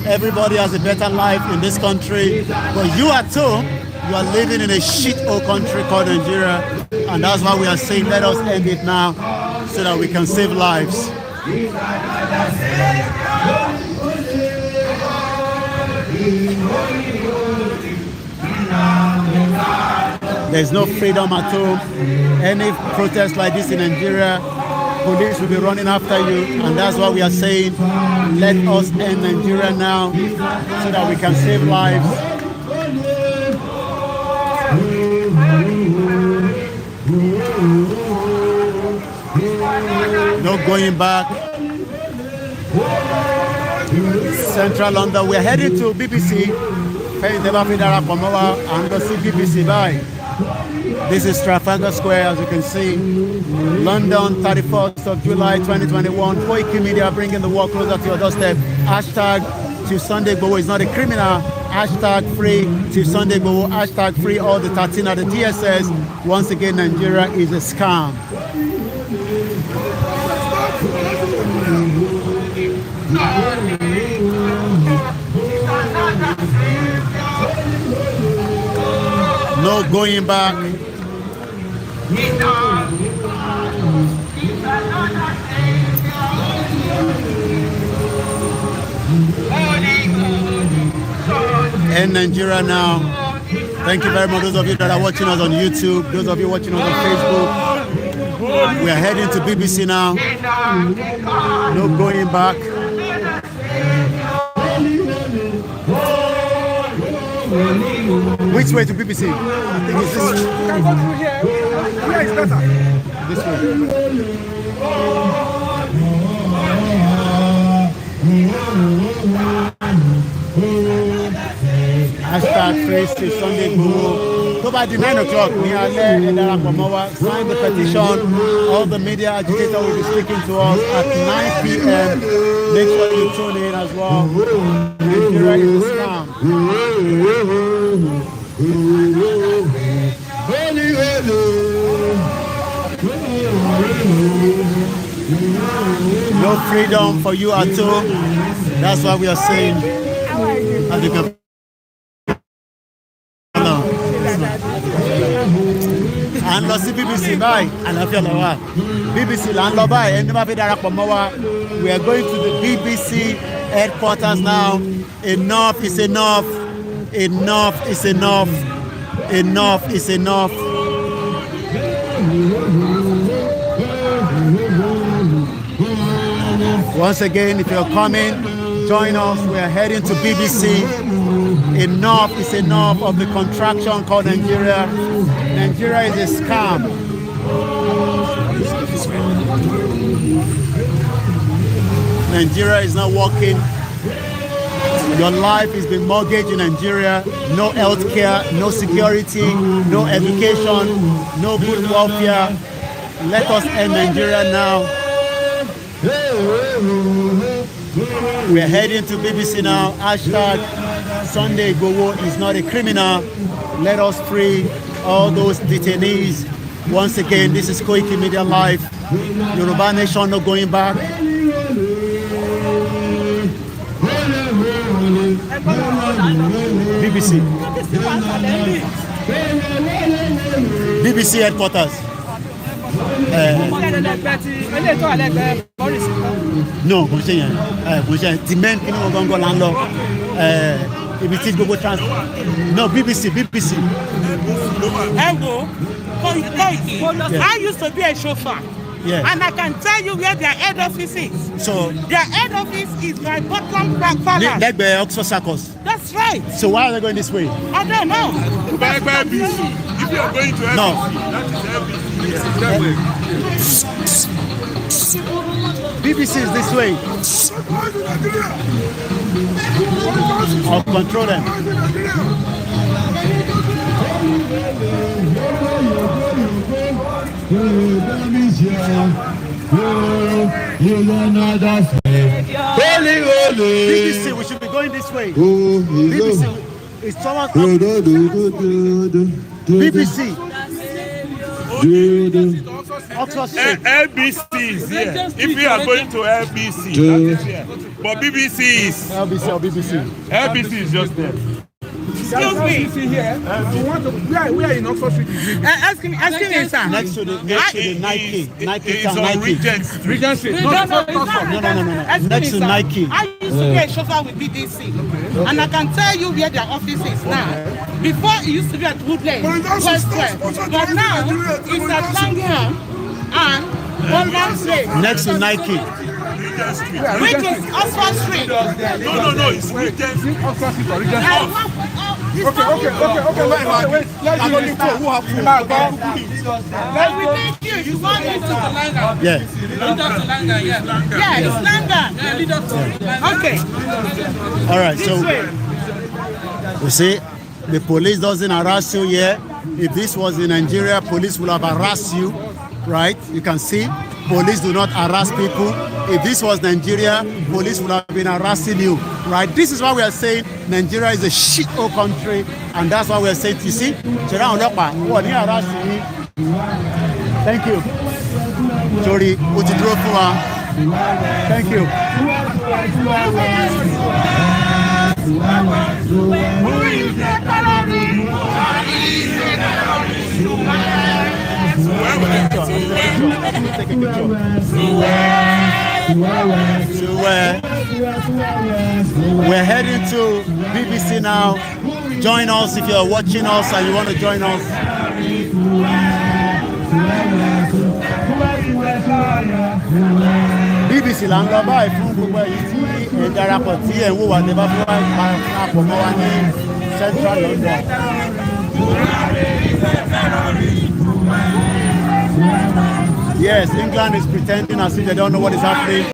Everybody has a better life in this country. But you at home, you are living in a shithole country called Nigeria. And that's why we are saying let us end it now so that we can save lives. There's no freedom at home. Any protest like this in Nigeria, police will be running after you, and that's why we are saying let us end Nigeria now so that we can save lives. No going back. Central London, we're headed to BBC. And go see BBC. Bye. This is Trafalgar Square, as you can see. London, 31st of July 2021. Koiki Media bringing the war closer to your doorstep. Hashtag Chief Sunday Igboho is not a criminal. Hashtag free Chief Sunday Igboho. Hashtag free all the 13 at the DSS. Once again, Nigeria is a scam. No going back. In Nigeria now. Thank you very much, those of you that are watching us on YouTube, those of you watching us on Facebook. We are heading to BBC now. No going back. Which way to BBC? I think it's this way. Yeah, it's better. This way. Hashtag free Chief Sunday Igboho. Go by the 9 o'clock. Sign the petition. All the media agitator will be speaking to us at 9 p.m. Make sure you tune in as well. Nigeria is a scam. No freedom for you at all. That's what we are saying. And you can and lọ sí BBC báyìí àlàáfíà lọ́wọ́ BBC là ń lọ báyìí ẹni máa fi darapọ̀ mọ́ wa. We are going to the BBC headquarters now. Enough is enough. Enough is enough. Enough is enough. Once again, if you're coming, join us. We are heading to BBC. Enough is enough of the contraction called Nigeria. Nigeria is a scam. Nigeria is not working. Your life is being mortgaged in Nigeria. No health care, no security, no education, no good welfare. Let us end Nigeria now. We're heading to BBC now. Hashtag Sunday Igboho is not a criminal. Let us free all those detainees. Once again, this is Koiki Media Live. Yoruba Nation not going back. BBC. BBC headquarters. No, the men can go landlord. No, BBC. I used to be a chauffeur. Yeah. And I can tell you where their head office is. So their head office is by Bottom Palace. Like by Oxford Circus. That's right. So why are they going this way? I don't know. If you are going to no. That is BBC is this way. I'll control them. BBC, we should be going this way. BBC, it's someone. BBC. LBC is here. If we are going to LBC, that is here. But BBC is LBC is just there. Excuse me. We are in Oxford Street. Ask me, sir. Next to the Nike. It's on Regent Street. No. Next to Nike. I used to be a chauffeur with BBC, and I can tell you where their office is now. Before it used to be at Woodland, West West, but now it's at Langham and Woodland Place. Next to Nike. Which is Oxford Street. No, it's Regent Street. Oxford Street or Regent Street. Okay. Wait. Let's go to who have food. Let me make you. You want me to the Langham? Yeah. Yeah, it's Langham. Okay. All right, so you see, the police doesn't harass you here. If this was in Nigeria, police would have harassed you, right? You can see, police do not harass people. If this was Nigeria, police would have been harassing you, right? This is why we are saying Nigeria is a shithole country, and that's why we are saying, you see, thank you. Sorry, thank you. We're heading to BBC now. Join us if you're watching us and you want to join us. BBC là ń lọ báyìí fún gbogbo èyí tí ẹ darapọ̀ tí ẹ ń wò wá ní bá fún wa papọ̀ mọ́ wa ní Central London. Yes, England is pretending as if they don't know what is happening.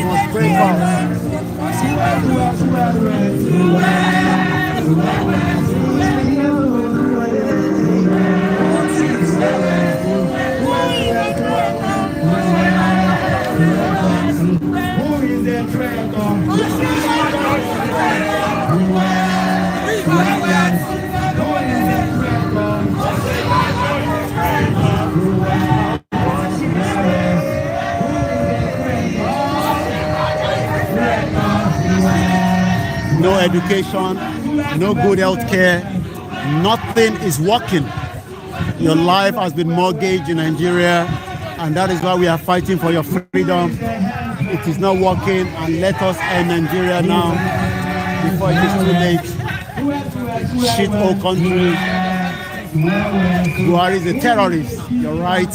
Must pray no education, no good health care. Nothing is working. Your life has been mortgaged in Nigeria, and that is why we are fighting for your freedom. It is not working, and let us end Nigeria now before it is too late. Shit whole country. Buhari is a terrorist. You're right.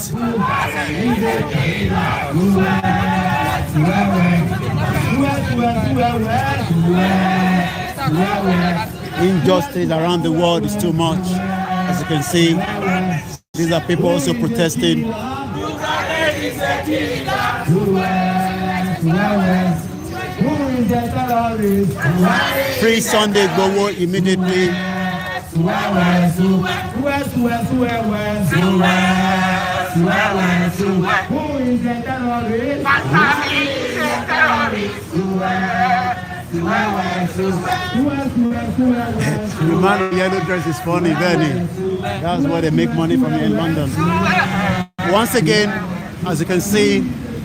Injustice around the world is too much. As you can see, these are people also protesting. Free Sunday Igboho immediately. The man in yellow dress is funny, Benny. That's where they make money from here in London. Once again, as you can see,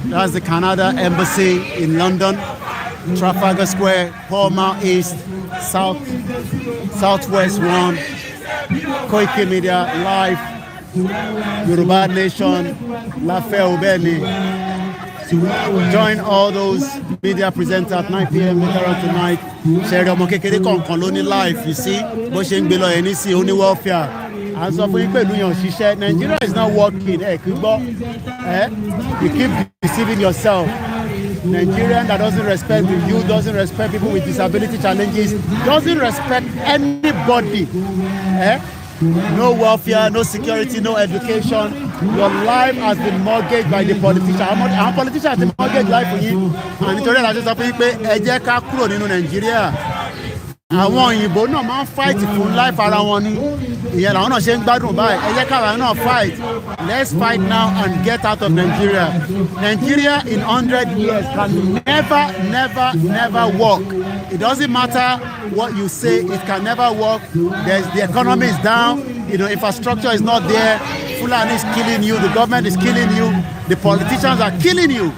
that's the Canada Embassy in London, Trafalgar Square, Pall Mall East, Southwest 1, Koike Media, Live, Yoruba Nation, Lafe Obeni. Join all those media presenters at 9 p.m. later on tonight. Share your Mokekere Konkoloni live. You see, Boshing below any see only welfare. And so for Nigeria is not working. You keep deceiving yourself. Nigerian that doesn't respect the youth, doesn't respect people with disability challenges, doesn't respect anybody. No welfare, no security, no education. Your life has been mortgaged by the politician. Our politician has been mortgaged life for you. And nítorí ẹ̀ la ṣe sọ fún yín pé ẹ jẹ́ ká kúrò nínú Nàìjíríà. Àwọn òyìnbó náà máa ń fight fún life ara wọn ni. Ìyẹn làwọn náà ṣe ń gbádùn báyìí. Ẹ jẹ́ káwa náà fight. Let's fight now and get out of Nigeria. Nigeria in 100 years can never work. It doesn't matter what you say, it can never work. The economy is down, infrastructure is not there. Fulani is killing you, the government is killing you, the politicians are killing you.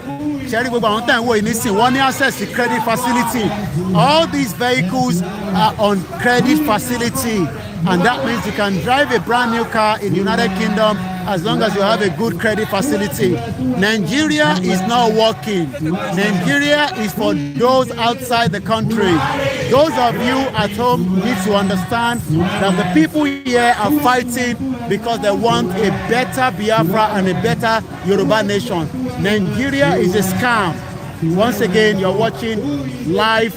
One access to credit facility. All these vehicles are on credit facility, and that means you can drive a brand new car in the United Kingdom as long as you have a good credit facility. Nigeria is not working. Nigeria is for those outside the country. Those of you at home need to understand that the people here are fighting because they want a better Biafra and a better Yoruba nation. Nigeria is a scam. Once again, you're watching live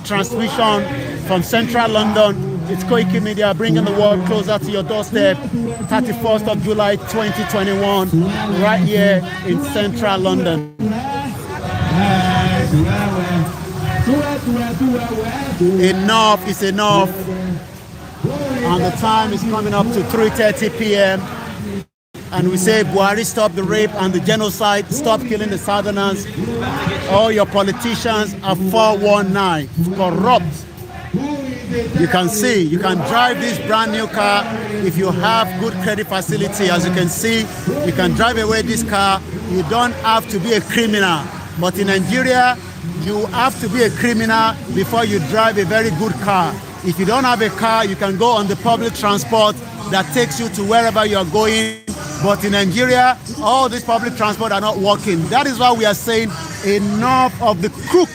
transmission from central London. It's Koike Media bringing the world closer to your doorstep. 31st of July 2021, right here in central London. Enough is enough. And the time is coming up to 3:30 p.m. And we say, Buhari, stop the rape and the genocide. Stop killing the Southerners. All your politicians are 419, corrupt. You can see, you can drive this brand new car if you have good credit facility. As you can see, you can drive away this car. You don't have to be a criminal. But in Nigeria, you have to be a criminal before you drive a very good car. If you don't have a car, you can go on the public transport that takes you to wherever you are going. But in Nigeria, all this public transport are not working. That is why we are saying enough of the crooked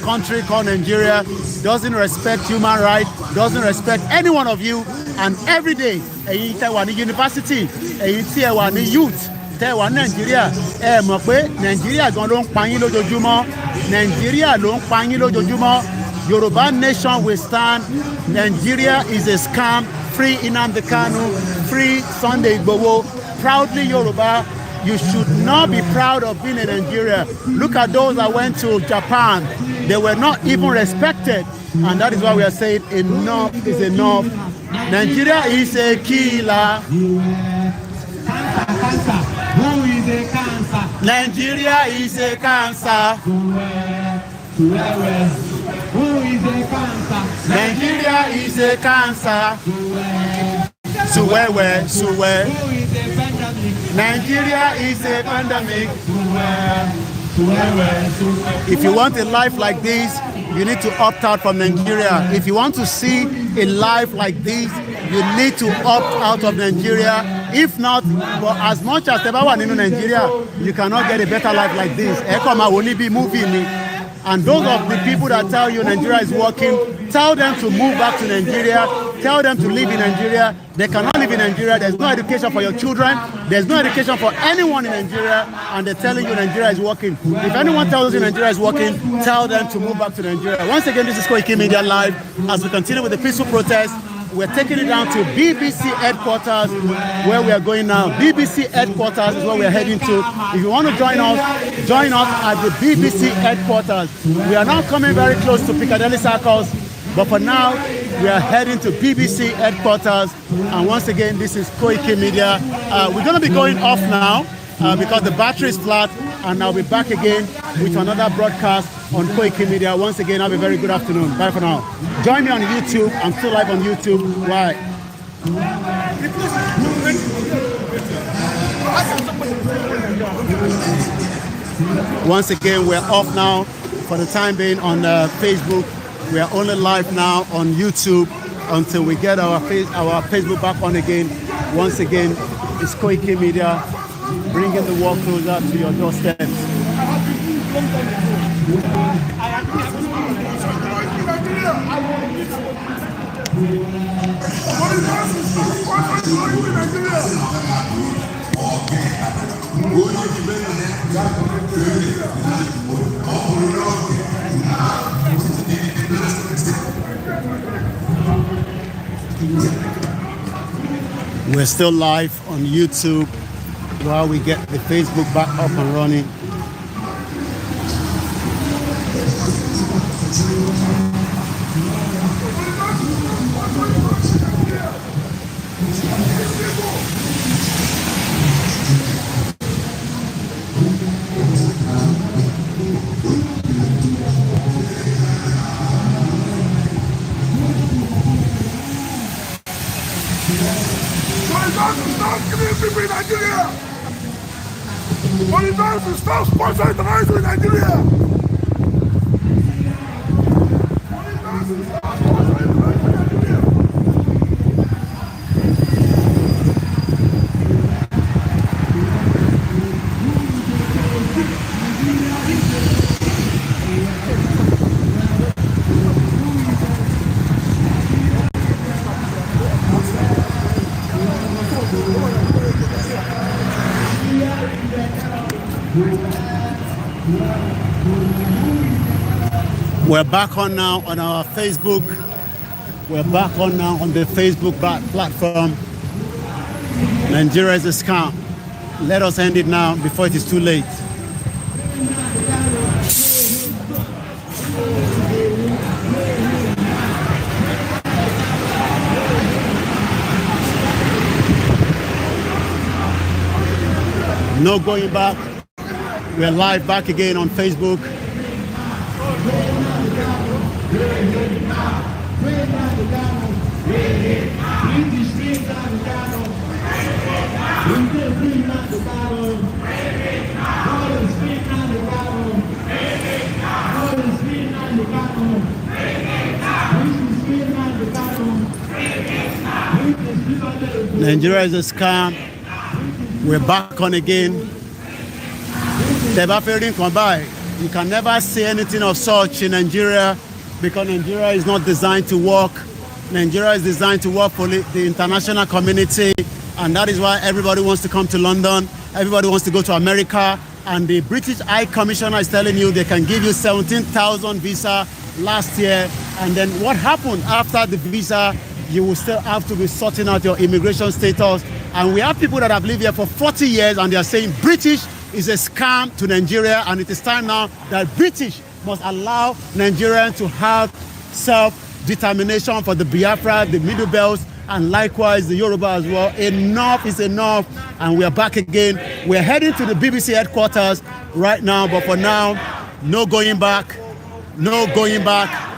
country called Nigeria. Doesn't respect human rights, doesn't respect any one of you. And every day, ẹ̀yin tẹ́ wà ní university, ẹ̀yin tí ẹ wà ní youth, tẹ́ wà ní Nigeria, ẹ mọ̀ pé Nigeria gan ló ń pa yín lójoojúmọ́. Nigeria ló ń pa yín lójoojúmọ́. Yoruba nation will stand. Nigeria is a scam. Free Nnamdi Kanu, free Sunday Igboho, proudly Yoruba. You should not be proud of being in Nigeria. Look at those that went to Japan. They were not even respected. And that is why we are saying enough is enough. Nigeria is a killer. Nigeria is a cancer. Nigeria is a cancer. Suwewe. Nigeria is a pandemic. If you want a life like this, you need to opt out from Nigeria. If you want to see a life like this, you need to opt out of Nigeria. If not, for as much as Tebawa in Nigeria, you cannot get a better life like this. Ekoma will be moving. And those of the people that tell you Nigeria is working, tell them to move back to Nigeria. Tell them to live in Nigeria. They cannot live in Nigeria. There's no education for your children. There's no education for anyone in Nigeria. And they're telling you Nigeria is working. If anyone tells you Nigeria is working, tell them to move back to Nigeria. Once again, this is Koiki Media Live. As we continue with the peaceful protest, we're taking it down to BBC headquarters, where we are going now. BBC headquarters is where we're heading to. If you want to join us at the BBC headquarters. We are now coming very close to Piccadilly Circus, but for now, we are heading to BBC headquarters. And once again, this is Koiki Media. We're going to be going off now because the battery is flat, and I'll be back again with another broadcast on Koiki Media. Once again, have a very good afternoon. Bye for now. Join me on YouTube. I'm still live on YouTube. Why? Once again, we're off now for the time being on Facebook. We are only live now on YouTube until we get our Facebook back on again. Once again, it's Koiki Media, bringing the world closer to your doorstep. We're still live on YouTube while we get the Facebook back up and running. People in Nigeria! What is that to stop sponsoring the rise in Nigeria? What is that to stop sponsoring the rise in Nigeria? We're back on now on our Facebook. We're back on now on the Facebook platform. Nigeria is a scam. Let us end it now before it is too late. No going back. We're live back again on Facebook. Nigeria is a scam. We're back on again. You can never say anything of such in Nigeria because Nigeria is not designed to work. Nigeria is designed to work for the international community, and that is why everybody wants to come to London. Everybody wants to go to America, and the British High Commissioner is telling you they can give you 17,000 visa last year, and then what happened after the visa? You will still have to be sorting out your immigration status. And we have people that have lived here for 40 years and they are saying British is a scam to Nigeria, and it is time now that British must allow Nigerians to have self-determination for the Biafra, the Middle Belt, and likewise the Yoruba as well. Enough is enough, and we are back again. We're heading to the BBC headquarters right now, but for now, no going back, no going back.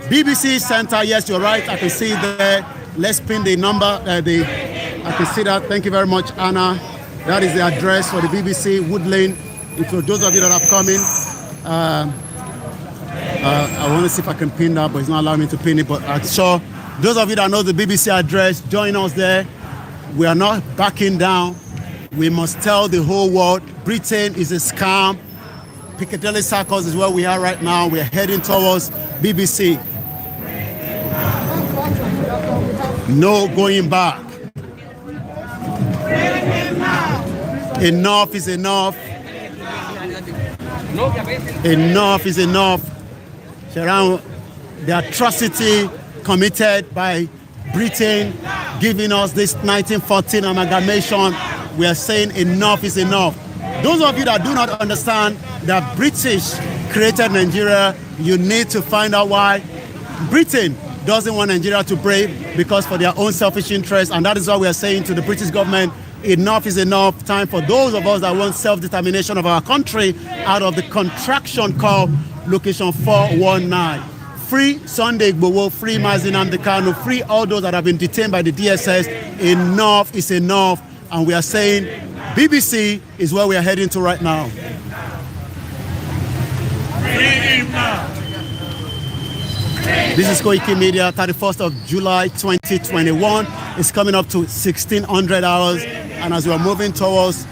BBC Center, yes, you're right, I can see there. Let's pin the number, I can see that. Thank you very much, Anna. That is the address for the BBC, Wood Lane. For those of you that have come in, I want to see if I can pin that, but it's not allowing me to pin it. But I'm sure those of you that know the BBC address, join us there. We are not backing down. We must tell the whole world Britain is a scam. Piccadilly Circus is where we are right now. We're heading towards BBC. No going back. Enough is enough. Enough is enough. Sharon, the atrocity committed by Britain giving us this 1914 amalgamation, we are saying enough is enough. Those of you that do not understand that British created Nigeria, you need to find out why. Britain doesn't want Nigeria to break because for their own selfish interests, and that is why we are saying to the British government, enough is enough. Time for those of us that want self-determination of our country out of the contraction called Location 419. Free Sunday Igboho, free Mazi Nnamdi Kanu, free all those that have been detained by the DSS. Enough is enough. And we are saying BBC is where we are heading to right now. This is Koiki Media, 31st of July 2021. It's coming up to 1600 hours. And as we're moving towards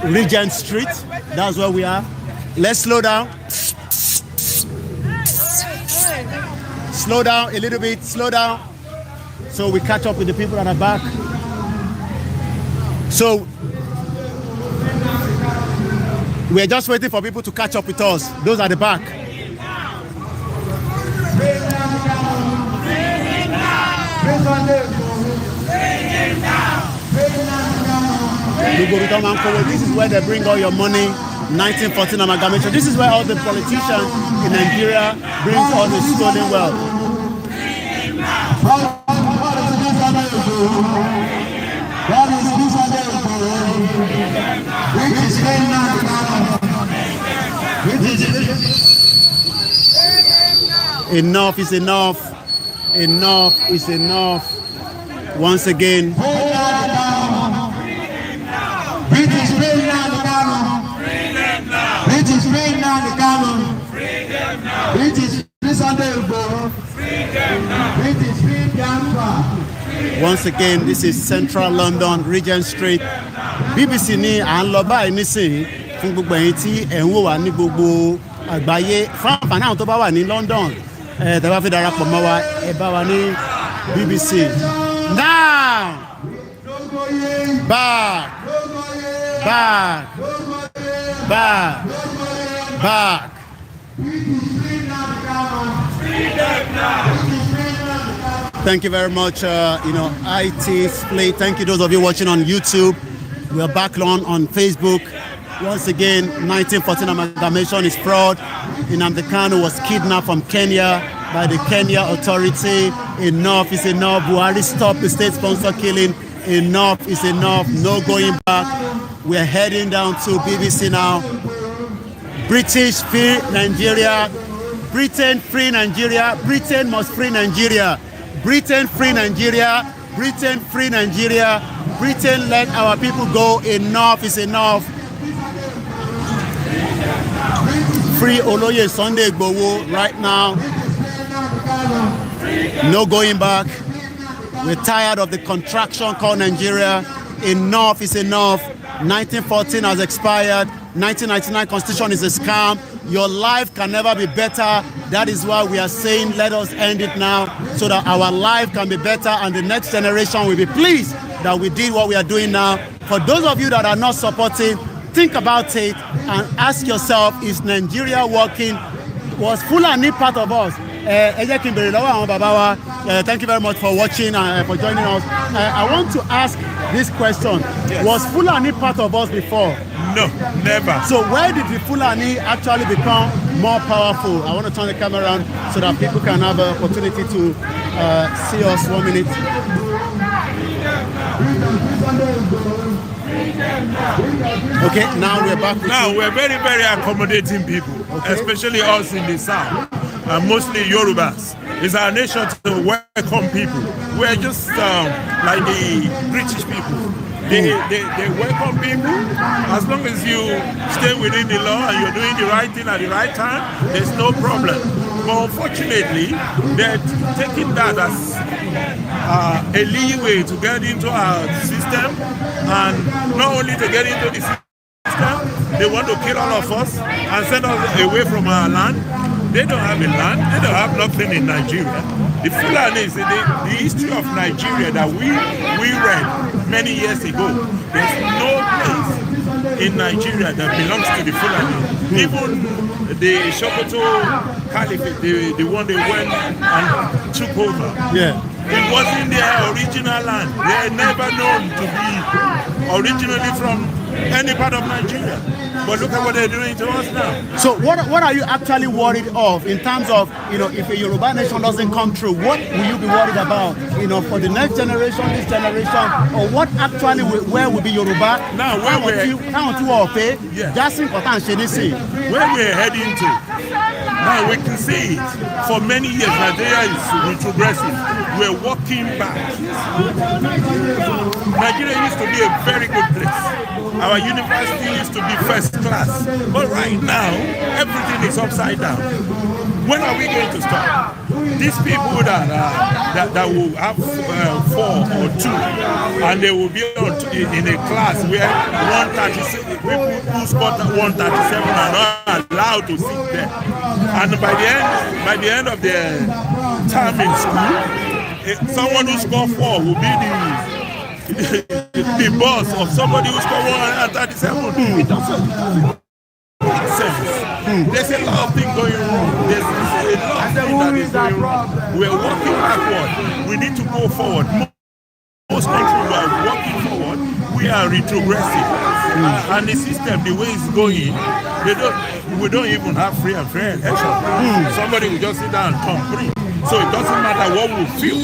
Regent Street, that's where we are. Let's slow down. Slow down a little bit, slow down. So we catch up with the people that are back. So we're just waiting for people to catch up with us. Those at the back. This is where they bring all your money. 1914 amalgamation. This is where all the politicians in Nigeria bring all the stolen wealth. Enough is enough. Enough is enough. Once again. British free Nnamdi Kanu. British free Nnamdi Kanu. British free Sunday Igboho. British free Biafra. Once again, this is Central London, Regent Street. BBC ní à ń lọ báyìí nísìnyí fún gbogbo ẹ̀yin tí ẹ̀ ń wò wá ní gbogbo àgbáyé. Fún àǹfààní àwọn tó bá wà ní London, tẹ́ bá fi darapọ̀ mọ́ wa, ẹ bá wa ní BBC. Now, back, back, back, back. Thank you very much, IT Split. Thank you those of you watching on YouTube. We are back on Facebook. Once again, 1914 amalgamation is fraud. Nnamdi Kanu was kidnapped from Kenya by the Kenya authority. Enough is enough. Buhari stop the state-sponsored killing. Enough is enough. No going back. We're heading down to BBC now. British free Nigeria. Britain free Nigeria. Britain must free Nigeria. Britain free Nigeria. Britain free Nigeria. Britain let our people go. Enough is enough. Free Oloye Sunday Igboho right now. No going back. We're tired of the contraction called Nigeria. Enough is enough. 1914 has expired. 1999 Constitution is a scam. Your life can never be better. That is why we are saying let us end it now so that our life can be better and the next generation will be pleased that we did what we are doing now. For those of you that are not supporting, think about it and ask yourself, is Nigeria working? Was Fulani part of us? Thank you very much for watching and for joining us. I want to ask this question. Yes. Was Fulani part of us before? No, never. So where did the Fulani actually become more powerful? I want to turn the camera around so that people can have an opportunity to see us 1 minute. Okay, now we're back. We're very, very accommodating people, especially us in the south, and mostly Yorubas. It's our nation to welcome people. We're just like the British people. They welcome people. As long as you stay within the law and you're doing the right thing at the right time, there's no problem. But unfortunately, they're taking that as a leeway to get into our system, and not only to get into the system, they want to kill all of us and send us away from our land. They don't have a land, they don't have nothing in Nigeria. The Fulanis, the history of Nigeria that we read many years ago, there's no place in Nigeria that belongs to the Fulani. Even the Sokoto Caliphate, the one they went and took over. Yeah. It wasn't their original land. They are never known to be originally from any part of Nigeria. But look at what they're doing to us now. So what are you actually worried of in terms of, if a Yoruba nation doesn't come true, what will you be worried about, for the next generation, this generation, or what actually, where will be Yoruba? Now, where we're heading to, now we can see it. For many years, Nigeria is retrogressive. We're walking back. Nigeria used to be a very good place. Our university used to be first class. But right now, everything is upside down. When are we going to stop? These people that will have 4 or 2, and they will be in a class where 136 people who scored 137 are not allowed to sit there. And by the end of the term in school, someone who scored 4 will be the boss of somebody who scored 137. It doesn't make sense. There's a lot of things going wrong. There's a lot of things that is going wrong. We're walking backward. We need to go forward. Most countries are walking forward. We are retrogressive. And the system, the way it's going, we don't even have free and fair election. Somebody will just sit down and come free. So it doesn't matter what we feel.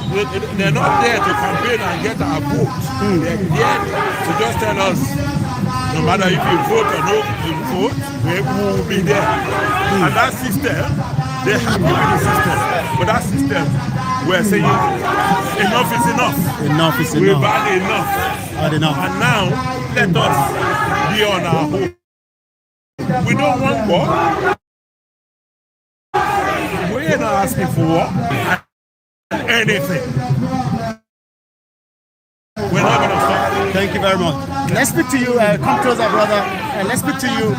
They're not there to campaign and get our votes. They're there to just tell us, no matter if you vote or no vote, we will be there. And that system, they're happy with the system. But that system, we're saying, enough is enough. Enough is enough. We've had enough. And now, let us be on our own. We don't want war. We're not asking for war. Anything. We're not going to stop. Thank you very much. Let's speak to you. Come closer, brother. Let's speak to you.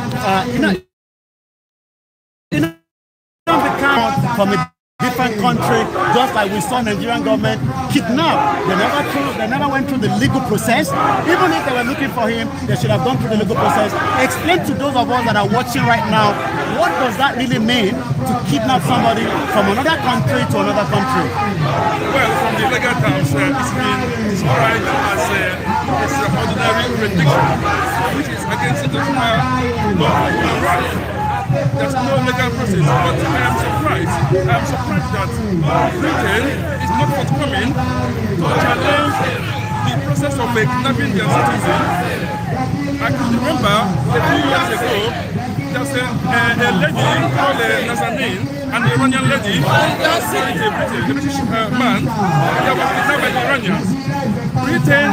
From a different country, just like we saw Nigerian government kidnap. They never went through the legal process. Even if they were looking for him, they should have gone through the legal process. Explain to those of us that are watching right now, what does that really mean to kidnap somebody from another country to another country? Well, from the legal terms, it's described as an ordinary rendition, which is against international law and right. There's no legal process, but I am surprised that Britain is not forthcoming to challenge the process of kidnapping their citizens. I can remember a few years ago, there's a lady called Nazanin, an Iranian lady, married a British man that was kidnapped by the Iranians. Britain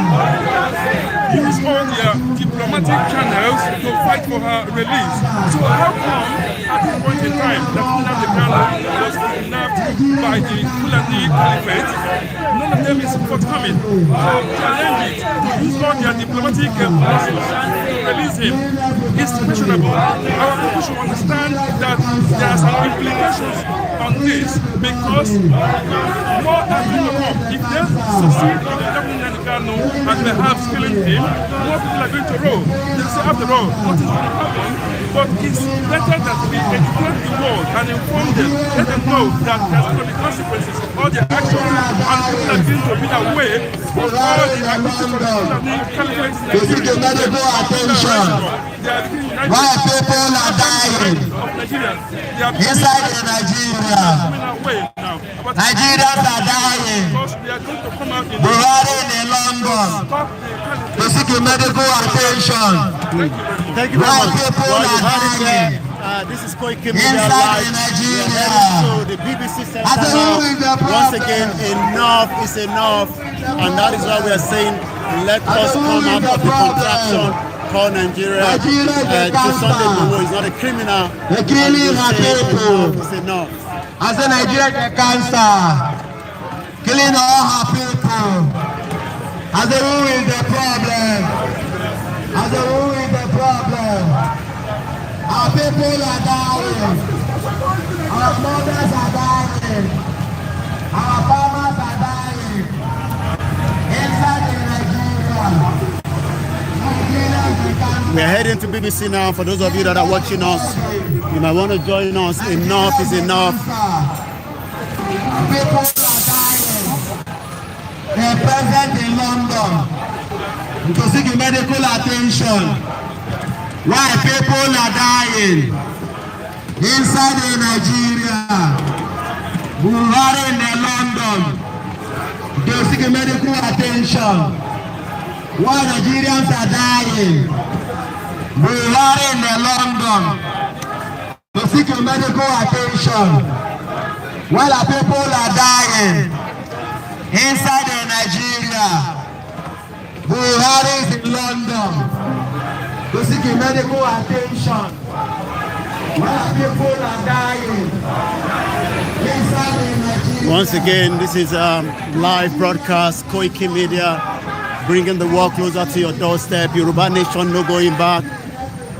used all their diplomatic channels to fight for her release. So how come at this point in time that Nnamdi Kanu was kidnapped by the Fulani Caliphate, none of them is forthcoming to challenge it, to use all their diplomatic muscles to release him? It's questionable. Our people should understand that there are some implications on this because more than if they succeed in kidnapping Nnamdi Kanu and perhaps killing him, more people are going to roll. They say, after all, what is going to happen? But it's better that we educate the world and inform them, let them know that there's going to be consequences of all their actions, and people are going to be aware of all the actions of the Caliphate. This is the medical attention. Why people are dying inside Nigeria. Nigerians are dying. Buhari in London. This is the medical attention. Thank you very much. Well, you heard it there. This is Koiki Media Live. We are heading to the BBC Center now. Once again, enough is enough. And that is why we are saying, let us come out of the contraction called Nigeria. To Sunday Igboho is not a criminal. The killing of people. It's enough. As a Nigeria the cancer, killing all her people. As a who is the problem? As a who is the problem? Our people are dying. Our mothers are dying. Our farmers are dying. Inside Nigeria. We are heading to BBC now. For those of you that are watching us, you might want to join us. Enough is enough. People are dying. They're present in London to seek medical attention. Why people are dying inside Nigeria? Buhari in London to seek medical attention. Why Nigerians are dying? Buhari in London to seek medical attention. While our people are dying inside Nigeria, Buhari is in London to seek medical attention. While our people are dying inside Nigeria. Once again, this is a live broadcast, Koiki Media, bringing the war closer to your doorstep. Yoruba Nation no going back.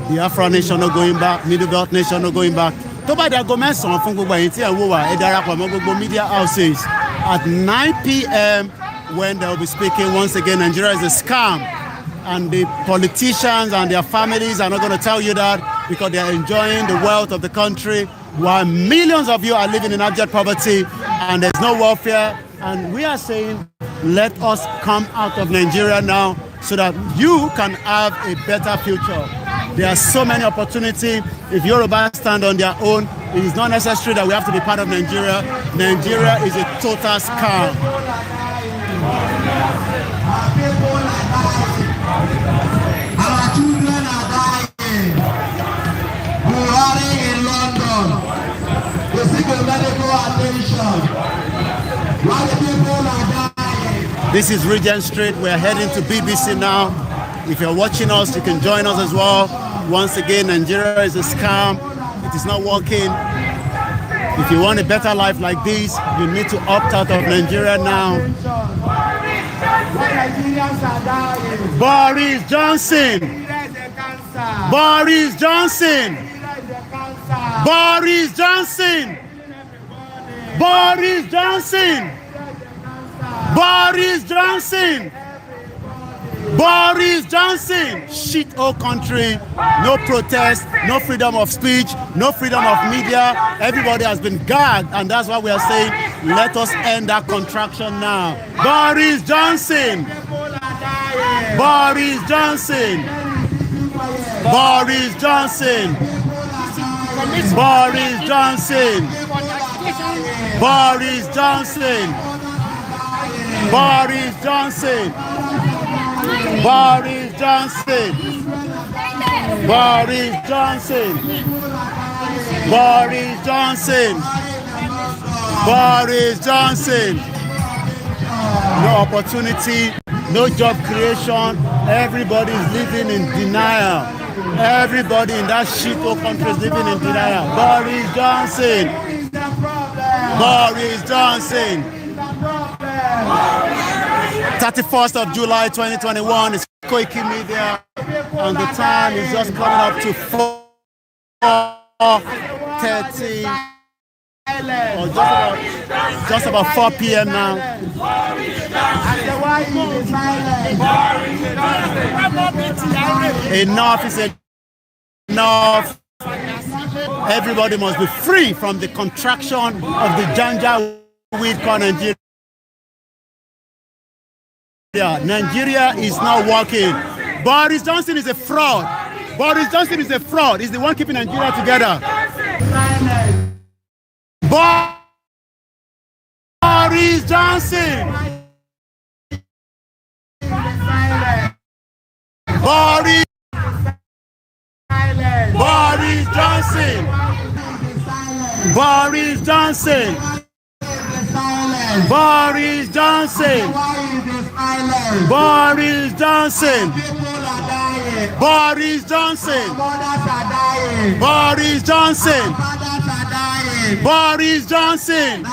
Biafra Nation no going back. Middle Belt Nation no going back. Toba da gomenson fún gbogbo ẹ̀yin tí ẹ wò wá ẹ darapọ̀ mọ́ gbogbo media houses at 9 p.m. when they will be speaking once again. Nigeria is a scam, and the politicians and their families are not going to tell you that because they are enjoying the wealth of the country while millions of you are living in abject poverty and there's no welfare. And we are saying, let us come out of Nigeria now so that you can have a better future. There are so many opportunities. If Yoruba stand on their own, it is not necessary that we have to be part of Nigeria. Nigeria is a total scam. Our children are dying. Buhari in London to seek medical attention. While the people are dying. This is Regent Street. We're heading to BBC now. If you're watching us, you can join us as well. Once again, Nigeria is a scam. It is not working. If you want a better life like this, you need to opt out of Nigeria now. Boris Johnson. Boris Johnson. Boris Johnson. Boris Johnson. Boris Johnson. Boris Johnson. Shit whole country. No protest, no freedom of speech, no freedom of media. Everybody has been gagged, and that's why we are saying, let us end that contraction now. Boris Johnson. Boris Johnson. Boris Johnson. Boris Johnson. Boris Johnson. Boris Johnson. Boris Johnson. Boris Johnson. Boris Johnson. Boris Johnson. No opportunity, no job creation. Everybody is living in denial. Everybody in that shithole country is living in denial. Boris Johnson. Boris Johnson. 31st of July 2021 is Koiki Media, and the time is just coming up to 4:30 or just about 4 p.m. now. Enough is enough. Everybody must be free from the contraction of the Janja weed called Nigeria. Nigeria is not working. Boris Johnson is a fraud. Boris Johnson is a fraud. He's the one keeping Nigeria together. Boris Johnson. Boris Johnson. Boris Johnson. Boris Johnson. Boris Johnson. Boris Johnson. Boris Johnson. Boris Johnson.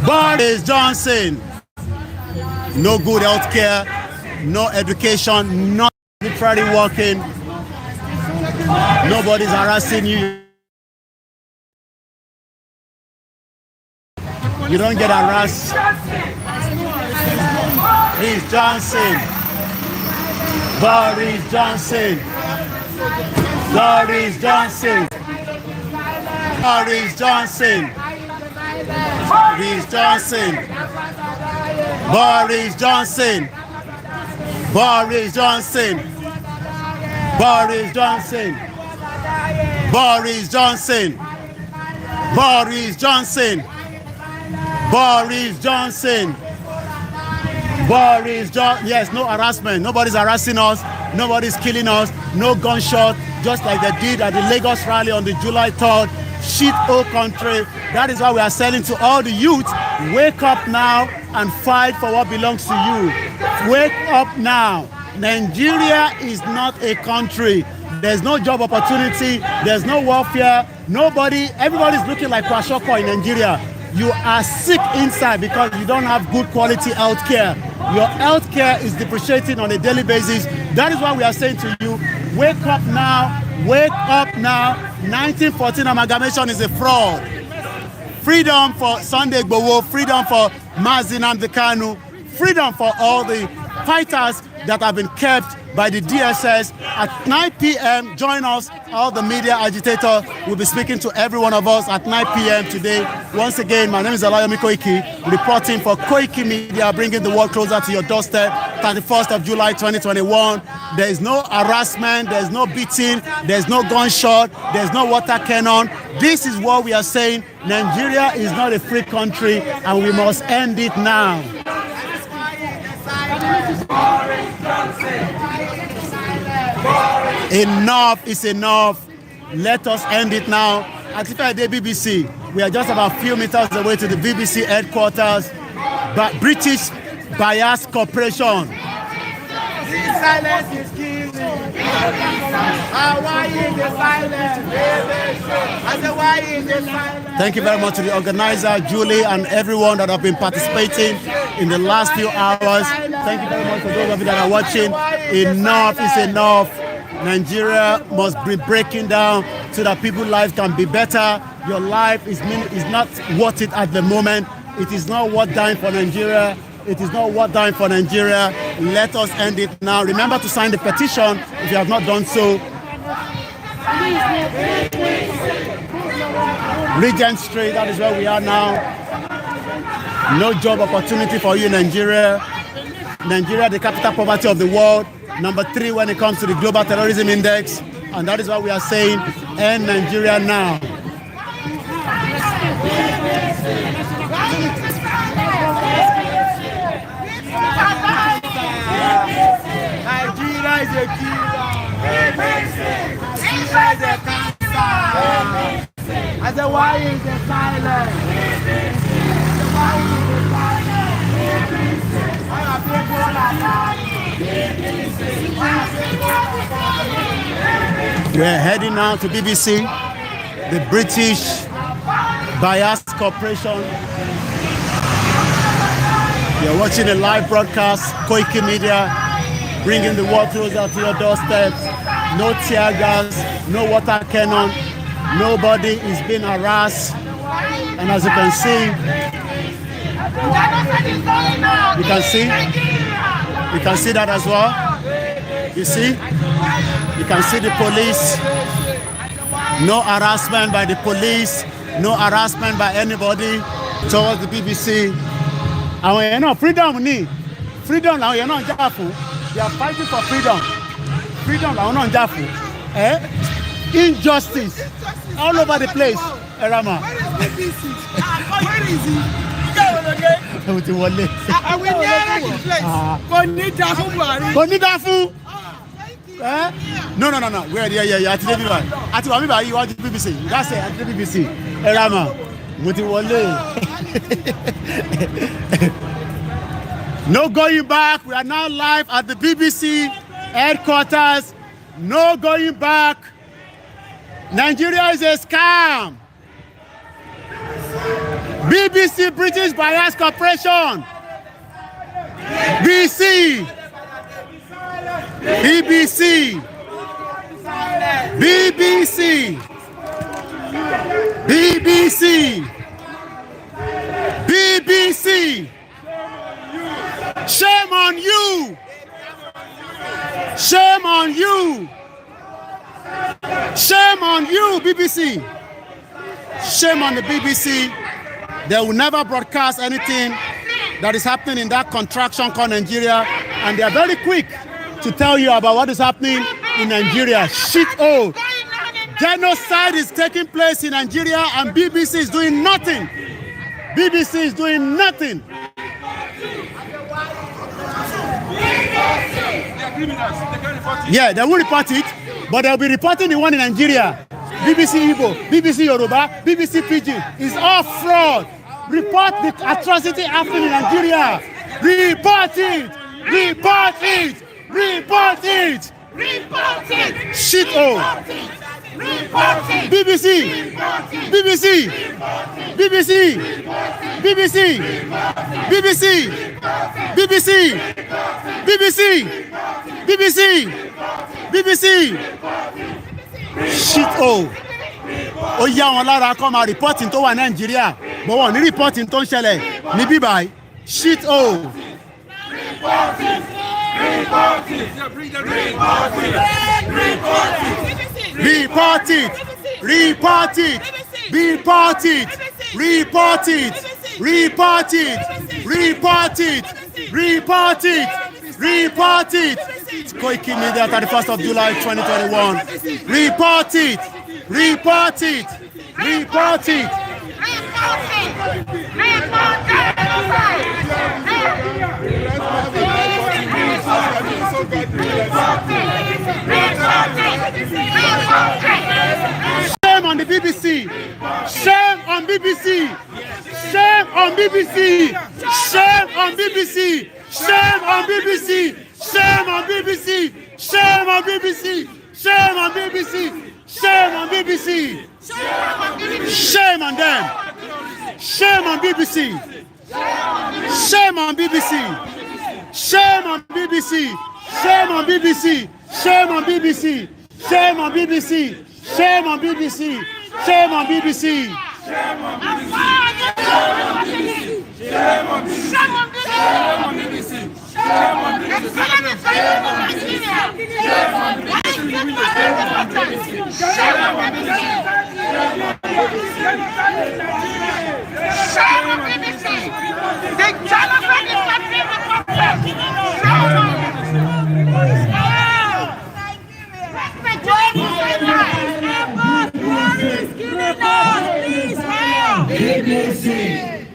Boris Johnson. No good health care, no education, not literally working. Nobody's harassing you. You don't get harassed. Boris Johnson. Boris Johnson. Boris Johnson. Boris Johnson. Boris Johnson. Boris Johnson. Boris Johnson. Boris Johnson. Boris Johnson. Boris Johnson. Boris Johnson. Boris Johnson. Yes, no harassment. Nobody's harassing us. Nobody's killing us. No gunshot. Just like they did at the Lagos rally on the July 3rd. Shit whole country. That is why we are saying to all the youth, wake up now and fight for what belongs to you. Wake up now. Nigeria is not a country. There's no job opportunity. There's no welfare. Everybody's looking like Kwashoko in Nigeria. You are sick inside because you don't have good quality health care. Your health care is depreciating on a daily basis. That is why we are saying to you, wake up now. Wake up now. 1914 amalgamation is a fraud. Freedom for Sunday Igboho, freedom for Mazi Nnamdi Kanu, freedom for all the fighters that have been kept by the DSS. At 9 p.m., join us, all the media agitators. We'll be speaking to every one of us at 9 p.m. today. Once again, my name is Olayomi Koiki, reporting for Koiki Media, bringing the world closer to your doorstep. 31st of July 2021. There is no harassment, there's no beating, there's no gunshot, there's no water cannon. This is what we are saying. Nigeria is not a free country, and we must end it now. Enough is enough. Let us end it now. At the BBC, we are just about a few meters away to the BBC headquarters, but British Bias Corporation. Silence is killing. Why is the silence? I said, why is the silence? Thank you very much to the organizer, Julie, and everyone that have been participating in the last few hours. Thank you very much for those of you that are watching. Enough is enough. Nigeria must be breaking down so that people's lives can be better. Your life is not worth it at the moment. It is not worth dying for Nigeria. It is not worth dying for Nigeria. Let us end it now. Remember to sign the petition if you have not done so. Regent Street, that is where we are now. No job opportunity for you in Nigeria. Nigeria, the capital poverty of the world. Number 3 when it comes to the Global Terrorism Index. And that is why we are saying, end Nigeria now. Nigeria is a killer. Nigeria is a cancer. I said, why is the silence? Why is the silence? Why are people alive? We're heading now to BBC, the British Bias Corporation. You're watching a live broadcast, Koiki Media, bringing the world closer to your doorstep. No tear gas, no water cannon, nobody is being harassed. And as you can see, you can see that as well. You see? You can see the police. No harassment by the police. No harassment by anybody towards the BBC. And you know, freedom we need. Freedom now you're not Jafu. They are fighting for freedom. Freedom now not Jafu. Injustice all over the place. Erama. Where is BBC? Where is he? I will near the place. Konida Fu. Konida Fu. No. Where? Yeah. At the BBC. That's it. At the BBC. Erama. No going back. We are now live at the BBC headquarters. No going back. Nigeria is a scam. BBC British Bias Corporation. BBC. BBC. BBC. BBC. BBC. Shame on you. Shame on you. Shame on you, BBC. Shame on the BBC. They will never broadcast anything that is happening in that contraction called Nigeria, and they are very quick to tell you about what is happening in Nigeria. Genocide is taking place in Nigeria, and BBC is doing nothing. BBC is doing nothing. Yeah, they will report it, but they'll be reporting the one in Nigeria. BBC Igbo, BBC Yoruba, BBC Pidgin. It's all fraud. Report the atrocity happening in Nigeria. Report it. Report it. Report it. Report it. Shit oh. BBC. BBC. BBC. BBC. BBC. BBC. BBC. BBC. BBC. Shit oh. Ó yá wọn lára kó máa reporting tó wà Nàìjíríà, but wọ́n ní reporting tó ń ṣẹlẹ̀ ní bíbáyìí. Shit oh. Report it. Report it. Report it. Report it. Report it. Report it. Report it. Report it. Report it. Report it. Koiki Media, 31st of July 2021. Report it. Report it. Report it. Shame on the BBC. Shame on BBC. Shame on BBC. Shame on BBC. Shame on BBC. Shame on BBC. Shame on BBC. Shame on BBC. Shame on BBC. Shame on them. Shame on BBC. Shame on BBC. Shame on BBC. Shame on BBC. Shame on BBC. Shame on BBC. Shame on BBC. Shame on BBC. Shame on BBC.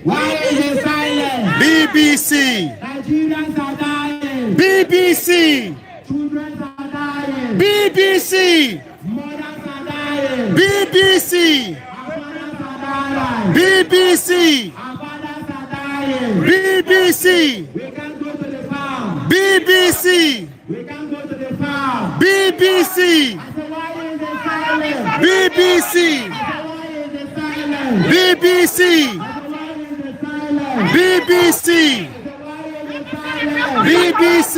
Why is it silent? BBC. Nigerians are dying. BBC. Children are dying. BBC. Mothers are dying. BBC. Our fathers are dying. BBC. Our fathers are dying. BBC. We can't go to the farm. BBC. We can't go to the farm. BBC. I said, why is it silent? BBC. I said, why is it silent? BBC. BBC. BBC.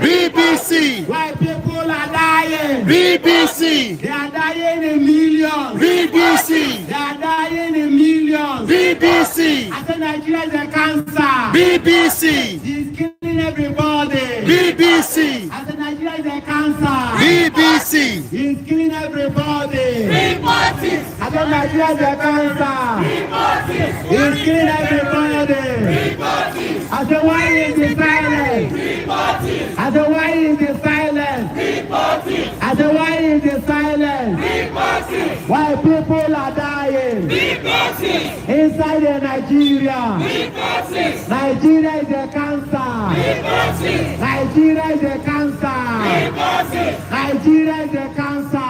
BBC. White people are dying. BBC. They are dying in millions. BBC. They are dying in millions. BBC. I said Nigeria is a cancer. BBC. He's killing everybody. BBC. I said Nigeria is a cancer. BBC. He's killing everybody. Report it. I said Nigeria is a cancer. Report it. He's killing everybody. Report it. I said why is he silent? Report it. I said why is he silent? Report it. I said why is he silent? Report it. Why people are dying Report it. inside the Nigeria. Nigeria is a cancer. Nigeria is a cancer. Nigeria is a cancer.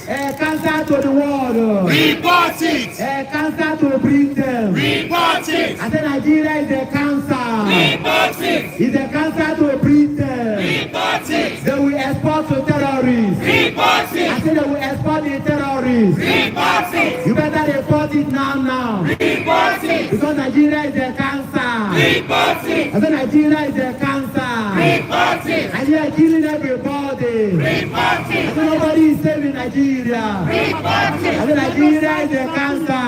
A cancer to the world. A cancer to Britain. I said Nigeria is a cancer. It's a cancer to Britain. They will export to terrorists. I said they will export the terrorists. You better report it now. Because Nigeria is a cancer. I said Nigeria is a cancer. Nigeria is killing everybody. I said nobody is saving Nigeria. I said Nigeria is a cancer.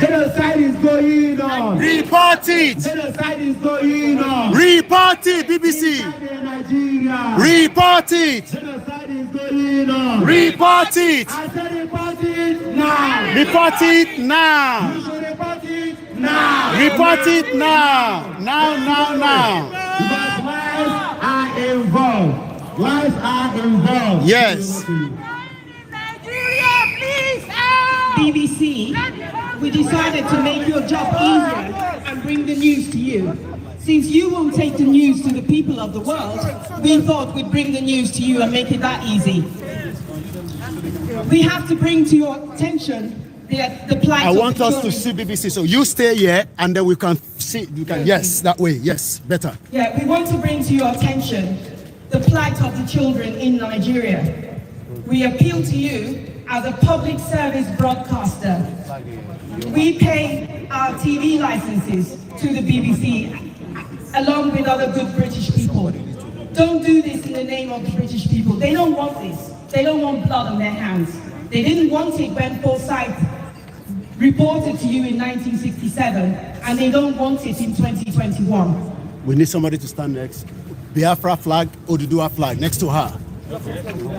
Genocide is going on. Report it. Genocide is going on. Report it, BBC. Nigeria. Report it. Genocide is going on. Report it. I said report it now. Report it now. You should report it now. Report it now. Now. Because lives are involved. Lives are involved. Yes. BBC, we decided to make your job easier and bring the news to you. Since you won't take the news to the people of the world, we thought we'd bring the news to you and make it that easy. We have to bring to your attention the plight I of want the us children. to see BBC. So you stay here and then we can see. Yes, that way. Yes, better. Yeah, we want to bring to your attention the plight of the children in Nigeria. We appeal to you as a public service broadcaster. We pay our TV licenses to the BBC along with other good British people. Don't do this in the name of the British people. They don't want this. They don't want blood on their hands. They didn't want it when Forsyth reported to you in 1967, and they don't want it in 2021. We need somebody to stand next. Biafra flag, Oduduwa flag, next to her.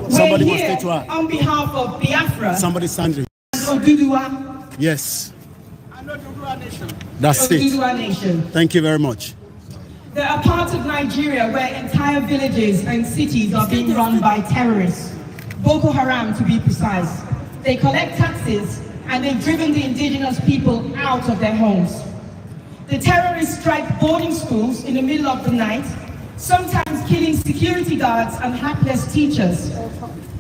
Somebody must stay to her. On behalf of Biafra, somebody standing. Oduduwa. Yes. That's Oduduwa it. Nation. Thank you very much. They are part of Nigeria where entire villages and cities are being run by terrorists. Boko Haram, to be precise. They collect taxes and they've driven the indigenous people out of their homes. The terrorists strike boarding schools in the middle of the night, sometimes killing security guards and hapless teachers.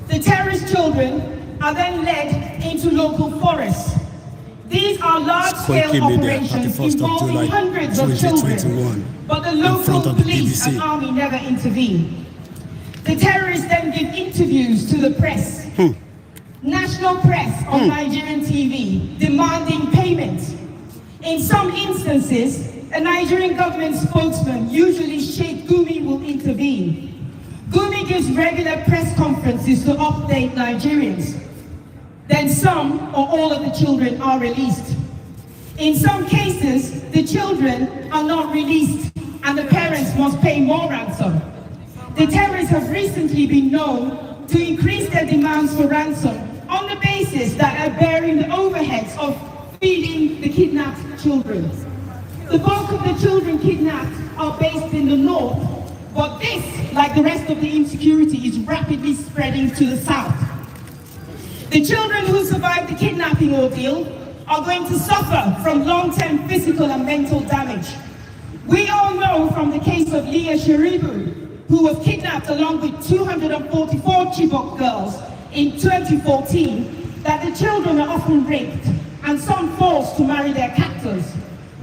The terrorist children are then led into local forests. These are large-scale operations involving hundreds of children, but the local police and army never intervene. The terrorists then give interviews to the press, national press on Nigerian TV, demanding payment. In some instances, a Nigerian government spokesman, usually Sheikh Gumi, will intervene. Gumi gives regular press conferences to update Nigerians. Then some or all of the children are released. In some cases, the children are not released and the parents must pay more ransom. The terrorists have recently been known to increase their demands for ransom on the basis that are bearing the overheads of feeding the kidnapped children. The bulk of the children kidnapped are based in the north, but this, like the rest of the insecurity, is rapidly spreading to the south. The children who survive the kidnapping ordeal are going to suffer from long-term physical and mental damage. We all know from the case of Leah Sharibu, who was kidnapped along with 244 Chibok girls in 2014, that the children are often raped and some forced to marry their captors.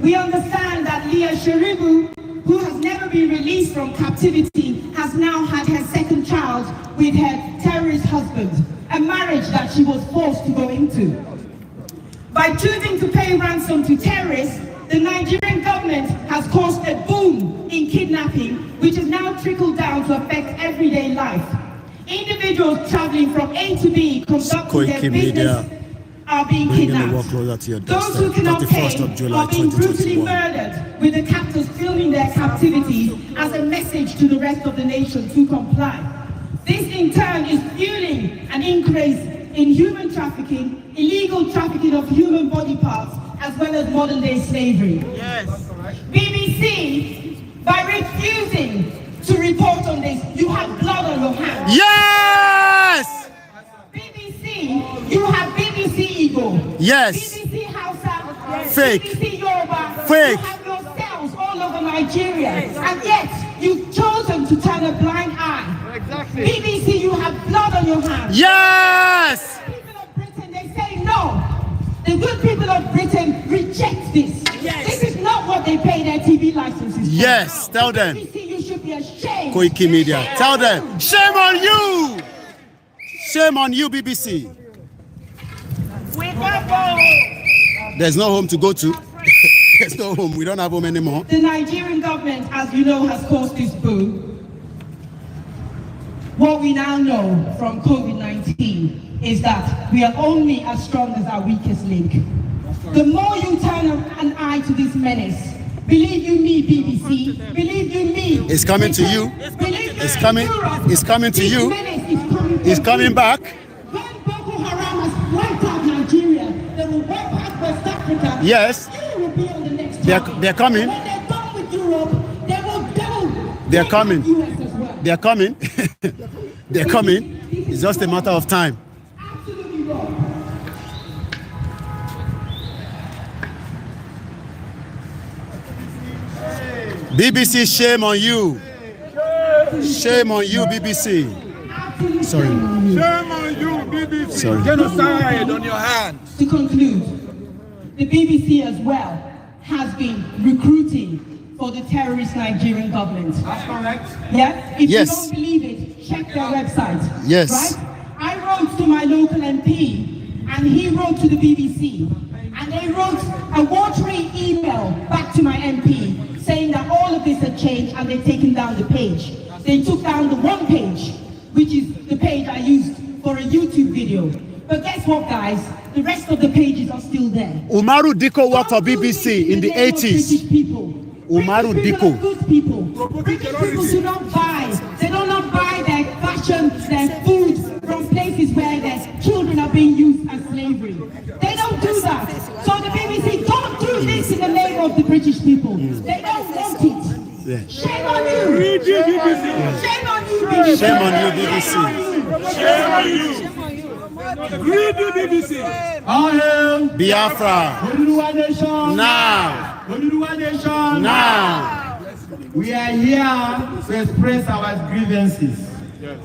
We understand that Leah Sharibu, who has never been released from captivity, has now had her second child with her terrorist husband, a marriage that she was forced to go into. By choosing to pay ransom to terrorists, the Nigerian government has caused a boom in kidnapping, which has now trickled down to affect everyday life. Individuals traveling from A to B, conducting their business, are being kidnapped. Those who cannot pay are being brutally murdered, with the captors filming their captivity as a message to the rest of the nation to comply. This in turn is fueling an increase in human trafficking, illegal trafficking of human body parts, as well as modern day slavery. Yes. BBC, by refusing to report on this, you have blood on your hands. Yes! BBC, you have BBC Igbo. Yes. BBC Hausa, Fake. BBC Yoruba, Fake. you have yourselves all over Nigeria, and yet you've chosen to turn a blind eye. Exactly. BBC, you have blood on your hands. Yes! People of Britain, they say no. The good people of Britain reject this. Yes. This is not what they pay their TV licenses for. Yes, tell them. BBC, you should be ashamed. Koiki Media, tell them. Shame on you! Shame on you, BBC. We can't go. There's no home to go to. There's no home. We don't have home anymore. The Nigerian government, as you know, has caused this boo. What we now know from COVID-19 is that we are only as strong as our weakest link. The more you turn an eye to this menace, believe you me, BBC, believe you me. It's coming to you. It's coming. It's coming to you. It's coming back. When Boko Haram has wiped out Nigeria, they will wipe out West Africa. Yes. You will be on the next They're coming. When they're done with Europe, they will They're coming. US as well. They're coming. They're coming. It's just a matter of time. Absolutely wrong. BBC, shame on you. Shame on you, BBC. Sorry. Shame on you, BBC. Sorry. Genocide on your hands. To conclude, the BBC as well has been recruiting for the terrorist Nigerian government. That's correct. Yeah? If Yes. you don't believe it, check their website. Yes. Right? I wrote to my local MP, and he wrote to the BBC. And they wrote a watery email back to my MP saying that all of this had changed and they'd taken down the page. They took down the one page, which is the page I used for a YouTube video. But guess what, guys? The rest of the pages are still there. Umaru Diko worked for BBC in the 80s. Umaru Diko. Good people. British people do not buy. They do not buy their fashion, their food from places where their children are being used as slavery. They don't do that. So the BBC don't do this in the name of the British people. They don't want it. Yeah. Shame on you. Shame on you, BBC. Shame on you, BBC. Shame on you. Greedy BBC. Biafra. Oduduwa Nation. Now. Oduduwa Nation. Now. We are here to express our grievances. Yes.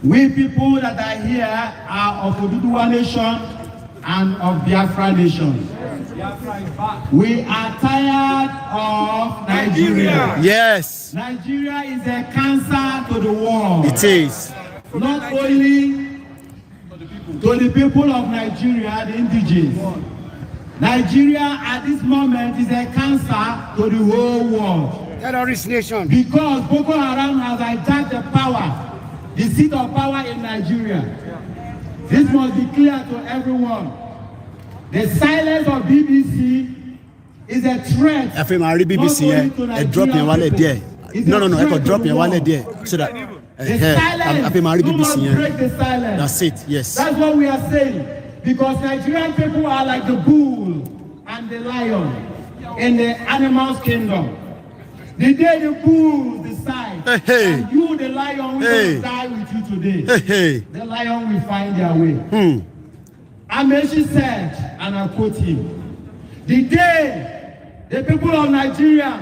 We people that are here are of Oduduwa Nation and of Biafra Nation. We are tired of Nigeria. Yes. Nigeria is a cancer to the world. It is. Not only to the people of Nigeria, the indigenous. Nigeria at this moment is a cancer to the whole world. Terrorist nation. Because Boko Haram has hijacked the power, the seat of power in Nigeria. This must be clear to everyone. The silence of BBC is a threat. I feel my BBC here. I drop your wallet there. No, I could drop your wallet there. So that I feel my BBC here. That's it. Yes. That's what we are saying. Because Nigerian people are like the bull and the lion in the animals kingdom. The day the bull decide, and you, the lion, will die with you today. The lion will find their way. Amechi said, and I quote him, the day the people of Nigeria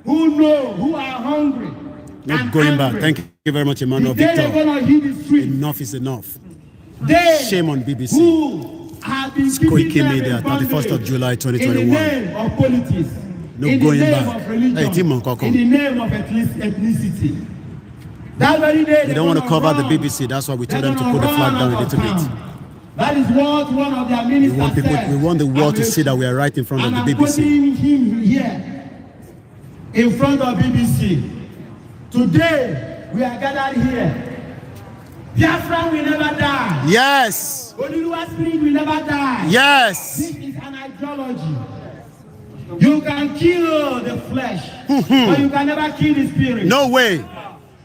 who know, who are hungry, not going back. Thank you very much, Emmanuel Victor. Enough is enough. Shame on BBC. Koiki Media, 31st of July 2021. In the name of politics, no in going the name back. of religion, in the name of ethnicity. That very day they don't want to cover the BBC. That's why we told them to put the flag down a little bit. That is what one of their ministers said. We want the world to see that we are right in front of the BBC. Putting him here in front of BBC. Today we are gathered here. Biafran will never die. Yes. Oduduwa spirit will never die. Yes. This is an ideology. You can kill the flesh, but you can never kill the spirit. No way.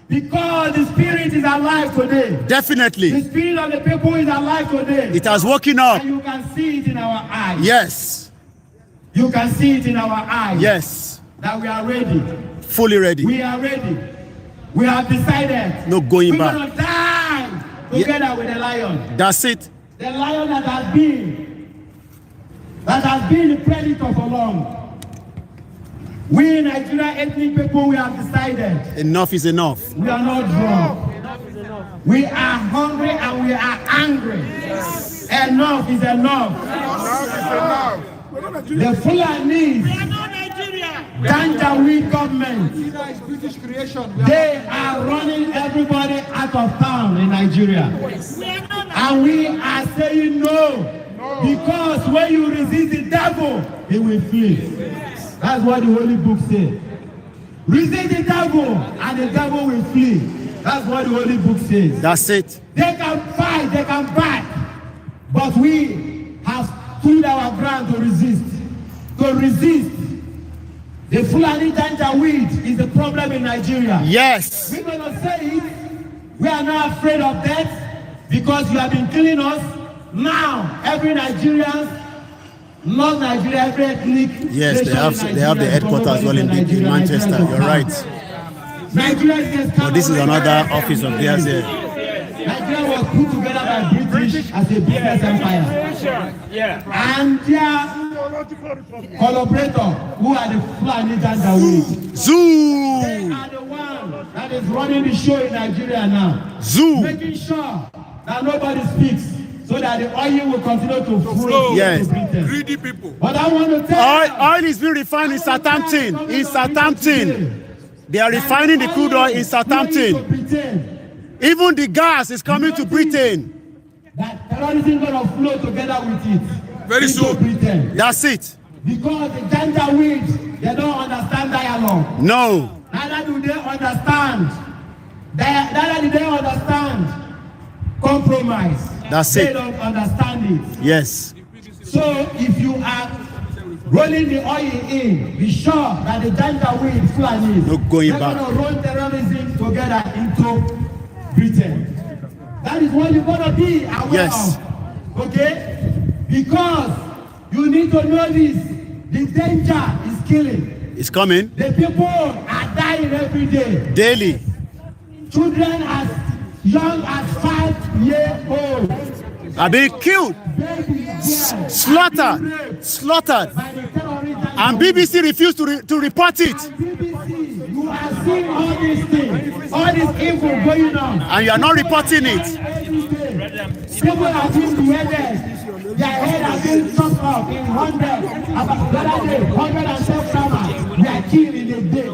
Because the spirit is alive today. Definitely. The spirit of the people is alive today. It has woken up. And you can see it in our eyes. Yes. You can see it in our eyes. Yes. That we are ready. Fully ready. We are ready. We have decided. No going back. We're going to die together with the lion. That's it. The lion that has been that has been the predator for long. We in Nigeria ethnic people, we have decided. Enough is enough. We are not drunk. We are hungry and we are angry. Yes. Enough is enough. The Fulanis, Janjaweed government, they are running everybody out of town in Nigeria. And we are saying no. Because when you resist the devil, he will flee. That's what the Holy Book says. Resist the devil and the devil will flee. That's what the Holy Book says. That's it. They can fight, they can fight. But we have stood our ground to resist. To resist. The Fulani Janjaweed is the problem in Nigeria. Yes. We're going to say it. We are not afraid of death because you have been killing us. Now, every Nigerian, not Nigeria, every ethnic. Yes, they have the headquarters as well in Manchester. You're right. Nigeria But this is another office of theirs here. Nigeria was put together by British as a business empire. And their collaborator, who are the Fulani Janjaweed. Zoo! They are the one that is running the show in Nigeria now. Zoo! Making sure that nobody speaks, so that the oil will continue to flow. Yes. Greedy people. But I want to tell you, Oil is being refined in Southampton. In Southampton. They are refining the crude oil in Southampton. Even the gas is coming to Britain. That terrorism is going to flow together with it. Very soon. Britain. That's it. Because the Janjaweed, they don't understand dialogue. No. Neither do they understand. Neither do they understand compromise. That's They it. don't understand it. Yes. So if you are rolling the oil in, be sure that the Janjaweed Fulanis, No going they're back. going to roll terrorism together into Britain. That is what you're going to be aware Yes. of. Okay? Because you need to know this. The danger is killing. It's coming. The people are dying every day. Daily. Children as young as 5 years old. Are being killed. Slaughtered. Slaughtered. And BBC refused to report it. You are seeing all these things. All this evil going on. And you are not reporting it. People are being beheaded. Their head has been chopped off in hundreds. About the other day, 112 farmers were killed in a day.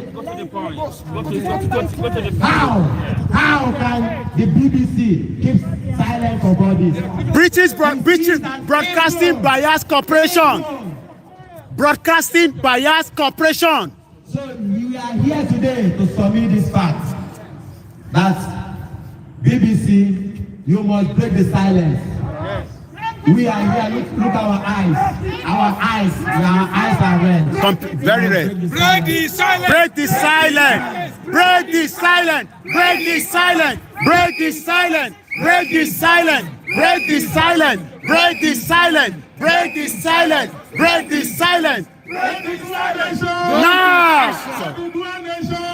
How can the BBC keep silent about this? British Broadcasting Bias Corporation. Broadcasting Bias Corporation. So we are here today to submit this fact that BBC, you must break the silence. We are here. Look our eyes. Our eyes are red. Very red. Break the silence. Break the silence. Break the silence. Break the silence. Break the silence. Break the silence. Break the silence. Break the silence. Break the silence. Break the silence. Break the silence. Now. Oduduwa nation.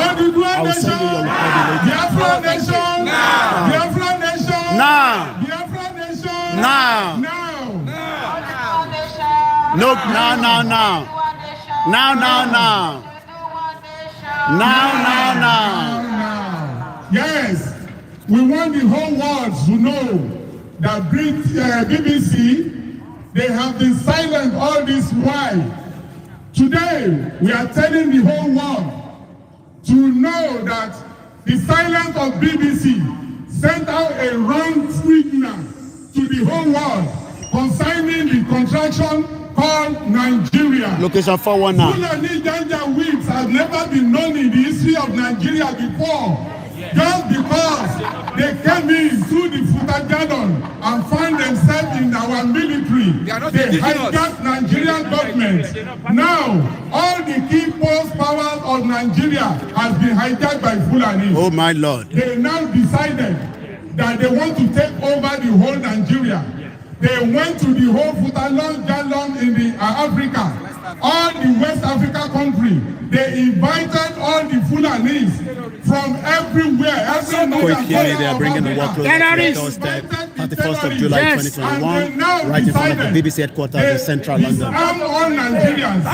Oduduwa nation. Biafra nation. Biafra nation. Now. Biafra nation. Now. No, now. Now. Yes, we want the whole world to know that BBC, they have been silent all this while. Today, we are telling the whole world to know that the silence of BBC sent out a wrong signal to the whole world concerning the contraction called Nigeria. Location 419. Fulani Janjaweeds have never been known in the history of Nigeria before. Just because they came in through the Futagadon and found themselves in our military, they hijacked Nigerian government. Now, all the key post powers of Nigeria has been hijacked by Fulani. Oh my Lord. They now decided that they want to take over the whole Nigeria. They went to the whole Futagadon in the Africa, all the West Africa country. They invited all the Fulanis from everywhere. Quickly, they are bringing the war closer to the doorstep. 31st of July 2021, right in front of the BBC headquarters in central London. All Nigerians.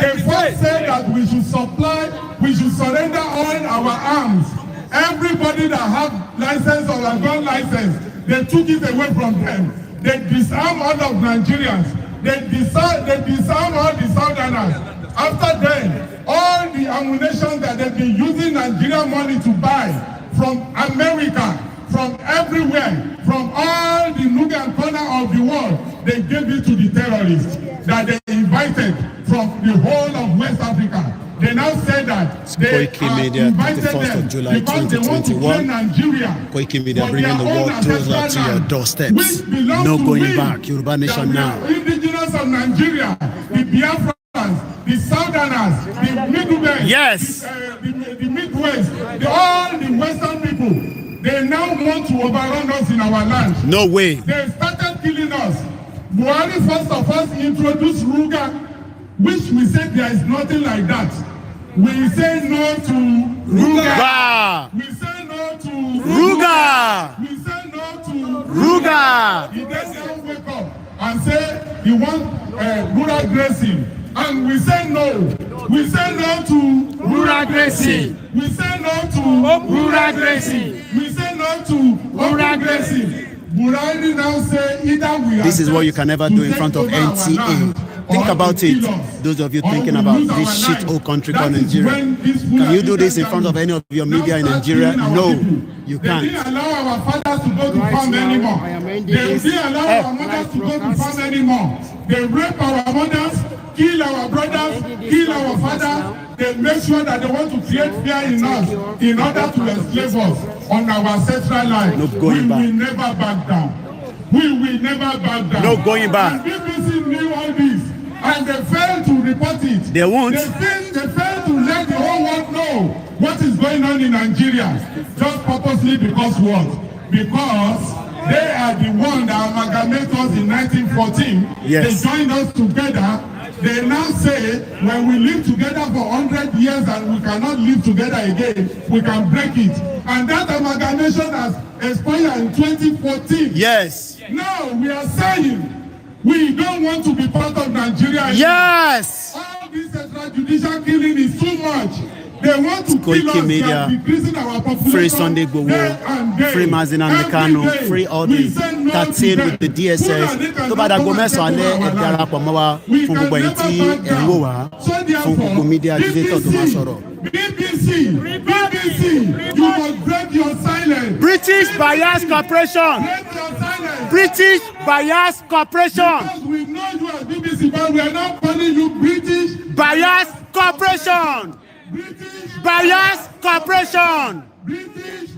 They first said that we should surrender all our arms. Everybody that have license or a gun license, they took it away from them. They disarmed all of Nigerians. They disarmed all the Southerners. After then, all the ammunition that they've been using Nigerian money to buy from America, from everywhere, from all the nook and corner of the world, they gave it to the terrorists that they invited from the whole of West Africa. They now say that they Media, 31st of July 2021. Koiki Media bringing the world closer to your doorsteps. No going back. Yoruba Nation now. Indigenous of Nigeria, the Biafrans, the Southerners, the Midwest, yes, the Midwest, all the Western people, they now want to overrun us in our land. No way. They started killing us. Buhari first of all introduced Ruga, which we said there is nothing like that. We say no to Ruga. We say no to Ruga. We say no to Ruga. He then wake up and say he wants rural grazing. And we say no. We say no to rural grazing. We say no to rural grazing. We say no to rural grazing. Buhari now say either we this is what you can never do in front of NTA. Think about it, those of you thinking about this shit old country called Nigeria. Can you do this in front of any of your media in Nigeria? No, you can't. They didn't allow our fathers to go to farm anymore. They didn't allow our mothers to go to farm anymore. They rape our mothers, kill our brothers, kill our fathers. They make sure that they want to create fear in us in order to enslave us on our ancestral life. No going back. We will never back down. We will never back down. No going back. And BBC knew all this. And they failed to report it. They won't. They failed to let the whole world know what is going on in Nigeria. Just purposely because what? Because they are the one that amalgamated us in 1914. Yes. They joined us together. They now say when we live together for 100 years and we cannot live together again, we can break it. And that amalgamation has expired in 2014. Yes. Now we are saying we don't want to be part of Nigeria anymore. Yes. All this extrajudicial killing is too much. They want to kill us by decreasing our population. Free Sunday Igboho, free Mazi Nnamdi Kanu, free all the 13 with the DSS. Tó bá dàgbò mẹ́sàn-án alẹ́ ẹ darapọ̀ mọ́ wa fún gbogbo ẹ̀yin tí ẹ̀ ń wò wá fún gbogbo media digital tó máa sọ̀rọ̀. BBC, you must break your silence. British Bias Corporation. Break your silence. British Bias Corporation. Because we know you as BBC, but we are not calling you British Bias Corporation. Bias Corporation.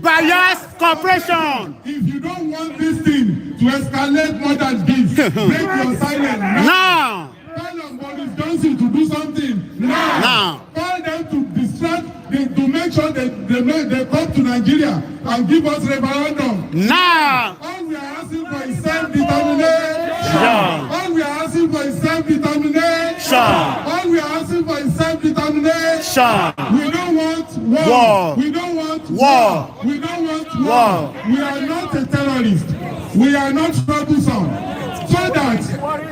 Bias Corporation. If you don't want this thing to escalate more than this, break your silence now. Call on Boris Johnson to do something now. Call them to distract, to make sure they come to Nigeria and give us referendum now. All we are asking for is self-determination. All we are asking for is self-determination. All we are asking for is self-determination. We don't want war. We don't want war. We don't want war. We are not a terrorist. We are not troublesome. So that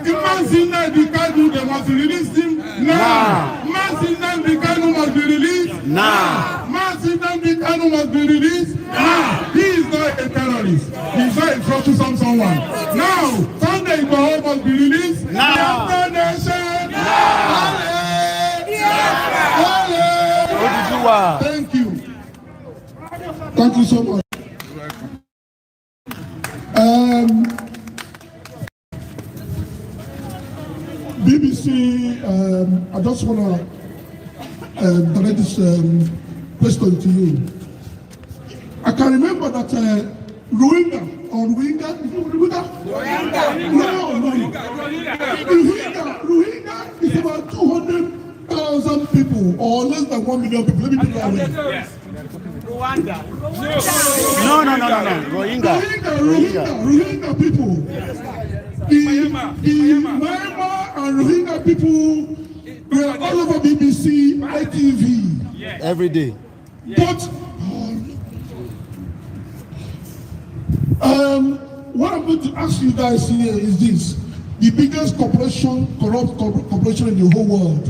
Mazi Nnamdi Kanu, they must release him now. Mazi Nnamdi Kanu must be released now. Mazi Nnamdi Kanu must be released now. He is not a terrorist. He is not a troublesome someone. Now, Sunday Igboho must be released now. Oduduwa. Thank you. Thank you so much. BBC, I just want to direct this question to you. I can remember that Rohingya is about 200,000 people or less than 1 million people. Let me tell you that. Yes. Rwanda. No. Rohingya people. The Myanmar and Rohingya people were all over BBC, ITV. Every day. But What I'm going to ask you guys here is this. The biggest corporation, corrupt corporation in the whole world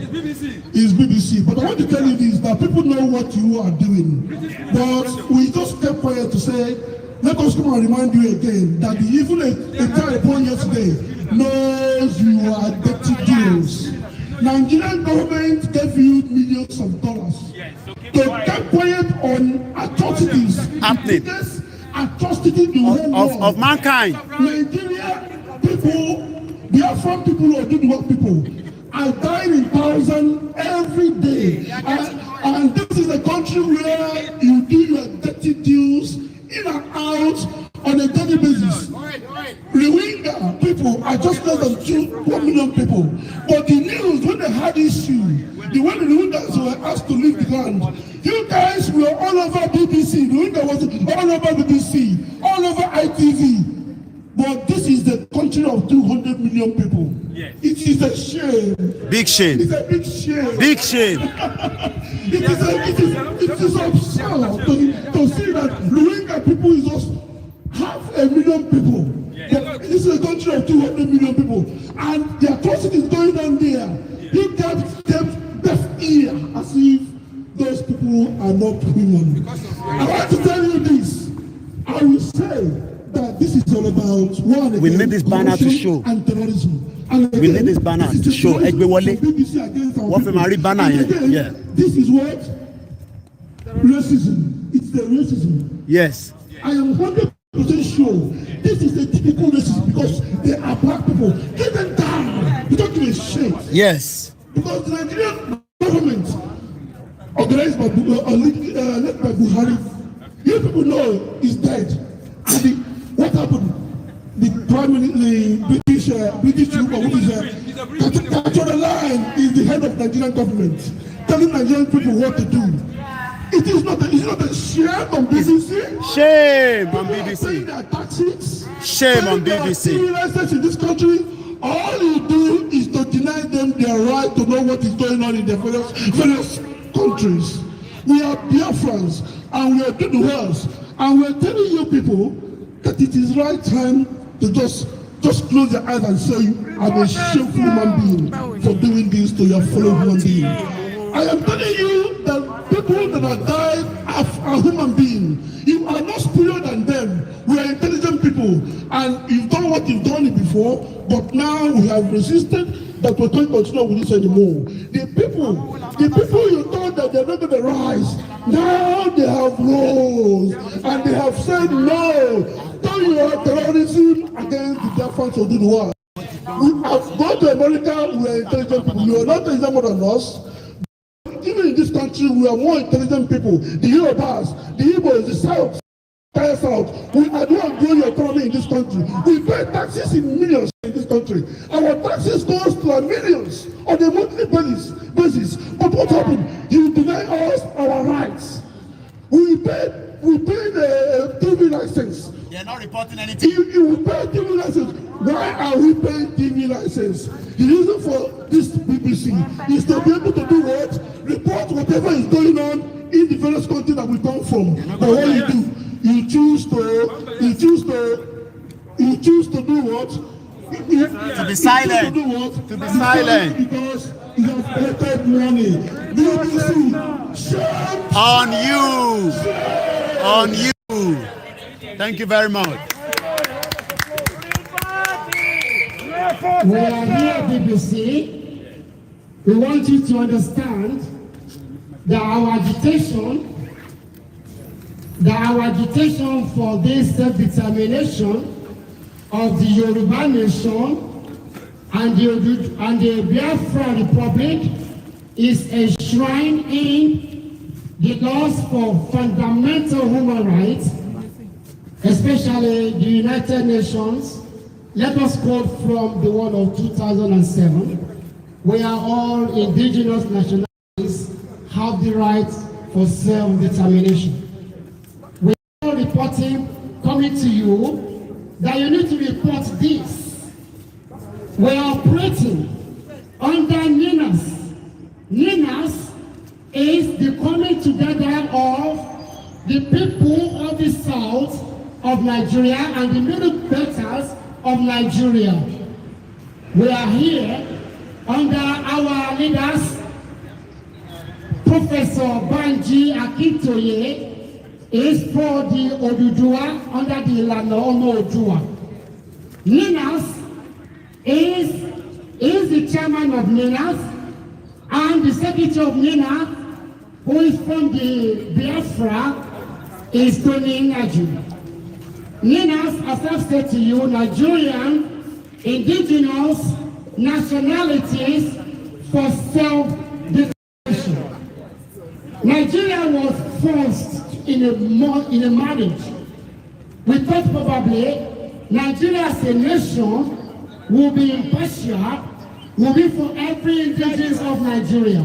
is BBC. But I want to tell you this, that people know what you are doing. But we just kept quiet to say, let us come and remind you again that even a guy born yesterday knows you are dirty deals. Nigerian government gave you millions of dollars. They kept quiet on atrocities. Happening. The biggest atrocity in the whole world. Of mankind. Nigeria people, Biafran people, Oduduwa people are dying in thousands every day. And this is a country where you do your dirty deals in and out on a daily basis. Rohingya people are just less than 1 million people. But the news, when they had issue, when the Rohingyas were asked to leave the land, you guys were all over BBC. Rohingya was all over BBC, all over ITV. But this is the country of 200 million people. Yes. It is a shame. Big shame. It's a big shame. Big shame. It is absurd to see that Rohingya people is just 500,000 people. Yes. This is a country of 200 million people. And the atrocity is going on there. You kept deaf ear as if those people are not human. I want to tell you this. I will say that this is all about one. We need this banner to show. And terrorism. And again, we need this banner to show. What from Mary banner here? Yeah. This is what racism. It's the racism. Yes. I am 100% sure this is the typical racism because they are black people. Get them down. You don't give a shit. Yes. Because the Nigerian government, organized by led by Buhari, you people know is dead. And what happened? The Prime Minister, the British trooper, which is Captain Line, is the head of Nigerian government, telling Nigerian people what to do. It is not a shame on BBC. Shame on BBC. Paying their taxes. Shame on BBC. In this country, all you do is to deny them their right to know what is going on in their various countries. We are Biafrans and we are Oduduwas, and we are telling you people that it is right time to just close your eyes and say, I'm a shameful human being for doing this to your fellow human being. I am telling you that people that are died are human beings. You are not superior than them. We are intelligent people, and you've done what you've done it before, but now we have resisted that we can't continue with this anymore. The people you thought that they're not going to rise, now they have rose, and they have said no to your terrorism against the Biafrans of the world. We have gone to America, we are intelligent people. You are not intelligent more than us. Even in this country, we are more intelligent people. The Yorubas, the Igbos, the South, we are doing growing economy in this country. We pay taxes in millions in this country. Our taxes goes to millions on a monthly basis. But what happened? You deny us our rights. We paid the TV license. They're not reporting anything. You pay TV license. Why are we paying TV license? The reason for this BBC is to be able to do what? Report whatever is going on in the various countries that we come from. But what you do? You choose to do what? To be silent. To be silent. Because you have collected money. BBC, shame. On you. On you. Thank you very much. We are here, BBC. We want you to understand that our agitation for this self-determination of the Yoruba nation and the Biafra Republic is enshrined in the laws for fundamental human rights, especially the United Nations. Let us quote from the one of 2007. We are all indigenous nationalities have the right for self-determination. We are reporting, coming to you, that you need to report this. We are operating under NINAS. NINAS is the coming together of the people of the South of of Nigeria and the middle belters of Nigeria. We are here under our leaders, Professor Banji Akintoye is for the Oduduwa under the Ilana Ono Oduwa. NINAS is the chairman of NINAS and the secretary of NINAS, who is from the Biafra, is Tony Naju. NINAS, as I've said to you, Nigerian indigenous nationalities for self-determination. Nigeria was forced in a marriage. We thought probably Nigeria as a nation will be impartial, will be for every indigenous of Nigeria.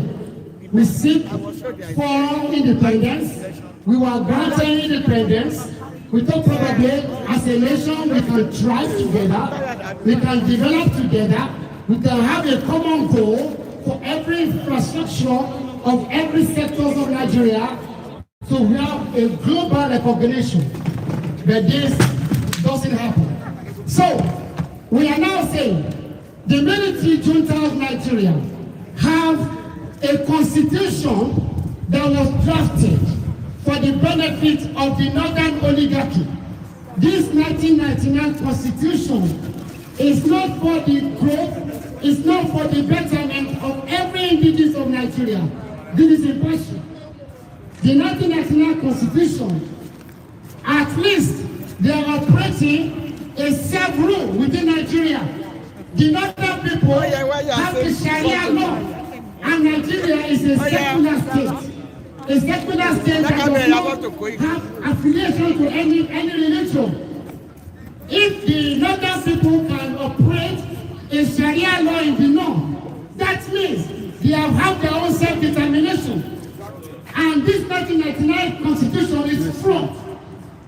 We seek for independence. We were granted independence. We thought probably as a nation we can thrive together, we can develop together, we can have a common goal for every infrastructure of every sector of Nigeria. So we have a global recognition, but this doesn't happen. So we are now saying the military junta of Nigeria have a constitution that was drafted for the benefit of the northern oligarchy. This 1999 constitution is not for the growth, it's not for the betterment of every indigenous of Nigeria. This is impossible. The 1999 constitution, at least they are operating a self-rule within Nigeria. The northern people have the Sharia law, and Nigeria is a secular state. A secular state that does not have affiliation to any religion. If the northern people can operate a Sharia law in the north, that means they have had their own self-determination. And this 1999 constitution is fraud.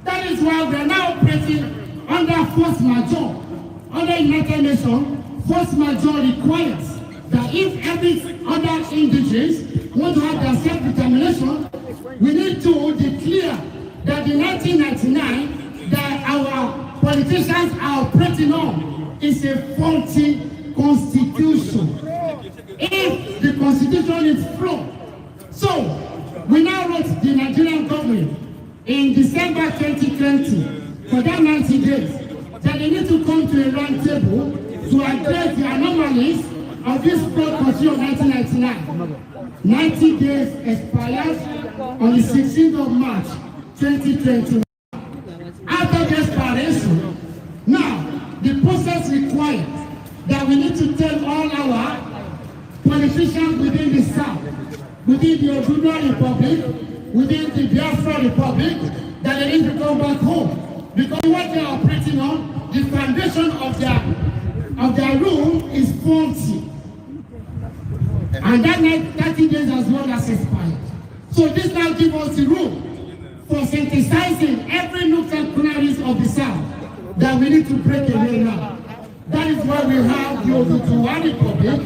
That is why we are now operating under force majeure. Under United Nations, force majeure requires that if every other indigenous want to have their self-determination, we need to declare that the 1999 that our politicians are operating on is a faulty constitution. If the constitution is flawed, so we now wrote the Nigerian government in December 2020 for that 90 days that they need to come to a round table to address the anomalies of this fraud constitution of 1999. 90 days expired on the 16th of March 2021. After the expiration, now the process requires that we need to tell all our politicians within the South, within the Oduduwa Republic, within the Biafra Republic, that they need to come back home. Because what they are operating on, the foundation of their rule is faulty. And that 30 days as well as expired. So this now gives us the rule for synthesizing every nook and corners of the South that we need to break away now. That is why we have the Oduduwa Republic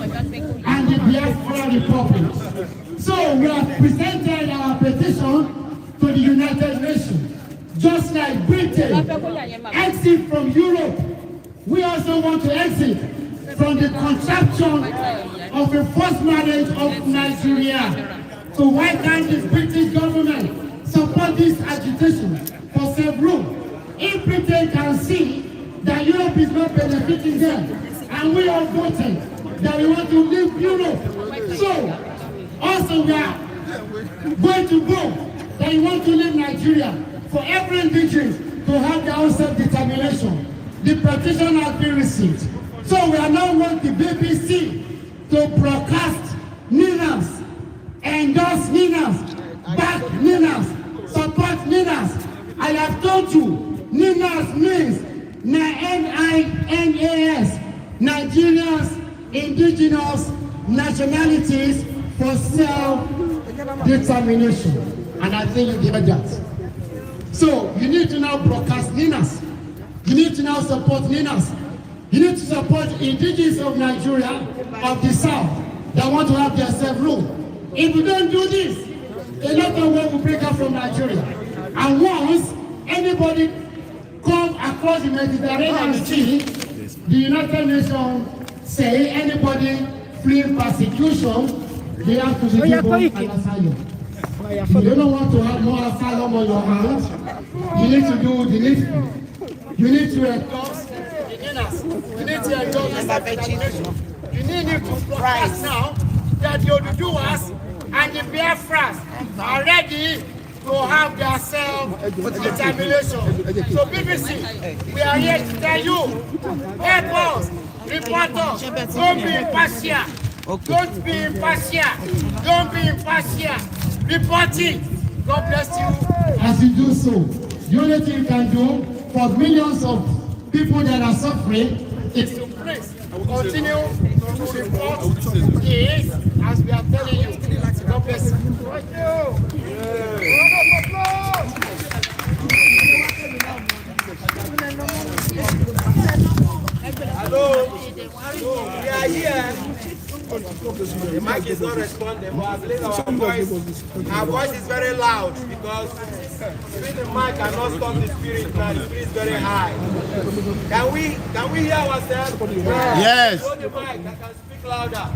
and the Biafra Republic. So we have presented our petition to the United Nations. Just like Britain exit from Europe, we also want to exit from the contraction of a forced marriage of Nigeria. So why can't the British government support this agitation for self-rule? If Britain can see that Europe is not benefiting them, and we all voted that we want to leave Europe, so also we are going to vote that we want to leave Nigeria for every indigenous to have their own self-determination. The petition has been received. So we are now want the BBC to broadcast NINAS, endorse NINAS, back NINAS, support NINAS. I have told you, NINAS means N-I-N-A-S, Nigeria's indigenous nationalities for self-determination. And I think you get that. So you need to now broadcast NINAS. You need to now support NINAS. You need to support indigenous of Nigeria, of the South, that want to have their self-rule. If you don't do this, a lot of work will break out from Nigeria. And once anybody come across the Mediterranean Sea, the United Nations say anybody fleeing persecution, they have to be given an asylum. If you don't want to have more asylum on your hands, you need to do the needful. You need to endorse beginners. You need to endorse the You need to rise now that the Oduduwas and the Biafrans are ready to have their self-determination. So BBC, we are here to tell you, help us, reporters, don't be impartial. Don't be impartial. Don't be impartial. Report it. God bless you. As you do so, the only thing you can do for millions of people that are suffering is to please continue to report this as we are telling you. God bless you. Thank you. Hello. We are here. The mic is not responding, but I believe our voice is very loud because the mic cannot stop the spirit now. The spirit is very high. Can we hear ourselves? Yes. Hold the mic, I can speak louder.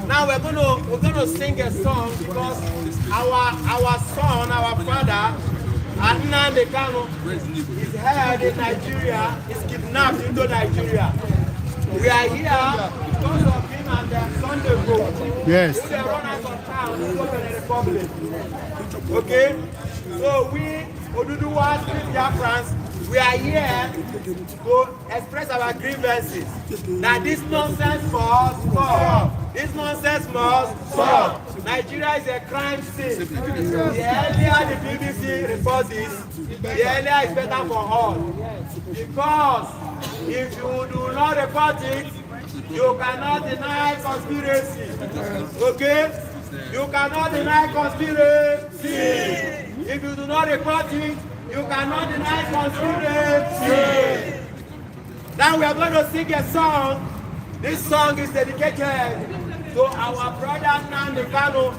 Now we're gonna sing a song because our son, our father, Nnamdi Kanu, is held in Nigeria, is kidnapped into Nigeria. We are here because of him and their Sunday go. Yes. They run out of town to go to the Republic. Okay? So we, Oduduwa, Biafrans, we are here to express our grievances. That this nonsense must stop. This nonsense must stop. Nigeria is a crime scene. The earlier the BBC reports this, the earlier is better for all. Because if you do not report it, you cannot deny conspiracy. Okay? You cannot deny conspiracy. If you do not report it, you cannot deny conspiracy. Now we are going to sing a song. This song is dedicated to our brother Nnamdi Kanu.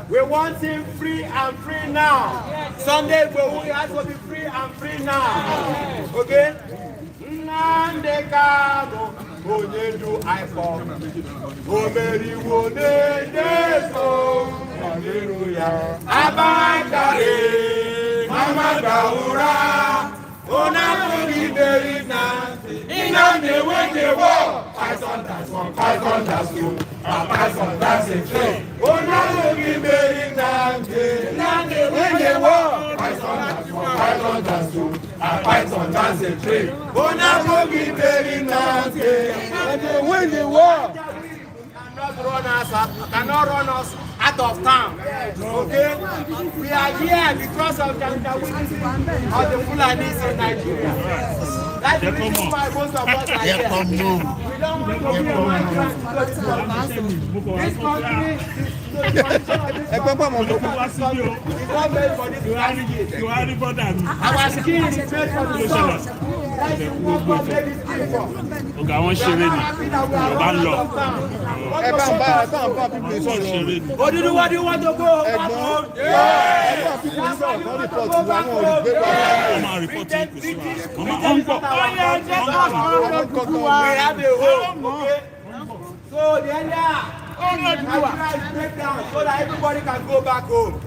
We want him free and free now. Sunday we have to be free and free now. Okay? Nnamdi Kanu, Oyedu Ipob, Omeri Wonedeso, Hallelujah. Abakare, Mama Daura, Onaburi Berina, Nnamdi when they walk, Python dance one, Python dance two, Python dance a train. Onaburi Berina, Nnamdi when they walk, Python dance one, Python dance two, Python dance a train. Onaburi Berina, Nnamdi when they walk. Cannot run us out of town. Okay? We are here because of the Fulanis in Nigeria. That's the reason why most of us are here. We don't want to be a migrant to this country. It's not made for this country. Our skin is made for the sun. That's what God made this skin for. We are happy that we are running out of town. Oduduwa, do you want to go back home? Yeah. We have a home, okay? So the area is break down so that everybody can go back home.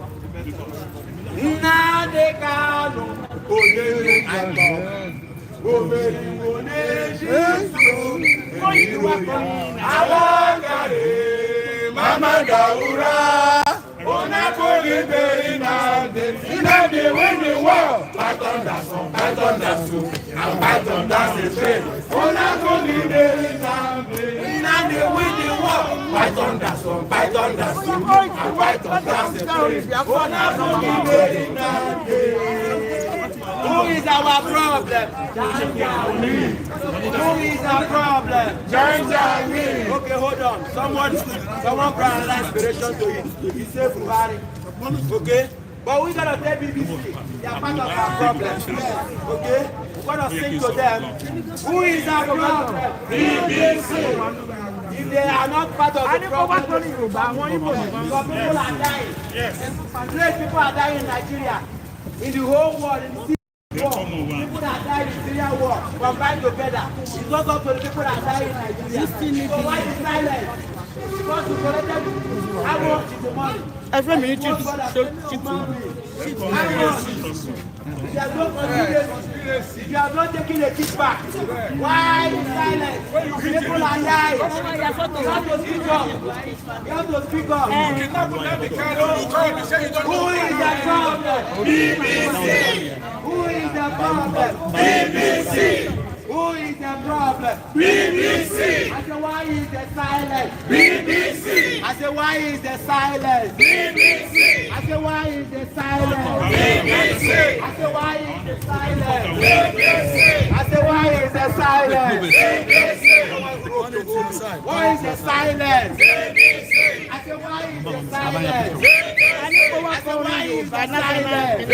Nnamdi Kanu, Oyedu Ipob, Omeri Wonedeso, Abakare, Mama Daura, Onaburi Berina, Nnamdi when they walk, Python dance one, Python dance two, and Python dance a train. Onaburi Berina, Nnamdi when they walk, Python dance one, Python dance two, and Python dance a train. Onaburi Berina. Who is our problem? Who is our problem? Okay, hold on. Someone brought an inspiration to it. He said Buhari. Okay? But we're going to tell BBC. They are part of our problem. Okay? We're going to sing to them. Who is our problem? BBC. If they are not part of the problem, some people are dying. Yes. Great people are dying in Nigeria. In the whole world. In the war. People that died in Syria war combined together. It's not up to the people that died in Nigeria. So why is silent? Because we collected how much is the money? Every minute you If you have not taken a kickback, why is silent? People are dying. You have to speak up. You have to speak up. Who is the problem? BBC. Who is the problem? BBC. Who is the problem? BBC. I say, why is the silence? BBC. I say, why is the silence? BBC. I say, why is the silence? BBC. I say, why is the silence? BBC. I say, why is the silence? BBC. Why is the silence? BBC. I say, why is the silence? BBC. I say, why is the silence?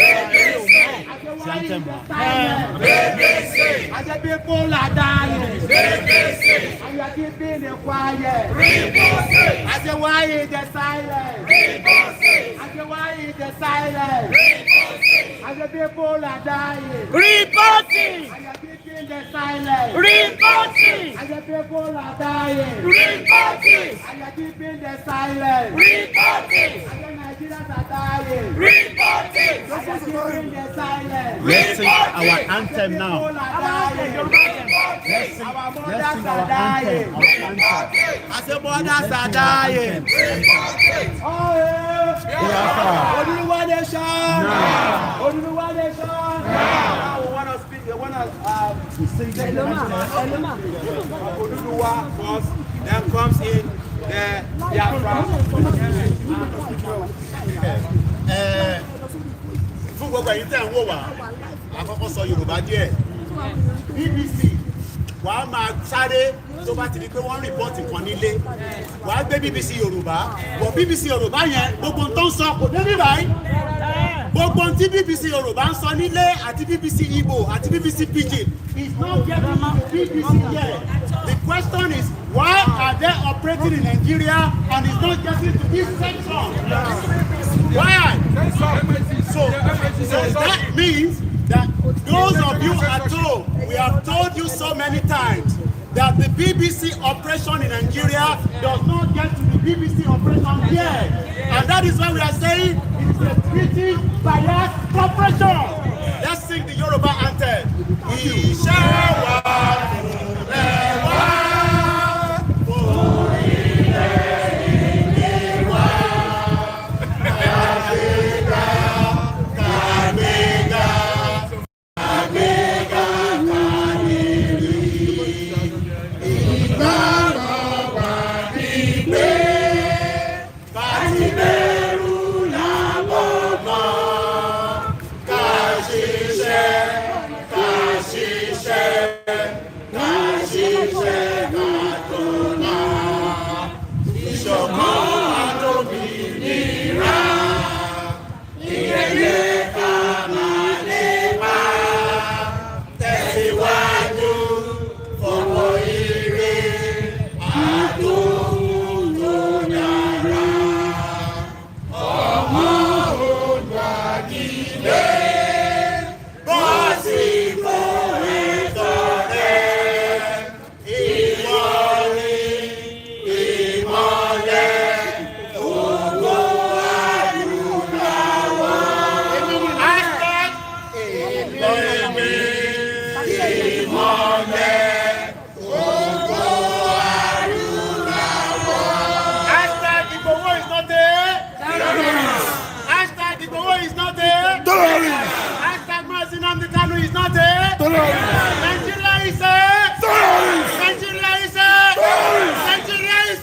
BBC. I say, people are dying. BBC. And you are keeping it quiet. I say, why is the silence? I say, why is the silence? I say, people are dying. Reporting. And you are keeping the silence. Reporting. I say, people are dying. Reporting. And you are keeping the silence. Reporting. I say, Nigerians are dying. Reporting. I say, keeping the silence. Let's sing our anthem now. People are dying. Our mothers are dying. I say, mothers are dying. Oh, yeah. Oduduwa nation. Oduduwa nation. Now we want to speak. We want to sing the Oduduwa first. Then comes in the Biafra. Fún gbogbo ẹ̀yin tẹ́ ń wò wá, àkọ́kọ́ sọ Yorùbá díẹ̀. BBC wàá máa sáré tó bá ti di pé wọ́n rìpọ́ọ̀tì kan nílé. Wàá gbé BBC Yorùbá. Wọ̀ BBC Yorùbá yẹn gbogbo tó ń sọ kò dé ní báyìí. Gbogbo tí BBC Yorùbá ń sọ nílé àti BBC Igbo àti BBC Pidgin is not getting to BBC here. The question is, why are they operating in Nigeria and it's not getting to this section? Why? So that means that those of you at home, we have told you so many times that the BBC operation in Nigeria does not get to the BBC operation here. And that is why we are saying it is a British bias operation. Let's sing the Yoruba anthem. We shall walk Igboho is not there. Hashtag Mazi Nnamdi Kanu is not there. Nigeria is there. Nigeria is there. Nigeria is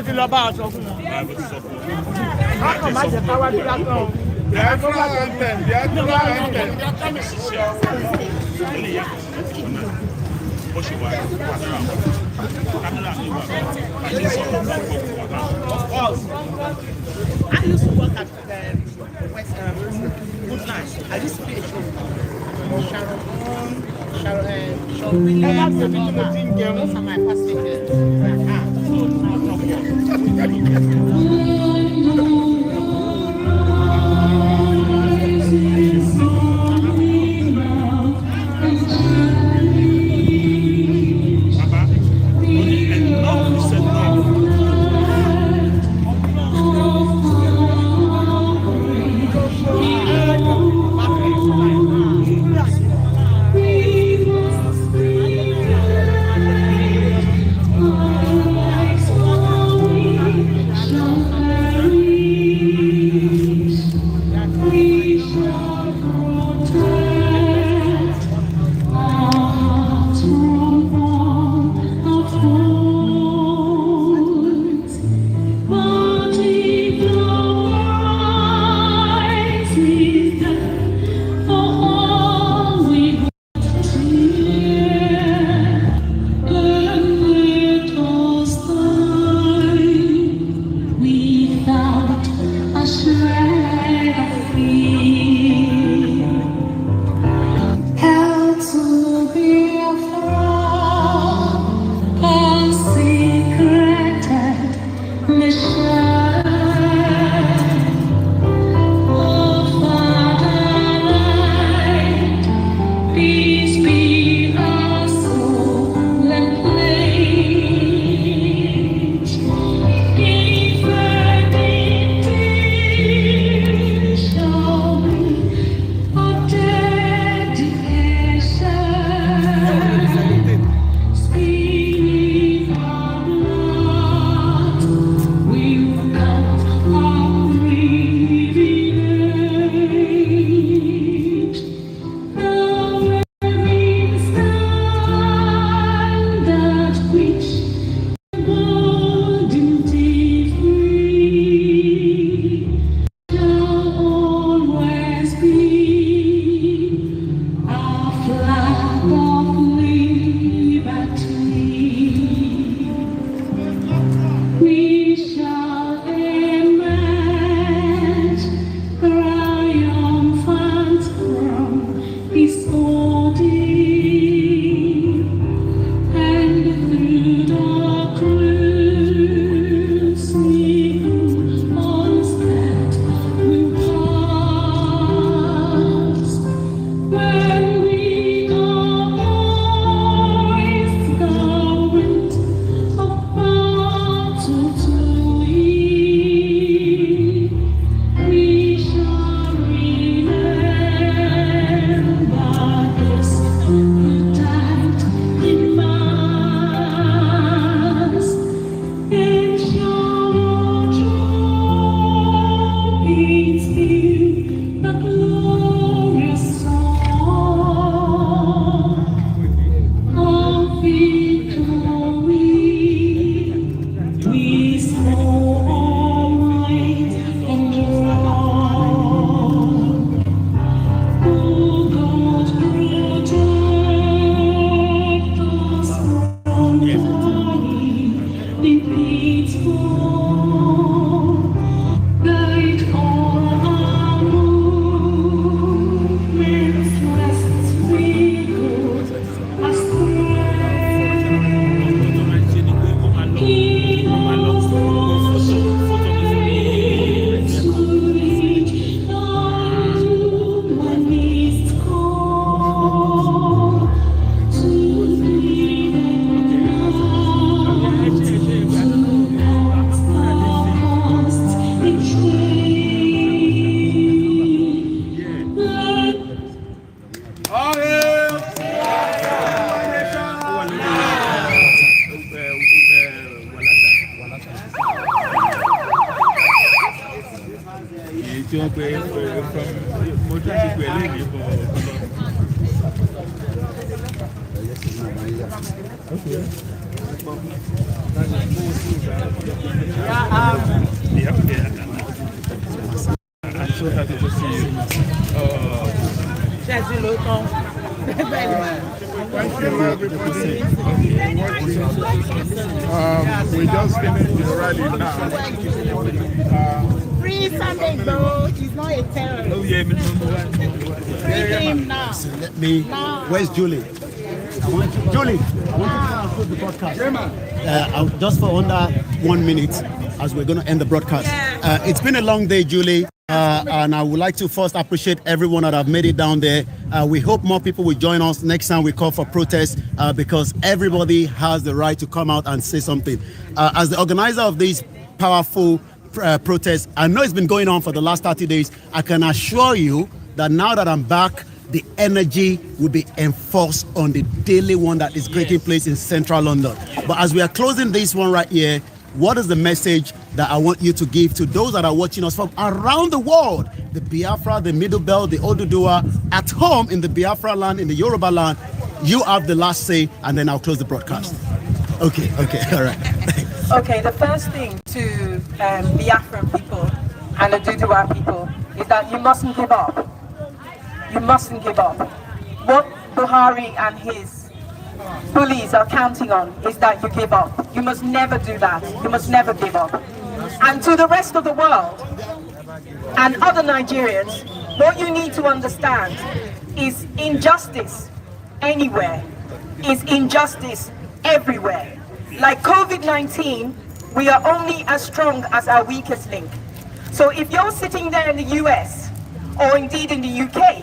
Ṣé lọ bá aṣọ fún wọn? Bákan má jẹ káwá bí lásán. Biafra anthem. I used to work at West Woodlands. I used to be a chauffeur. Sharon Williams, those are my passengers. Thank you, everybody. We just finished the rally now. Free Sunday, though. He's not a terrorist. Free him now. Let me. Where's Julie? Julie, I want to conclude the broadcast. Just for under 1 minute, as we're going to end the broadcast. It's been a long day, Julie. And I would like to first appreciate everyone that have made it down there. We hope more people will join us next time we call for protest, because everybody has the right to come out and say something. As the organizer of these powerful protests, I know it's been going on for the last 30 days. I can assure you that now that I'm back, the energy will be enforced on the daily one that is taking place in central London. But as we are closing this one right here, what is the message that I want you to give to those that are watching us from around the world? The Biafra, the Middle Belt, the Oduduwa, at home in the Biafra land, in the Yoruba land. You have the last say, and then I'll close the broadcast. Okay, all right. Okay, the first thing to Biafran people and Oduduwa people is that you mustn't give up. You mustn't give up. What Buhari and his bullies are counting on is that you give up. You must never do that. You must never give up. And to the rest of the world and other Nigerians, what you need to understand is injustice anywhere is injustice everywhere. Like COVID-19, we are only as strong as our weakest link. So if you're sitting there in the US or indeed in the UK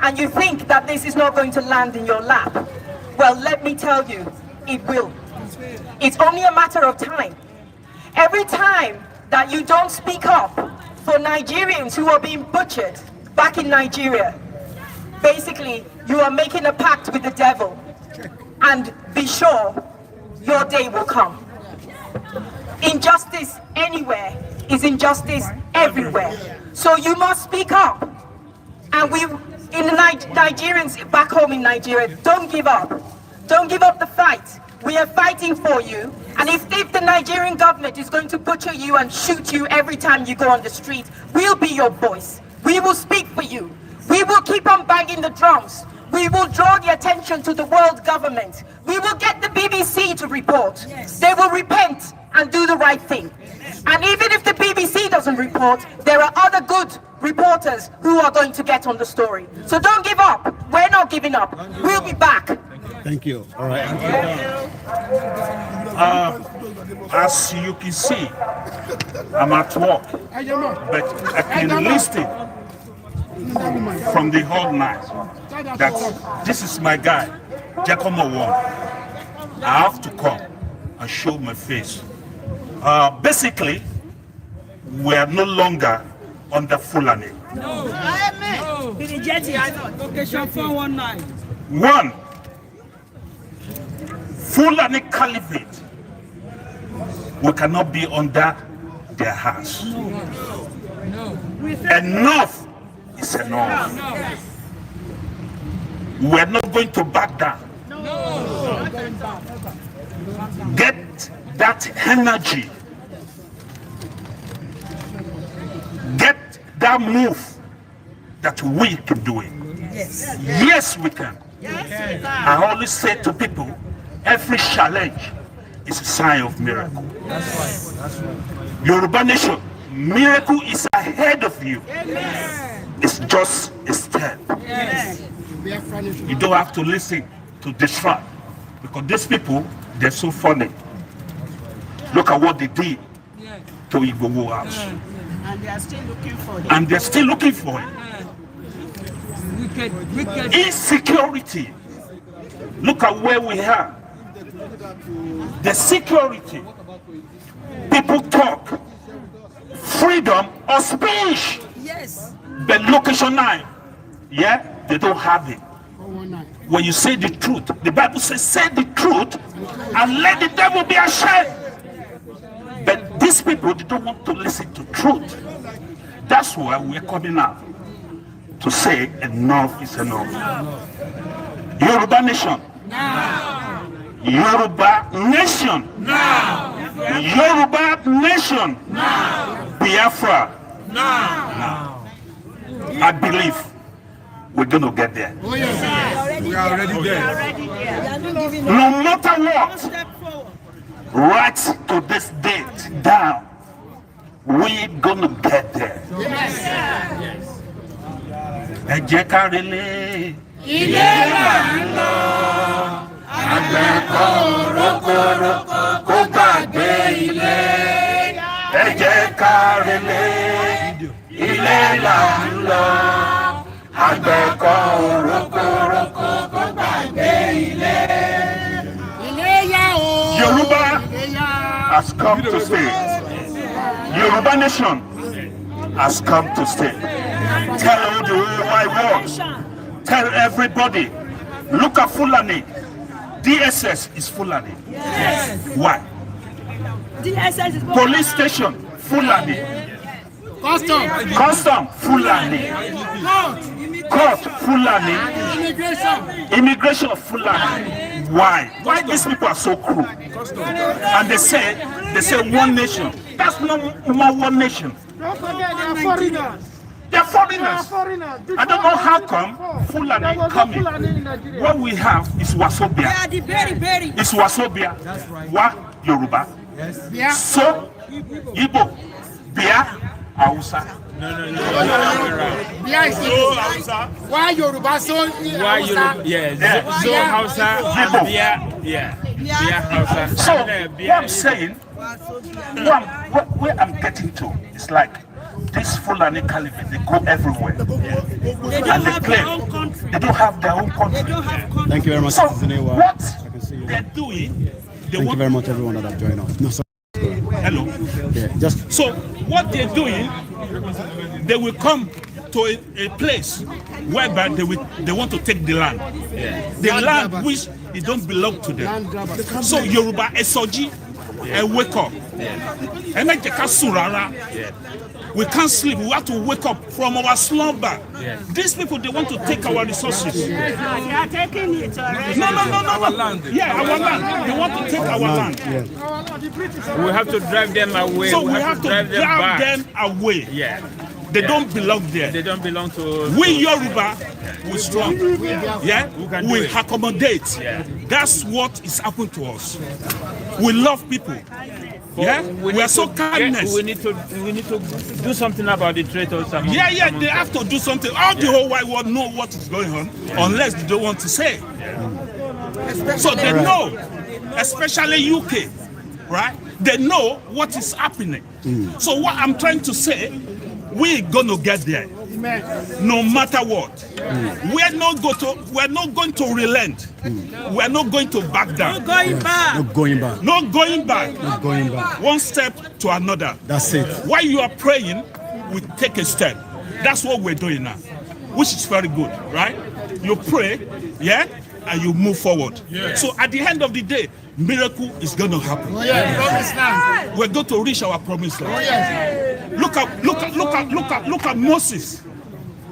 and you think that this is not going to land in your lap, well, let me tell you, it will. It's only a matter of time. Every time that you don't speak up for Nigerians who are being butchered back in Nigeria, basically, you are making a pact with the devil. And be sure your day will come. Injustice anywhere is injustice everywhere. So you must speak up. And in the Nigerians back home in Nigeria, don't give up. Don't give up the fight. We are fighting for you. And if the Nigerian government is going to butcher you and shoot you every time you go on the street, we'll be your voice. We will speak for you. We will keep on banging the drums. We will draw the attention to the world government. We will get the BBC to report. Yes. They will repent and do the right thing. And even if the BBC doesn't report, there are other good reporters who are going to get on the story. So don't give up. We're not giving up. We'll be back. Thank you. All right. As you can see, I'm at work, but I can listen from the whole night that this is my guy, Giacomo Wong. I have to come and show my face. Basically, we are no longer under Fulani. No. Location 419. One, Fulani Caliphate. We cannot be under their hands. No. Enough is enough. We're not going to back down. Get that energy. Get that move that we can do it. Yes, we can. I always say to people, every challenge is a sign of miracle. That's right. Yoruba Nation, miracle is ahead of you. It's just a step. You don't have to listen to distract, because these people, they're so funny. Look at what they did to Igboho house. And they are still looking for it. And they're still looking for it. Wicked. Insecurity. Look at where we are. The security. People talk. Freedom of speech. Yes. But location 9, they don't have it. When you say the truth, the Bible says, say the truth and let the devil be ashamed. But these people, they don't want to listen to truth. That's why we're coming out to say enough is enough. Yoruba Nation. Now. Yoruba Nation. Now. Yoruba Nation. Now. Biafra. Now. I believe we're going to get there. We are already there. No matter what, right to this date down, we're gonna get there. Ẹ jẹ́ ká relé. Ilé là ń lọ, àgbẹ̀ kọ́ rókòrókò kó gbàgbé ilé. Ẹ jẹ́ ká relé. Ilé là ń lọ, àgbẹ̀ kọ́ rókòrókò kó gbàgbé ilé. Ilé yá o. Yoruba has come to stay. Yoruba nation has come to stay. Tell Oduduwa world. Tell everybody. Look at Fulani. DSS is Fulani. Yes. Why? DSS is Police station Fulani. Custom Fulani. Court Fulani. Immigration Fulani. Why? Why these people are so cruel? And they say one nation. That's not one nation. Don't forget, they are foreigners. They're foreigners. I don't know how come Fulani coming. What we have is Wasobia. It's Wasobia. That's right. Wa Yoruba. Yes. So Igbo, Bia, Hausa. No. Bia is Hausa. Why Yoruba? So why Yoruba? Yeah. So Hausa. Bia. Yeah. Bia Hausa. So what I'm saying, where I'm getting to is like this Fulani caliphate, they go everywhere. They don't and have their own country. They don't have their own country. They don't have country. Thank you very much, So Zinewa. what they're doing, Thank you very much, everyone that have joined us. No, sorry. Hello. Yeah, just so what they're doing, they will come to a place whereby they want to take the land. The land which it don't belong to them. So Yoruba Esoji and wake up. And make the Kasurara. We can't sleep. We have to wake up from our slumber. These people, they want to take our resources. They are taking it already. No. Our land. Yeah, our land. They want to take our land. We have to drive them away. So we have to drive them away. Yeah. They don't belong there. They don't belong to. We Yoruba, we strong. Yeah, we accommodate. Yeah. That's what is happening to us. We love people. Yeah, we are so kindness. We need to do something about the traitors. Yeah, they have to do something. All the whole wide world know what is going on, unless they don't want to say. So they know, especially UK, right? They know what is happening. So what I'm trying to say, we're gonna get there, no matter what. We're not going to relent. We're not going to back down. No going back. not going back. No going back. Not going back. One step to another. That's it. While you are praying, we take a step. That's what we're doing now, which is very good, right? You pray, yeah, and you move forward. Yes. So at the end of the day, miracle is going to happen. Oh, yeah. We're going to reach our promised land. Oh, yes. Look at Moses.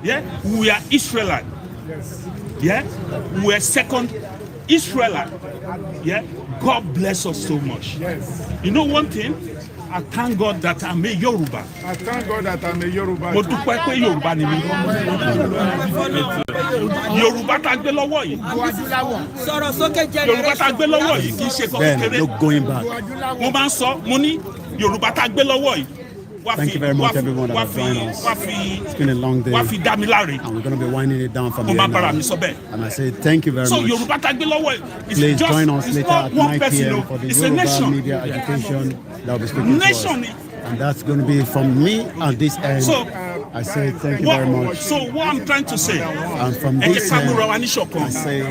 Yeah, we are Israelite. Yeah, we are second Israelite. Yeah, God bless us so much. Yes. You know one thing? I thank God that I'm a Yoruba. I thank God that I'm a Yoruba. Mo dúpẹ́ pé Yorùbá ni mí. Yorùbá tá gbé lọ́wọ́ yìí. Sọ̀rọ̀ sókè Yorùbá tá gbé lọ́wọ́ yìí kì í ṣe kọ́ kékeré. No going back. Mo máa ń sọ, mo ní Yorùbá tá gbé lọ́wọ́ yìí. Thank you very much, everyone that have joined us. It's been a long day, and we're going to be winding it down from here now. And I say thank you very much. Please join us later at 9 p.m. for the Yoruba Media Education that will be speaking to us. And that's going to be from me at this end. So, I say thank you very much. So what I'm trying to say, and from this end, I say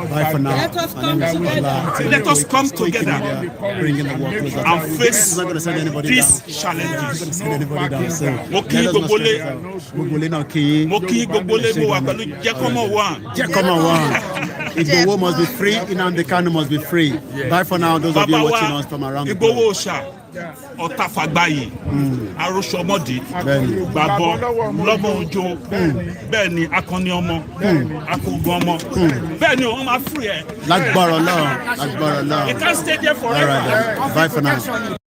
bye for now. Let us come together. Let us come together bringing the work closer. And face not going to send anybody these down. challenges. Send anybody down. So let us not stress out. Igboho must be free. Nnamdi Kanu must be free. Bye for now, those of you watching us from around the globe. Ọ̀tàfàgbáyé Arúṣọmọdé Gbàbọ lọ́mọ òjò bẹ́ẹ̀ ni akọni ọmọ akọgun ọmọ bẹ́ẹ̀ ni wọ́n máa free ẹ̀. Lágbára Ọlọ́run. You can't stay there forever. All right, then. Bye for now.